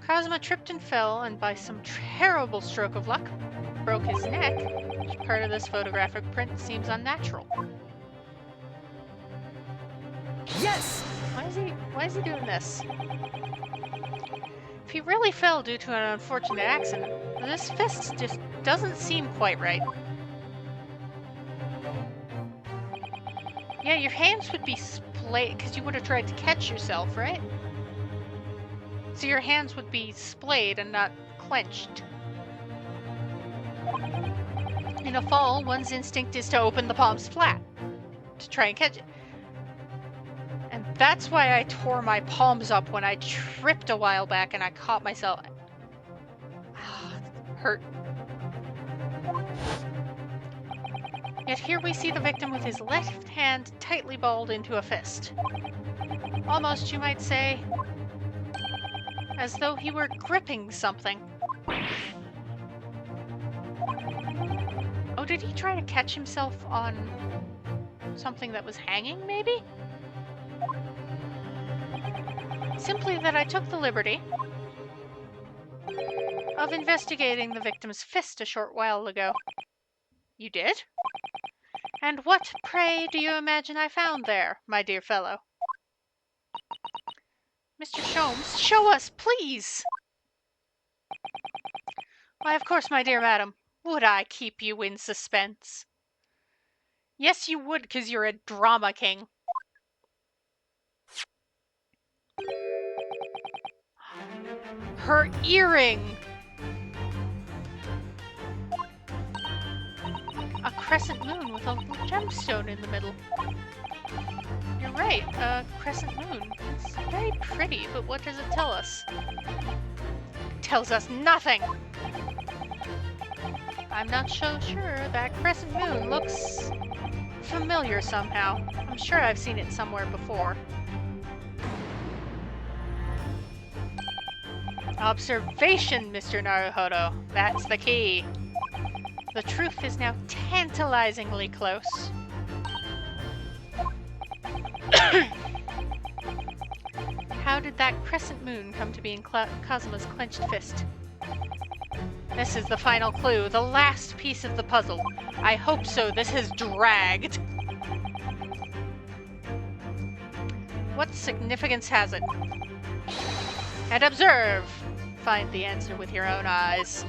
Cosmo tripped and fell, and by some terrible stroke of luck, broke his neck, which part of this photographic print seems unnatural. Yes! Why is he doing this? If he really fell due to an unfortunate accident, this fist just doesn't seem quite right. Yeah, your hands would be splayed, because you would have tried to catch yourself, right? So your hands would be splayed and not clenched. In a fall, one's instinct is to open the palms flat, to try and catch it. And that's why I tore my palms up when I tripped a while back and I caught myself. Hurt. Yet here we see the victim with his left hand tightly balled into a fist. Almost, you might say, as though he were gripping something. Oh, did he try to catch himself on something that was hanging, maybe? Simply that I took the liberty of investigating the victim's fist a short while ago. You did? And what, pray, do you imagine I found there, my dear fellow? Mr. Sholmes, show us, please! Why, of course, my dear madam. Would I keep you in suspense? Yes, you would, 'cause you're a drama king. Her earring! A crescent moon with a little gemstone in the middle. You're right, a crescent moon. It's very pretty, but what does it tell us? It tells us nothing! I'm not so sure. That crescent moon looks familiar somehow. I'm sure I've seen it somewhere before. Observation, Mr. Naruhodo. That's the key. The truth is now tantalizingly close. How did that crescent moon come to be in Cosmo's clenched fist? This is the final clue, the last piece of the puzzle. I hope so. This has dragged. What significance has it? And observe. Find the answer with your own eyes.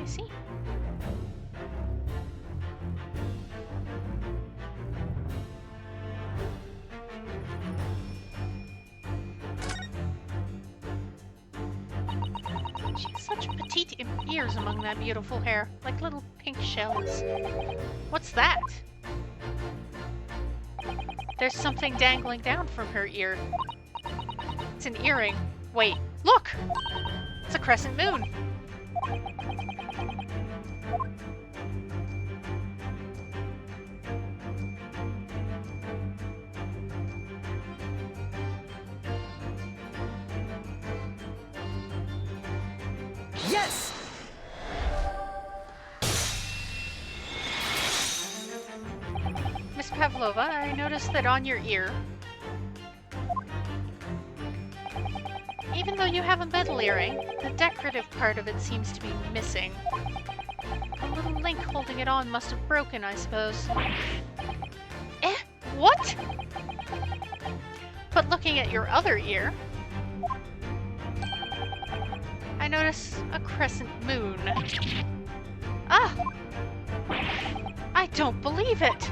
You see? She has such petite ears among that beautiful hair, like little pink shells. What's that? There's something dangling down from her ear. It's an earring. Wait, look! It's a crescent moon. Yes! Miss Pavlova, I noticed that on your ear, even though you have a metal earring, the decorative part of it seems to be missing. The little link holding it on must have broken, I suppose. Eh? What? But looking at your other ear, I notice a crescent moon. Ah! I don't believe it!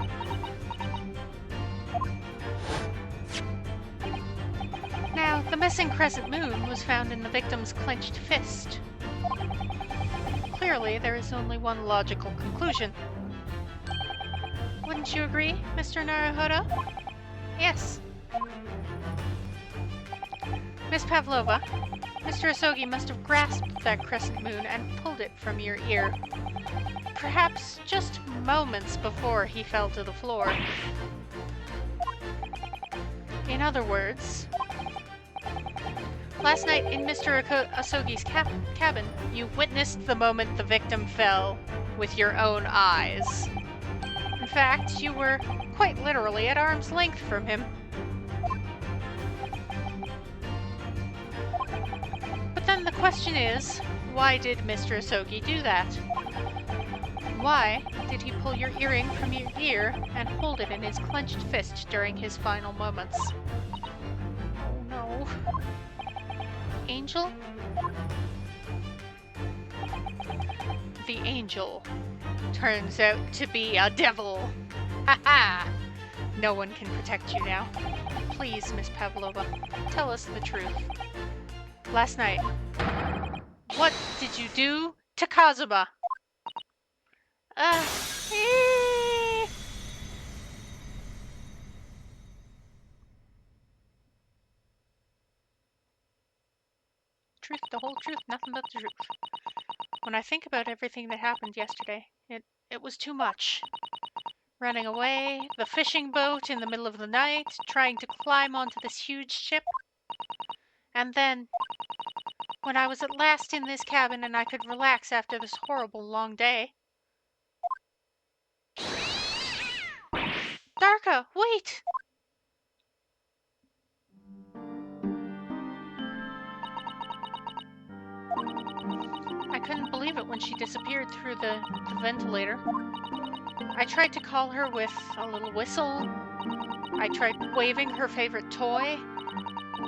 Now, the missing crescent moon was found in the victim's clenched fist. clearly there is only one logical conclusion. Wouldn't you agree, Mr. Naruhodo? Yes. Miss Pavlova, Mr. Asogi must have grasped that crescent moon and pulled it from your ear. Perhaps just moments before he fell to the floor. In other words, last night in Mr. Asogi's cabin, you witnessed the moment the victim fell with your own eyes. In fact, you were quite literally at arm's length from him. But then the question is, why did Mr. Asogi do that? Why did he pull your earring from your ear and hold it in his clenched fist during his final moments? Oh no. Angel? The angel turns out to be a devil. Ha ha! No one can protect you now. Please, Miss Pavlova, tell us the truth. Last night, what did you do to Kazuma? Truth, the whole truth, nothing but the truth. When I think about everything that happened yesterday, it was too much. Running away, the fishing boat in the middle of the night, trying to climb onto this huge ship. And then, when I was at last in this cabin and I could relax after this horrible long day. Darka, wait! I couldn't believe it when she disappeared through the ventilator. I tried to call her with a little whistle. I tried waving her favorite toy,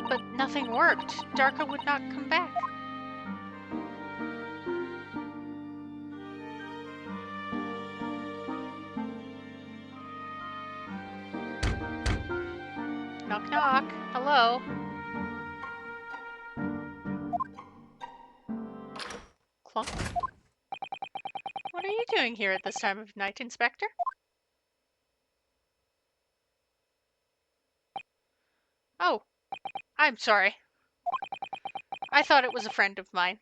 but nothing worked. Darka would not come back. Knock knock. Hello? Clunk. What are you doing here at this time of night, Inspector? Oh, I'm sorry. I thought it was a friend of mine.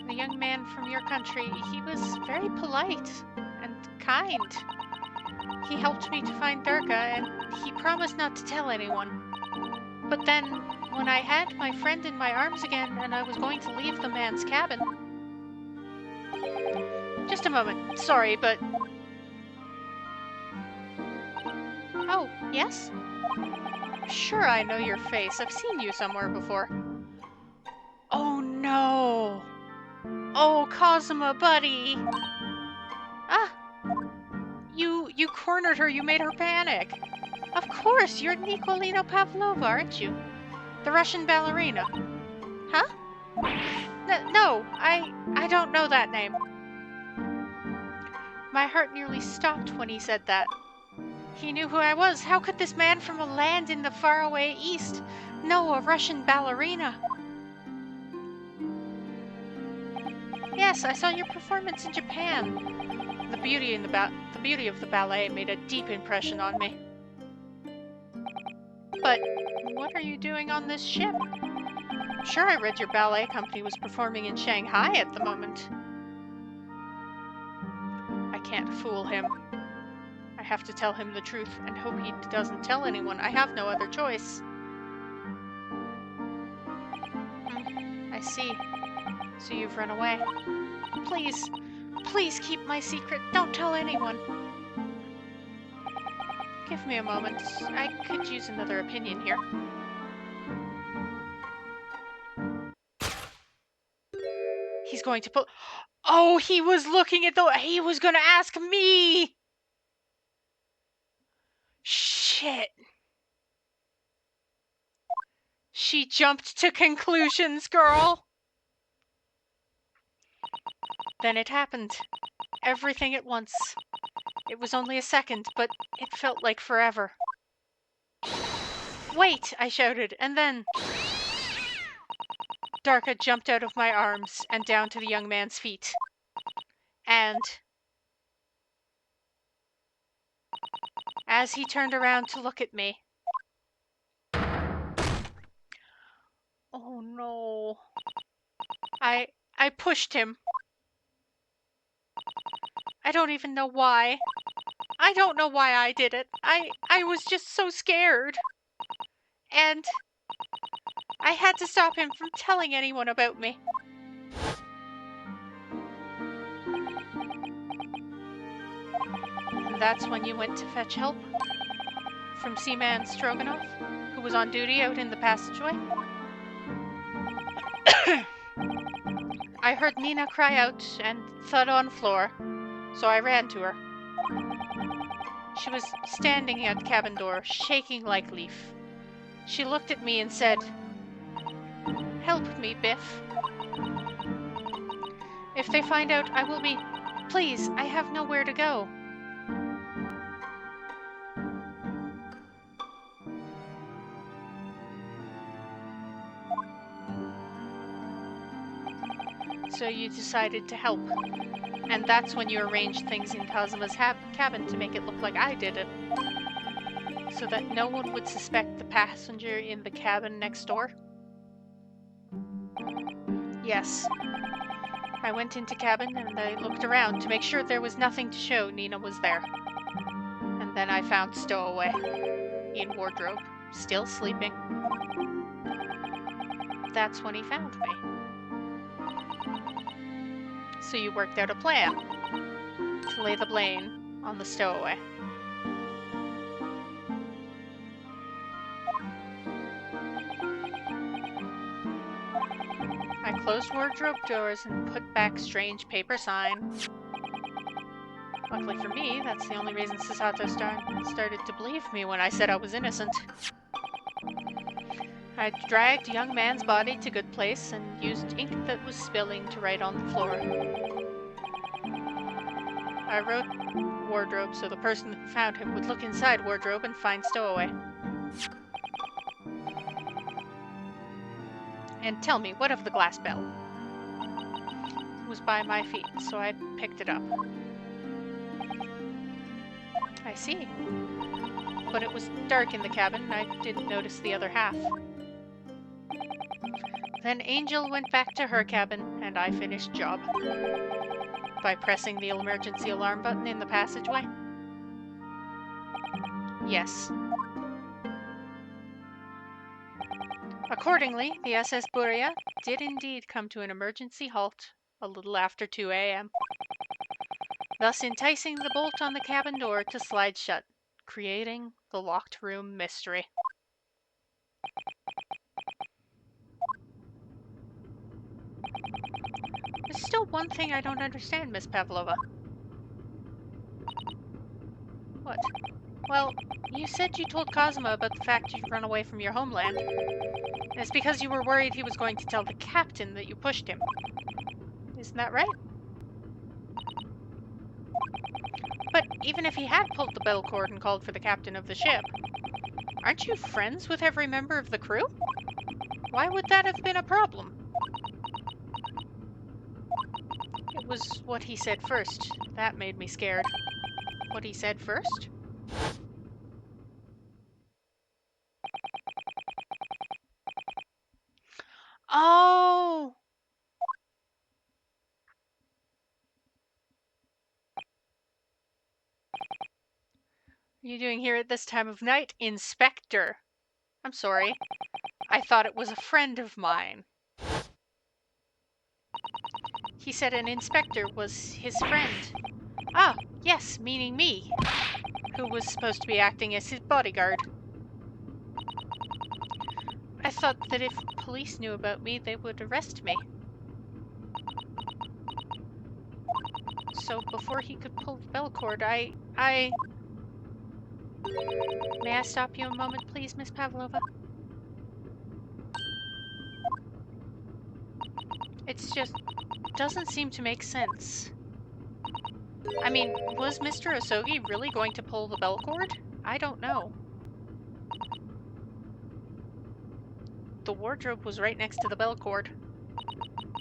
The young man from your country, he was very polite and kind. He helped me to find Durga, and he promised not to tell anyone. But then, when I had my friend in my arms again and I was going to leave the man's cabin... Just a moment, sorry, but... Oh, yes? Sure, I know your face. I've seen you somewhere before. Oh no! Oh, Kazuma, buddy! Ah! You cornered her, you made her panic! Of course, you're Nikolina Pavlova, aren't you? The Russian ballerina. Huh? No, I don't know that name. My heart nearly stopped when he said that. He knew who I was. How could this man from a land in the faraway east know a Russian ballerina? Yes, I saw your performance in Japan. The beauty of the ballet made a deep impression on me. But what are you doing on this ship? Sure, I read your ballet company was performing in Shanghai at the moment. I can't fool him. I have to tell him the truth and hope he doesn't tell anyone. I have no other choice. I see. So you've run away. Please, please keep my secret. Don't tell anyone. Give me a moment. I could use another opinion here. He's going to pull... Oh, he was looking at the... He was going to ask me! Shit. She jumped to conclusions, girl. Then it happened. Everything at once. It was only a second, but it felt like forever. Wait! I shouted, and then Darka jumped out of my arms and down to the young man's feet. And as he turned around to look at me, oh no, I pushed him. I don't even know why. I don't know why I did it. I was just so scared. And I had to stop him from telling anyone about me. And that's when you went to fetch help from Seaman Stroganoff, who was on duty out in the passageway. I heard Nina cry out and thud on the floor, so I ran to her. She was standing at the cabin door, shaking like a leaf. She looked at me and said, "Help me, Biff. If they find out, I will be... Please, I have nowhere to go." So you decided to help. And that's when you arranged things in Kazuma's cabin to make it look like I did it. So that no one would suspect the passenger in the cabin next door? Yes. I went into cabin and I looked around to make sure there was nothing to show Nina was there. And then I found Stowaway in wardrobe, still sleeping. That's when he found me. So you worked out a plan to lay the blame on the Stowaway. I closed wardrobe doors and put back strange paper sign. Luckily for me, that's the only reason Sasato started to believe me when I said I was innocent. I dragged a young man's body to good place and used ink that was spilling to write on the floor. I wrote wardrobe so the person who found him would look inside wardrobe and find Stowaway. And tell me, what of the glass bell? It was by my feet, so I picked it up. I see. But it was dark in the cabin, and I didn't notice the other half. Then Angel went back to her cabin, and I finished job. By pressing the emergency alarm button in the passageway? Yes. Accordingly, the SS Buria did indeed come to an emergency halt a little after 2 a.m., thus enticing the bolt on the cabin door to slide shut, creating the locked room mystery. There's still one thing I don't understand, Miss Pavlova. What? Well, you said you told Kazuma about the fact you'd run away from your homeland. And it's because you were worried he was going to tell the captain that you pushed him. Isn't that right? But even if he had pulled the bell cord and called for the captain of the ship, aren't you friends with every member of the crew? Why would that have been a problem? It was what he said first. That made me scared. What he said first? Oh! What are you doing here at this time of night, Inspector? I'm sorry. I thought it was a friend of mine. He said an inspector was his friend. Ah, yes, meaning me, who was supposed to be acting as his bodyguard. I thought that if police knew about me, they would arrest me. So before he could pull the bell cord, May I stop you a moment, please, Miss Pavlova? It's just... doesn't seem to make sense. I mean, was Mr. Asogi really going to pull the bell cord? I don't know. the wardrobe was right next to the bell cord.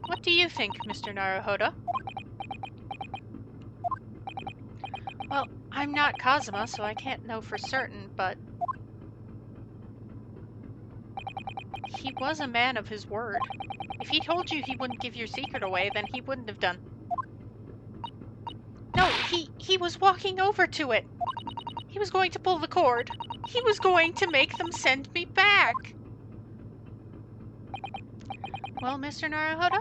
What do you think, Mr. Naruhodo? Well, I'm not Kazuma, so I can't know for certain, but he was a man of his word. If he told you he wouldn't give your secret away, then he wouldn't have done. No, he was walking over to it. He was going to pull the cord. He was going to make them send me back. Well, Mr. Naruhodo,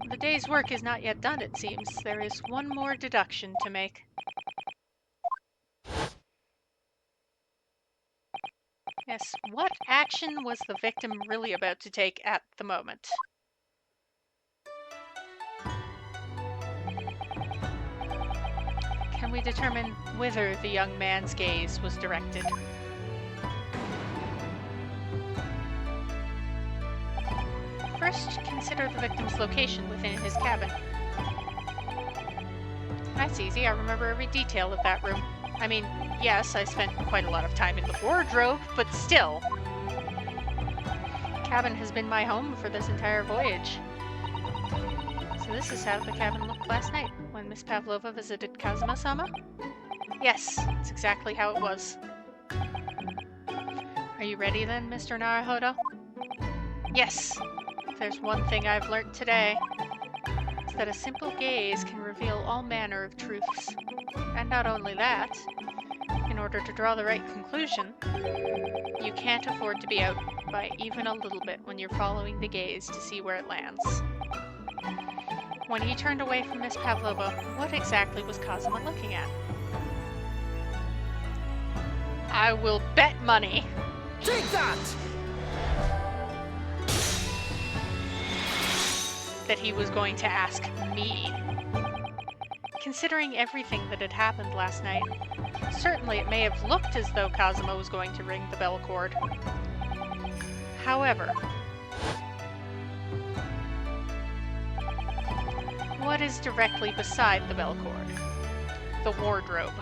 the day's work is not yet done, it seems. There is one more deduction to make. Yes, what action was the victim really about to take at the moment? Can we determine whither the young man's gaze was directed? First, consider the victim's location within his cabin. That's easy, I remember every detail of that room. I mean, yes, I spent quite a lot of time in the wardrobe, but still. The cabin has been my home for this entire voyage. So this is how the cabin looked last night, when Miss Pavlova visited Kazuma-sama? Yes, that's exactly how it was. Are you ready then, Mr. Naruhodo? Yes! If there's one thing I've learnt today, it's that a simple gaze can reveal all manner of truths. And not only that, in order to draw the right conclusion, you can't afford to be out by even a little bit when you're following the gaze to see where it lands. When he turned away from Miss Pavlova, what exactly was Kazuma looking at? I will bet money. Take that! That he was going to ask me. Considering everything that had happened last night, certainly it may have looked as though Kazuma was going to ring the bell cord. However, what is directly beside the bell cord? The wardrobe.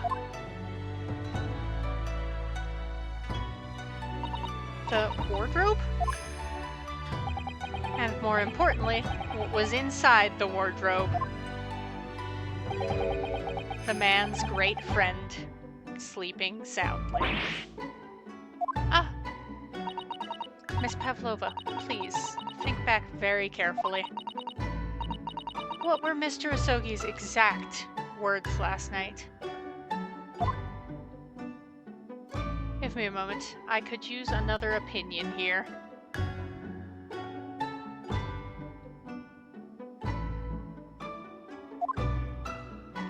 The wardrobe? And more importantly, what was inside the wardrobe? The man's great friend, sleeping soundly. Ah! Miss Pavlova, please, think back very carefully. What were Mr. Asogi's exact words last night? Give me a moment. I could use another opinion here.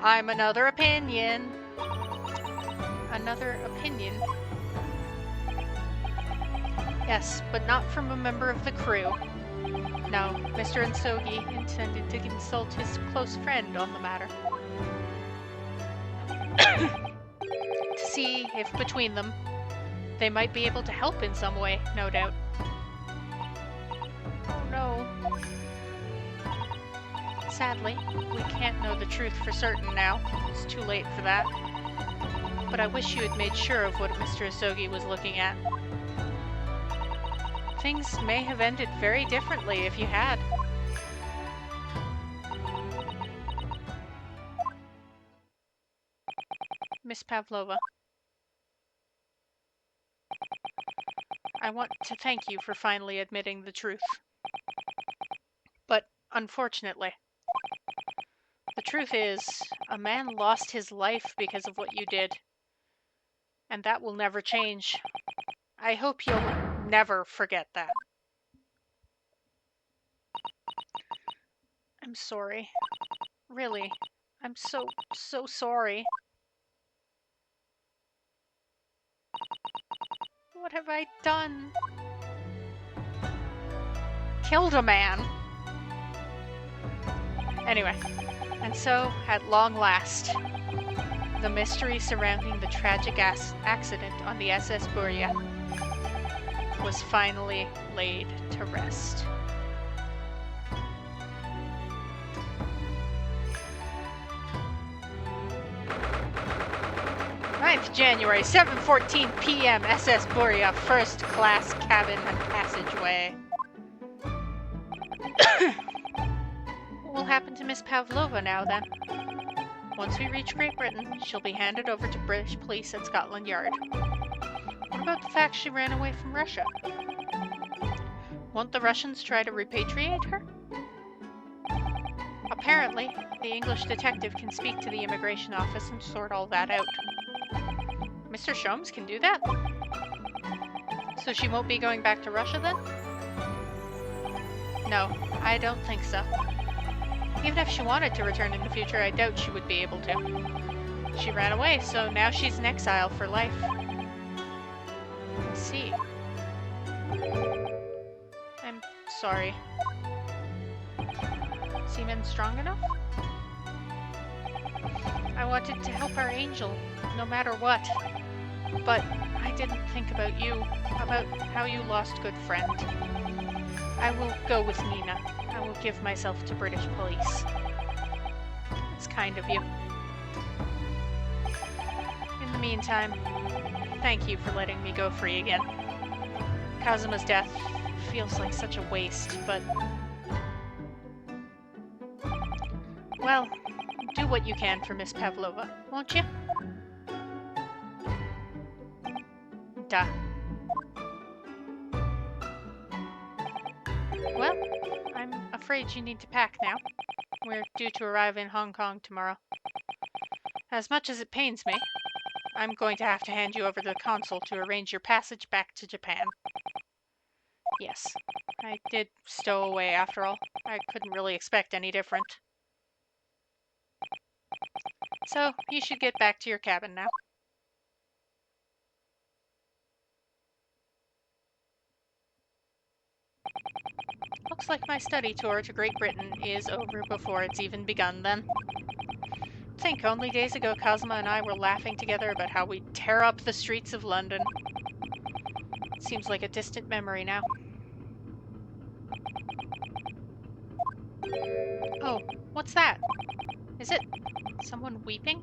I'm another opinion. Another opinion. Yes, but not from a member of the crew. No, Mr. Asogi intended to consult his close friend on the matter. To see if between them, they might be able to help in some way, no doubt. Oh no. Sadly, we can't know the truth for certain now. It's too late for that. But I wish you had made sure of what Mr. Asogi was looking at. Things may have ended very differently if you had. Miss Pavlova, I want to thank you for finally admitting the truth. But unfortunately, the truth is, a man lost his life because of what you did. And that will never change. I hope you'll never forget that. I'm sorry. Really, I'm so sorry. What have I done? Killed a man. Anyway, and so, at long last, the mystery surrounding the tragic accident on the SS Burya was finally laid to rest. 9th January, 7:14 p.m. SS Burya, first class cabin and passageway. will happen to Miss Pavlova now, then? Once we reach Great Britain, she'll be handed over to British police at Scotland Yard. What about the fact she ran away from Russia? Won't the Russians try to repatriate her? Apparently, the English detective can speak to the immigration office and sort all that out. Mr. Sholmes can do that? So she won't be going back to Russia then? No, I don't think so. Even if she wanted to return in the future, I doubt she would be able to. She ran away, so now she's in exile for life. I see. I'm sorry. Seaman strong enough? I wanted to help our angel, no matter what. But I didn't think about you, about how you lost good friend. I will go with Nina. I will give myself to British police. It's kind of you. In the meantime, thank you for letting me go free again. Kazuma's death feels like such a waste, but... well, do what you can for Miss Pavlova, won't you? Duh. Well, I'm afraid you need to pack now. We're due to arrive in Hong Kong tomorrow. As much as it pains me, I'm going to have to hand you over to the consul to arrange your passage back to Japan. Yes, I did stow away after all. I couldn't really expect any different. So, you should get back to your cabin now. Looks like my study tour to Great Britain is over before it's even begun then. Think, only days ago Kazuma and I were laughing together about how we'd tear up the streets of London. It seems like a distant memory now. Oh, what's that? Is it someone weeping?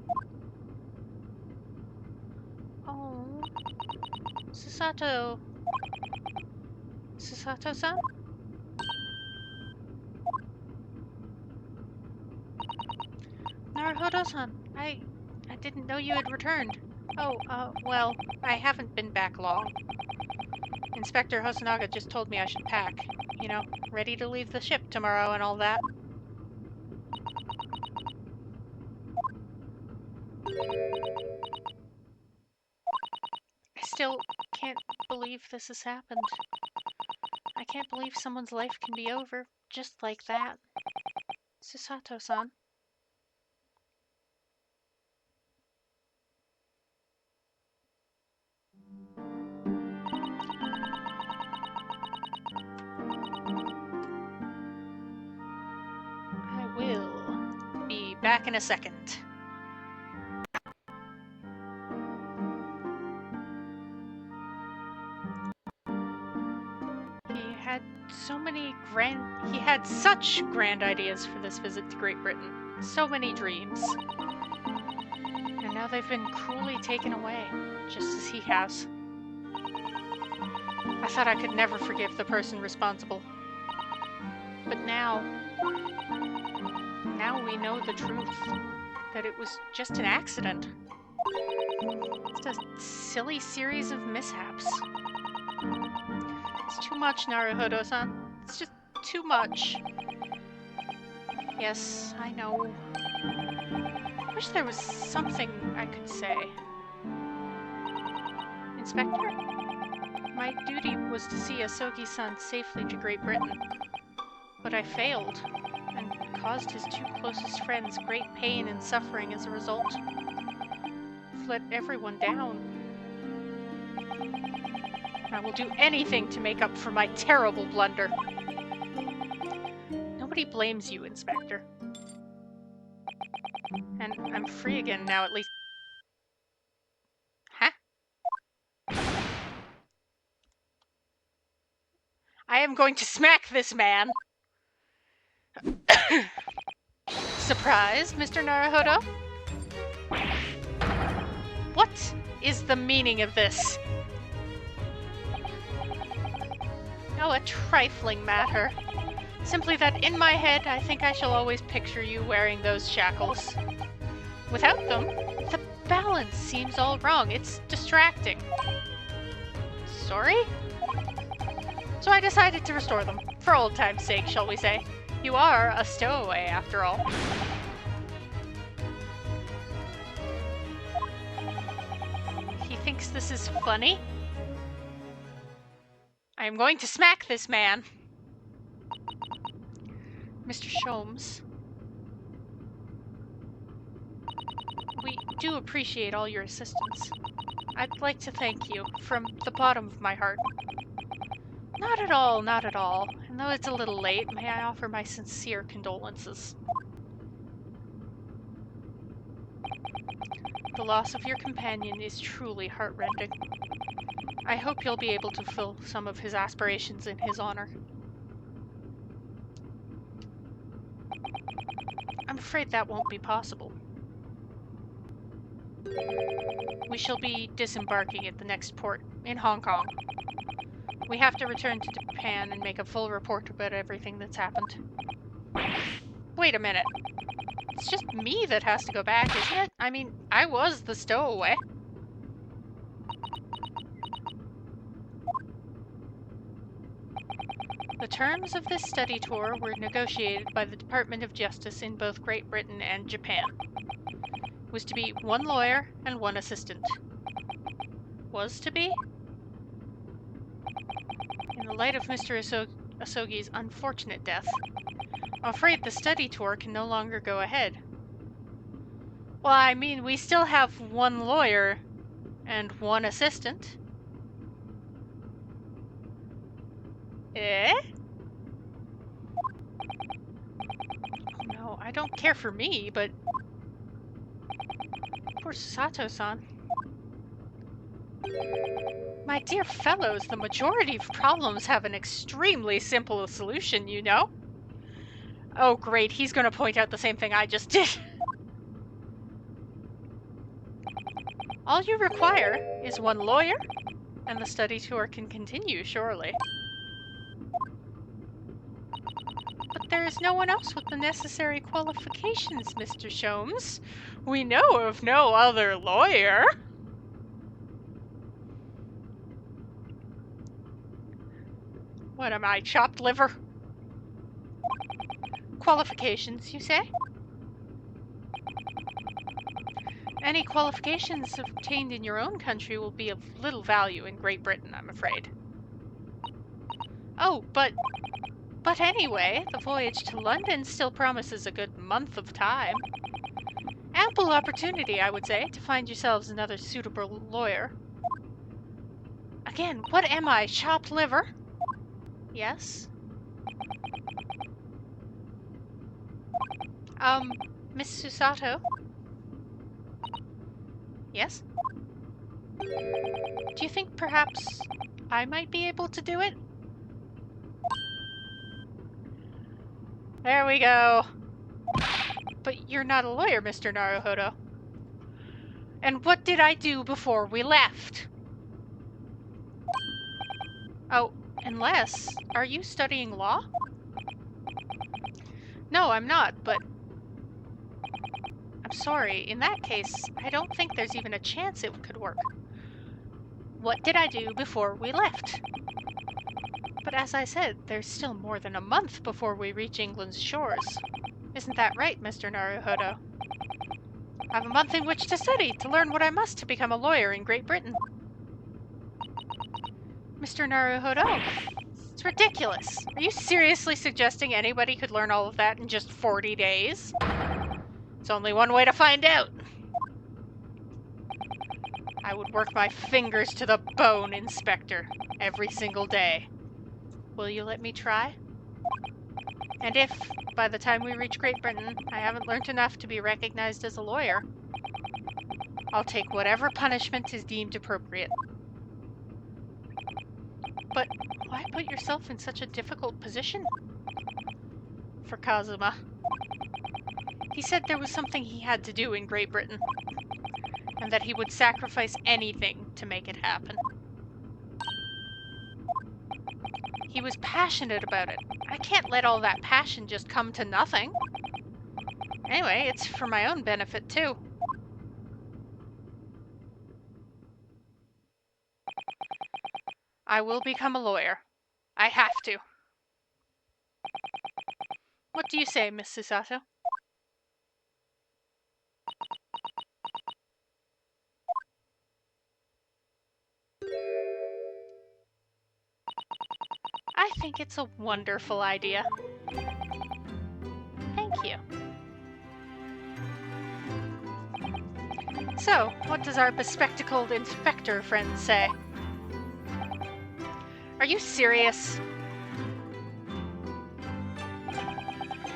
Oh, Susato. Susato-san? Naruhodo-san, I didn't know you had returned. Oh, well, I haven't been back long. Inspector Hosonaga just told me I should pack. You know, ready to leave the ship tomorrow and all that. I still can't believe this has happened. I can't believe someone's life can be over just like that. Susato-san. I will be back in a second. He had such grand ideas for this visit to Great Britain. So many dreams. And now they've been cruelly taken away, just as he has. I thought I could never forgive the person responsible. But now we know the truth. That it was just an accident. Just a silly series of mishaps. It's too much, Naruhodo-san. It's just too much. Yes, I know. I wish there was something I could say. Inspector? My duty was to see Asogi-san safely to Great Britain. But I failed, and caused his two closest friends great pain and suffering as a result. I've let everyone down. I will do anything to make up for my terrible blunder. Nobody blames you, Inspector. And I'm free again now, at least. Huh? I am going to smack this man! Surprise, Mr. Naruhodo? What is the meaning of this? Oh, a trifling matter. Simply that in my head, I think I shall always picture you wearing those shackles. Without them, the balance seems all wrong. It's distracting. Sorry? So I decided to restore them, for old time's sake, shall we say. You are a stowaway, after all. He thinks this is funny? I am going to smack this man. Mr. Sholmes. We do appreciate all your assistance. I'd like to thank you from the bottom of my heart. Not at all, not at all. And though it's a little late, may I offer my sincere condolences. The loss of your companion is truly heartrending. I hope you'll be able to fulfill some of his aspirations in his honor. I'm afraid that won't be possible. We shall be disembarking at the next port, in Hong Kong. We have to return to Japan and make a full report about everything that's happened. Wait a minute. It's just me that has to go back, isn't it? I mean, I was the stowaway. The terms of this study tour were negotiated by the Department of Justice in both Great Britain and Japan. It was to be 1 lawyer and 1 assistant. Was to be? In the light of Mr. Asogi's unfortunate death, I'm afraid the study tour can no longer go ahead. Well, I mean, we still have 1 lawyer and 1 assistant. Eh? Oh no, I don't care for me, but... Poor Sato-san. My dear fellows, the majority of problems have an extremely simple solution, you know? Oh great, he's gonna point out the same thing I just did. All you require is 1 lawyer, and the study tour can continue, surely. But there is no one else with the necessary qualifications, Mr. Sholmes. We know of no other lawyer. What am I, chopped liver? Qualifications, you say? Any qualifications obtained in your own country will be of little value in Great Britain, I'm afraid. Oh, but anyway, the voyage to London still promises a good month of time. Ample opportunity, I would say, to find yourselves another suitable lawyer. Again, what am I, chopped liver? Yes? Miss Susato? Yes? Do you think perhaps I might be able to do it? There we go. But you're not a lawyer, Mr. Naruhodo. And what did I do before we left? Oh, unless... Are you studying law? No, I'm not, but... I'm sorry. In that case, I don't think there's even a chance it could work. What did I do before we left? But as I said, there's still more than a month before we reach England's shores. Isn't that right, Mr. Naruhodo? I have a month in which to study, to learn what I must to become a lawyer in Great Britain. Mr. Naruhodo, it's ridiculous. Are you seriously suggesting anybody could learn all of that in just 40 days? It's only one way to find out. I would work my fingers to the bone, Inspector, every single day. Will you let me try? And if, by the time we reach Great Britain, I haven't learnt enough to be recognized as a lawyer, I'll take whatever punishment is deemed appropriate. But why put yourself in such a difficult position? For Kazuma. He said there was something he had to do in Great Britain, and that he would sacrifice anything to make it happen. He was passionate about it. I can't let all that passion just come to nothing. Anyway, it's for my own benefit, too. I will become a lawyer. I have to. What do you say, Miss Susato? I think it's a wonderful idea. Thank you. So, what does our bespectacled inspector friend say? Are you serious?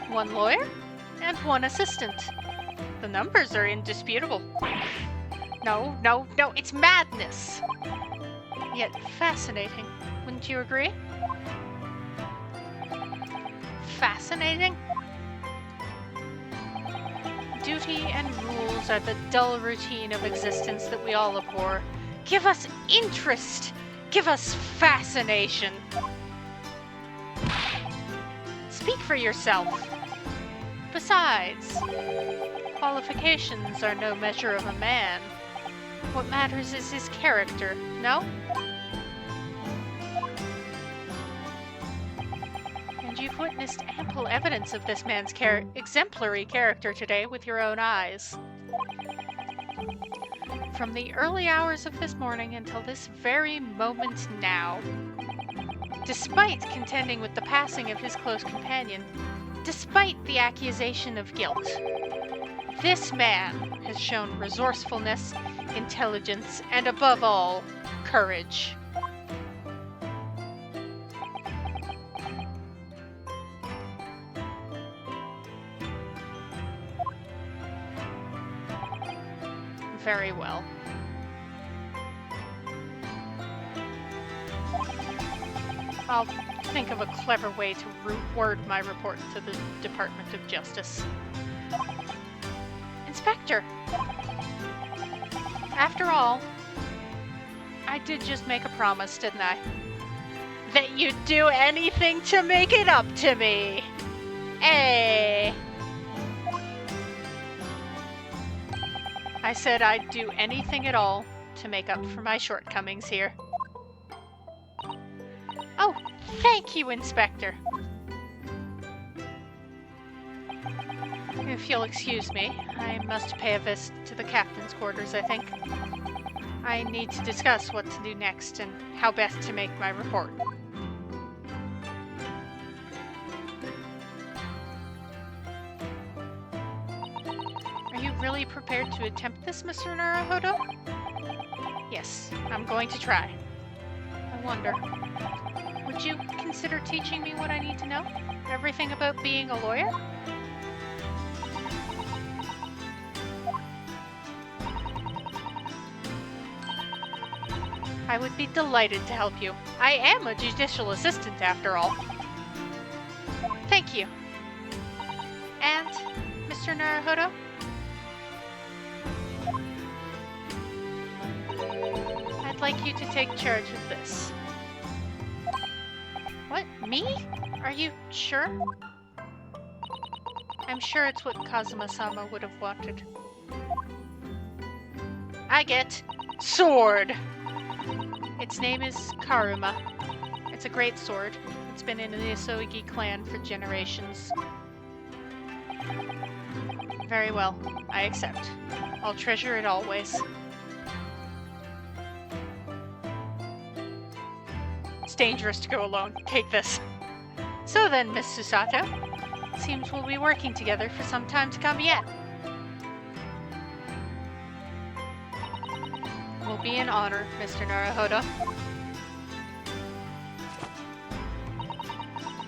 One lawyer and one assistant. The numbers are indisputable. No, no, no, it's madness! Yet fascinating, wouldn't you agree? Fascinating? Duty and rules are the dull routine of existence that we all abhor. Give us interest! Give us fascination! Speak for yourself. Besides, qualifications are no measure of a man. What matters is his character, no? And you've witnessed ample evidence of this man's exemplary character today with your own eyes. From the early hours of this morning until this very moment now. Despite contending with the passing of his close companion, despite the accusation of guilt, this man has shown resourcefulness, intelligence, and above all, courage. Very well. I'll think of a clever way to word my report to the Department of Justice. Inspector! After all, I did just make a promise, didn't I? That you'd do anything to make it up to me! Hey! I said I'd do anything at all to make up for my shortcomings here. Oh, thank you, Inspector. If you'll excuse me, I must pay a visit to the captain's quarters, I think. I need to discuss what to do next and how best to make my report. Are you really prepared to attempt this, Mr. Naruhodo? Yes, I'm going to try. I wonder, would you consider teaching me what I need to know? Everything about being a lawyer? I would be delighted to help you. I am a judicial assistant, after all. Thank you. And, Mr. Naruhodo? I'd like you to take charge of this. What? Me? Are you sure? I'm sure it's what Kazuma-sama would have wanted. I get sword! Its name is Karuma. It's a great sword. It's been in the Isogi clan for generations. Very well, I accept. I'll treasure it always. It's dangerous to go alone. Take this. So then, Miss Susato, seems we'll be working together for some time to come yet. Will be an honor, Mr. Naruhodo.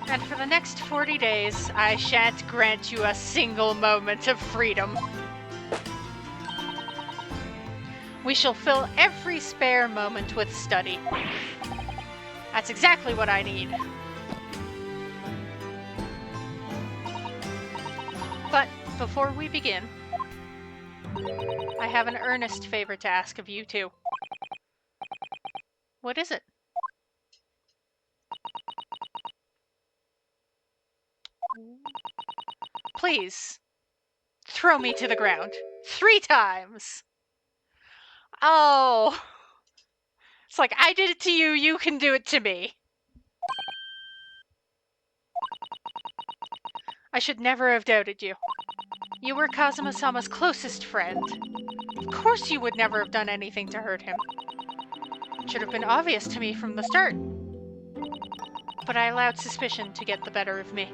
And for the next 40 days, I shan't grant you a single moment of freedom. We shall fill every spare moment with study. That's exactly what I need. But before we begin, I have an earnest favor to ask of you too. What is it? please, throw me to the ground. 3 times. Oh. It's like, I did it to you, you can do it to me. I should never have doubted you. You were Kazuma-sama's closest friend. Of course you would never have done anything to hurt him. It should have been obvious to me from the start. But I allowed suspicion to get the better of me.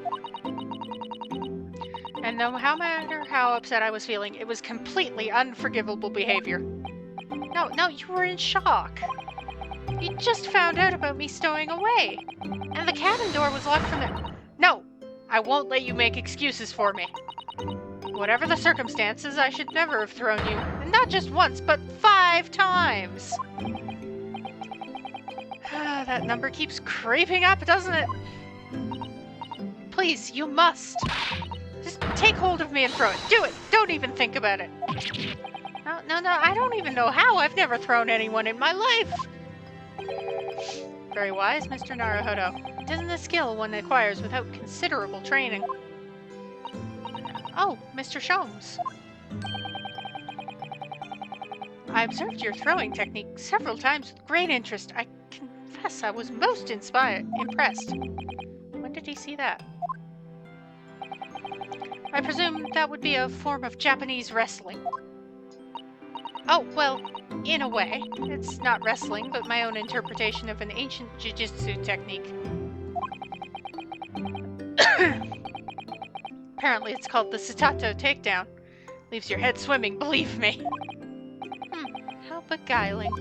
And no matter how upset I was feeling, it was completely unforgivable behavior. No, you were in shock. You just found out about me stowing away. And the cabin door was locked from the... No, I won't let you make excuses for me. Whatever the circumstances, I should never have thrown you. And not just once, but 5 times. That number keeps creeping up, doesn't it? Please, you must. Just take hold of me and throw it. Do it. Don't even think about it. No, I don't even know how. I've never thrown anyone in my life. Very wise, Mr. Naruhodo. It isn't a skill one acquires without considerable training. Oh, Mr. Sholmes. I observed your throwing technique several times with great interest. I confess I was most impressed. When did he see that? I presume that would be a form of Japanese wrestling. Oh, well, in a way. It's not wrestling, but my own interpretation of an ancient jiu-jitsu technique. Apparently it's called the Sitato takedown. Leaves your head swimming, believe me. How beguiling.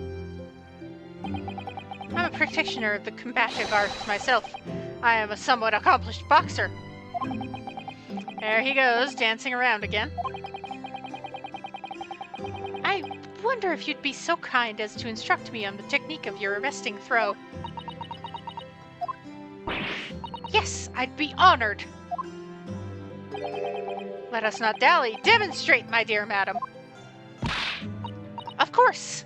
I'm a practitioner of the combative arts myself. I am a somewhat accomplished boxer. There he goes, dancing around again. I wonder if you'd be so kind as to instruct me on the technique of your arresting throw. Yes, I'd be honored. Let us not dally. Demonstrate, my dear madam. Of course.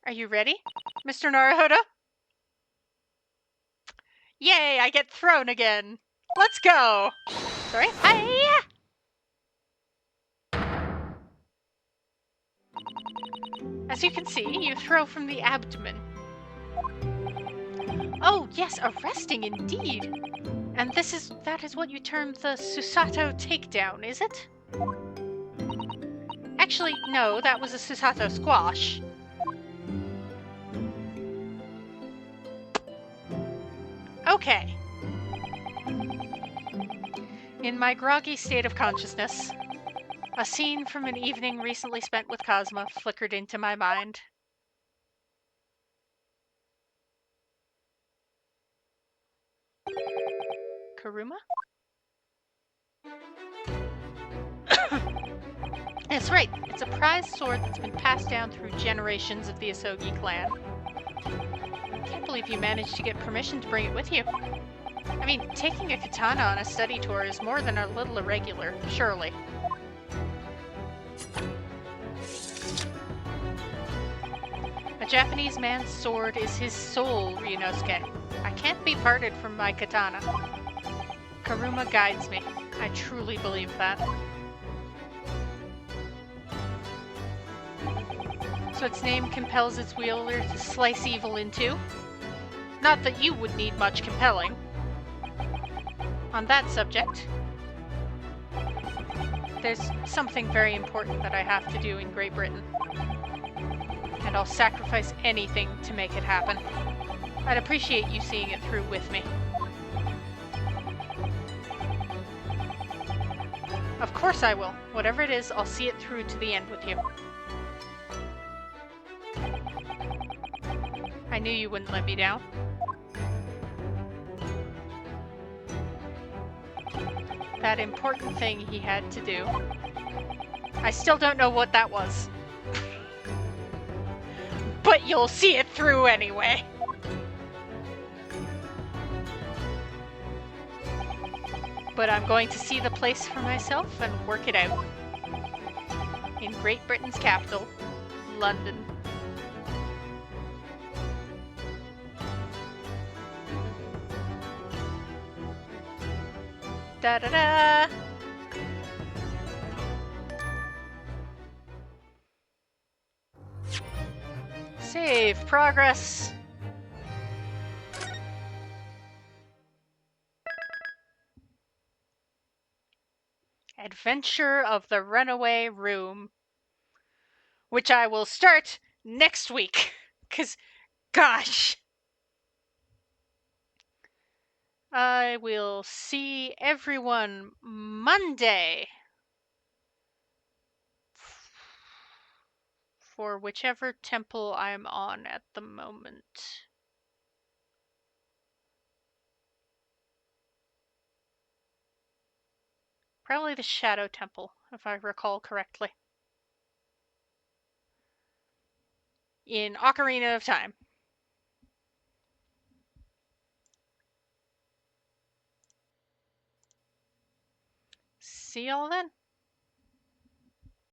Are you ready, Mr. Naruhodo? Yay, I get thrown again. Let's go. Sorry. Hiya! As you can see, you throw from the abdomen. Oh, yes, arresting indeed. And that is what you term the Susato takedown, is it? Actually, no, that was a Susato squash. Okay. In my groggy state of consciousness, a scene from an evening recently spent with Cosma flickered into my mind. Karuma? That's right, it's a prized sword that's been passed down through generations of the Asogi clan. Can't believe you managed to get permission to bring it with you. I mean, taking a katana on a study tour is more than a little irregular, surely. A Japanese man's sword is his soul, Ryunosuke. I can't be parted from my katana. Karuma guides me. I truly believe that. So its name compels its wielder to slice evil in two? Not that you would need much compelling. On that subject, there's something very important that I have to do in Great Britain. And I'll sacrifice anything to make it happen. I'd appreciate you seeing it through with me. Of course I will. Whatever it is, I'll see it through to the end with you. I knew you wouldn't let me down. That important thing he had to do. I still don't know what that was. But you'll see it through anyway. But I'm going to see the place for myself and work it out. In Great Britain's capital, London. Da da da. Save progress. Adventure of the Runaway Room, which I will start next week. Cause, gosh, I will see everyone Monday for whichever temple I'm on at the moment. Probably the Shadow Temple, if I recall correctly. In Ocarina of Time. See y'all then.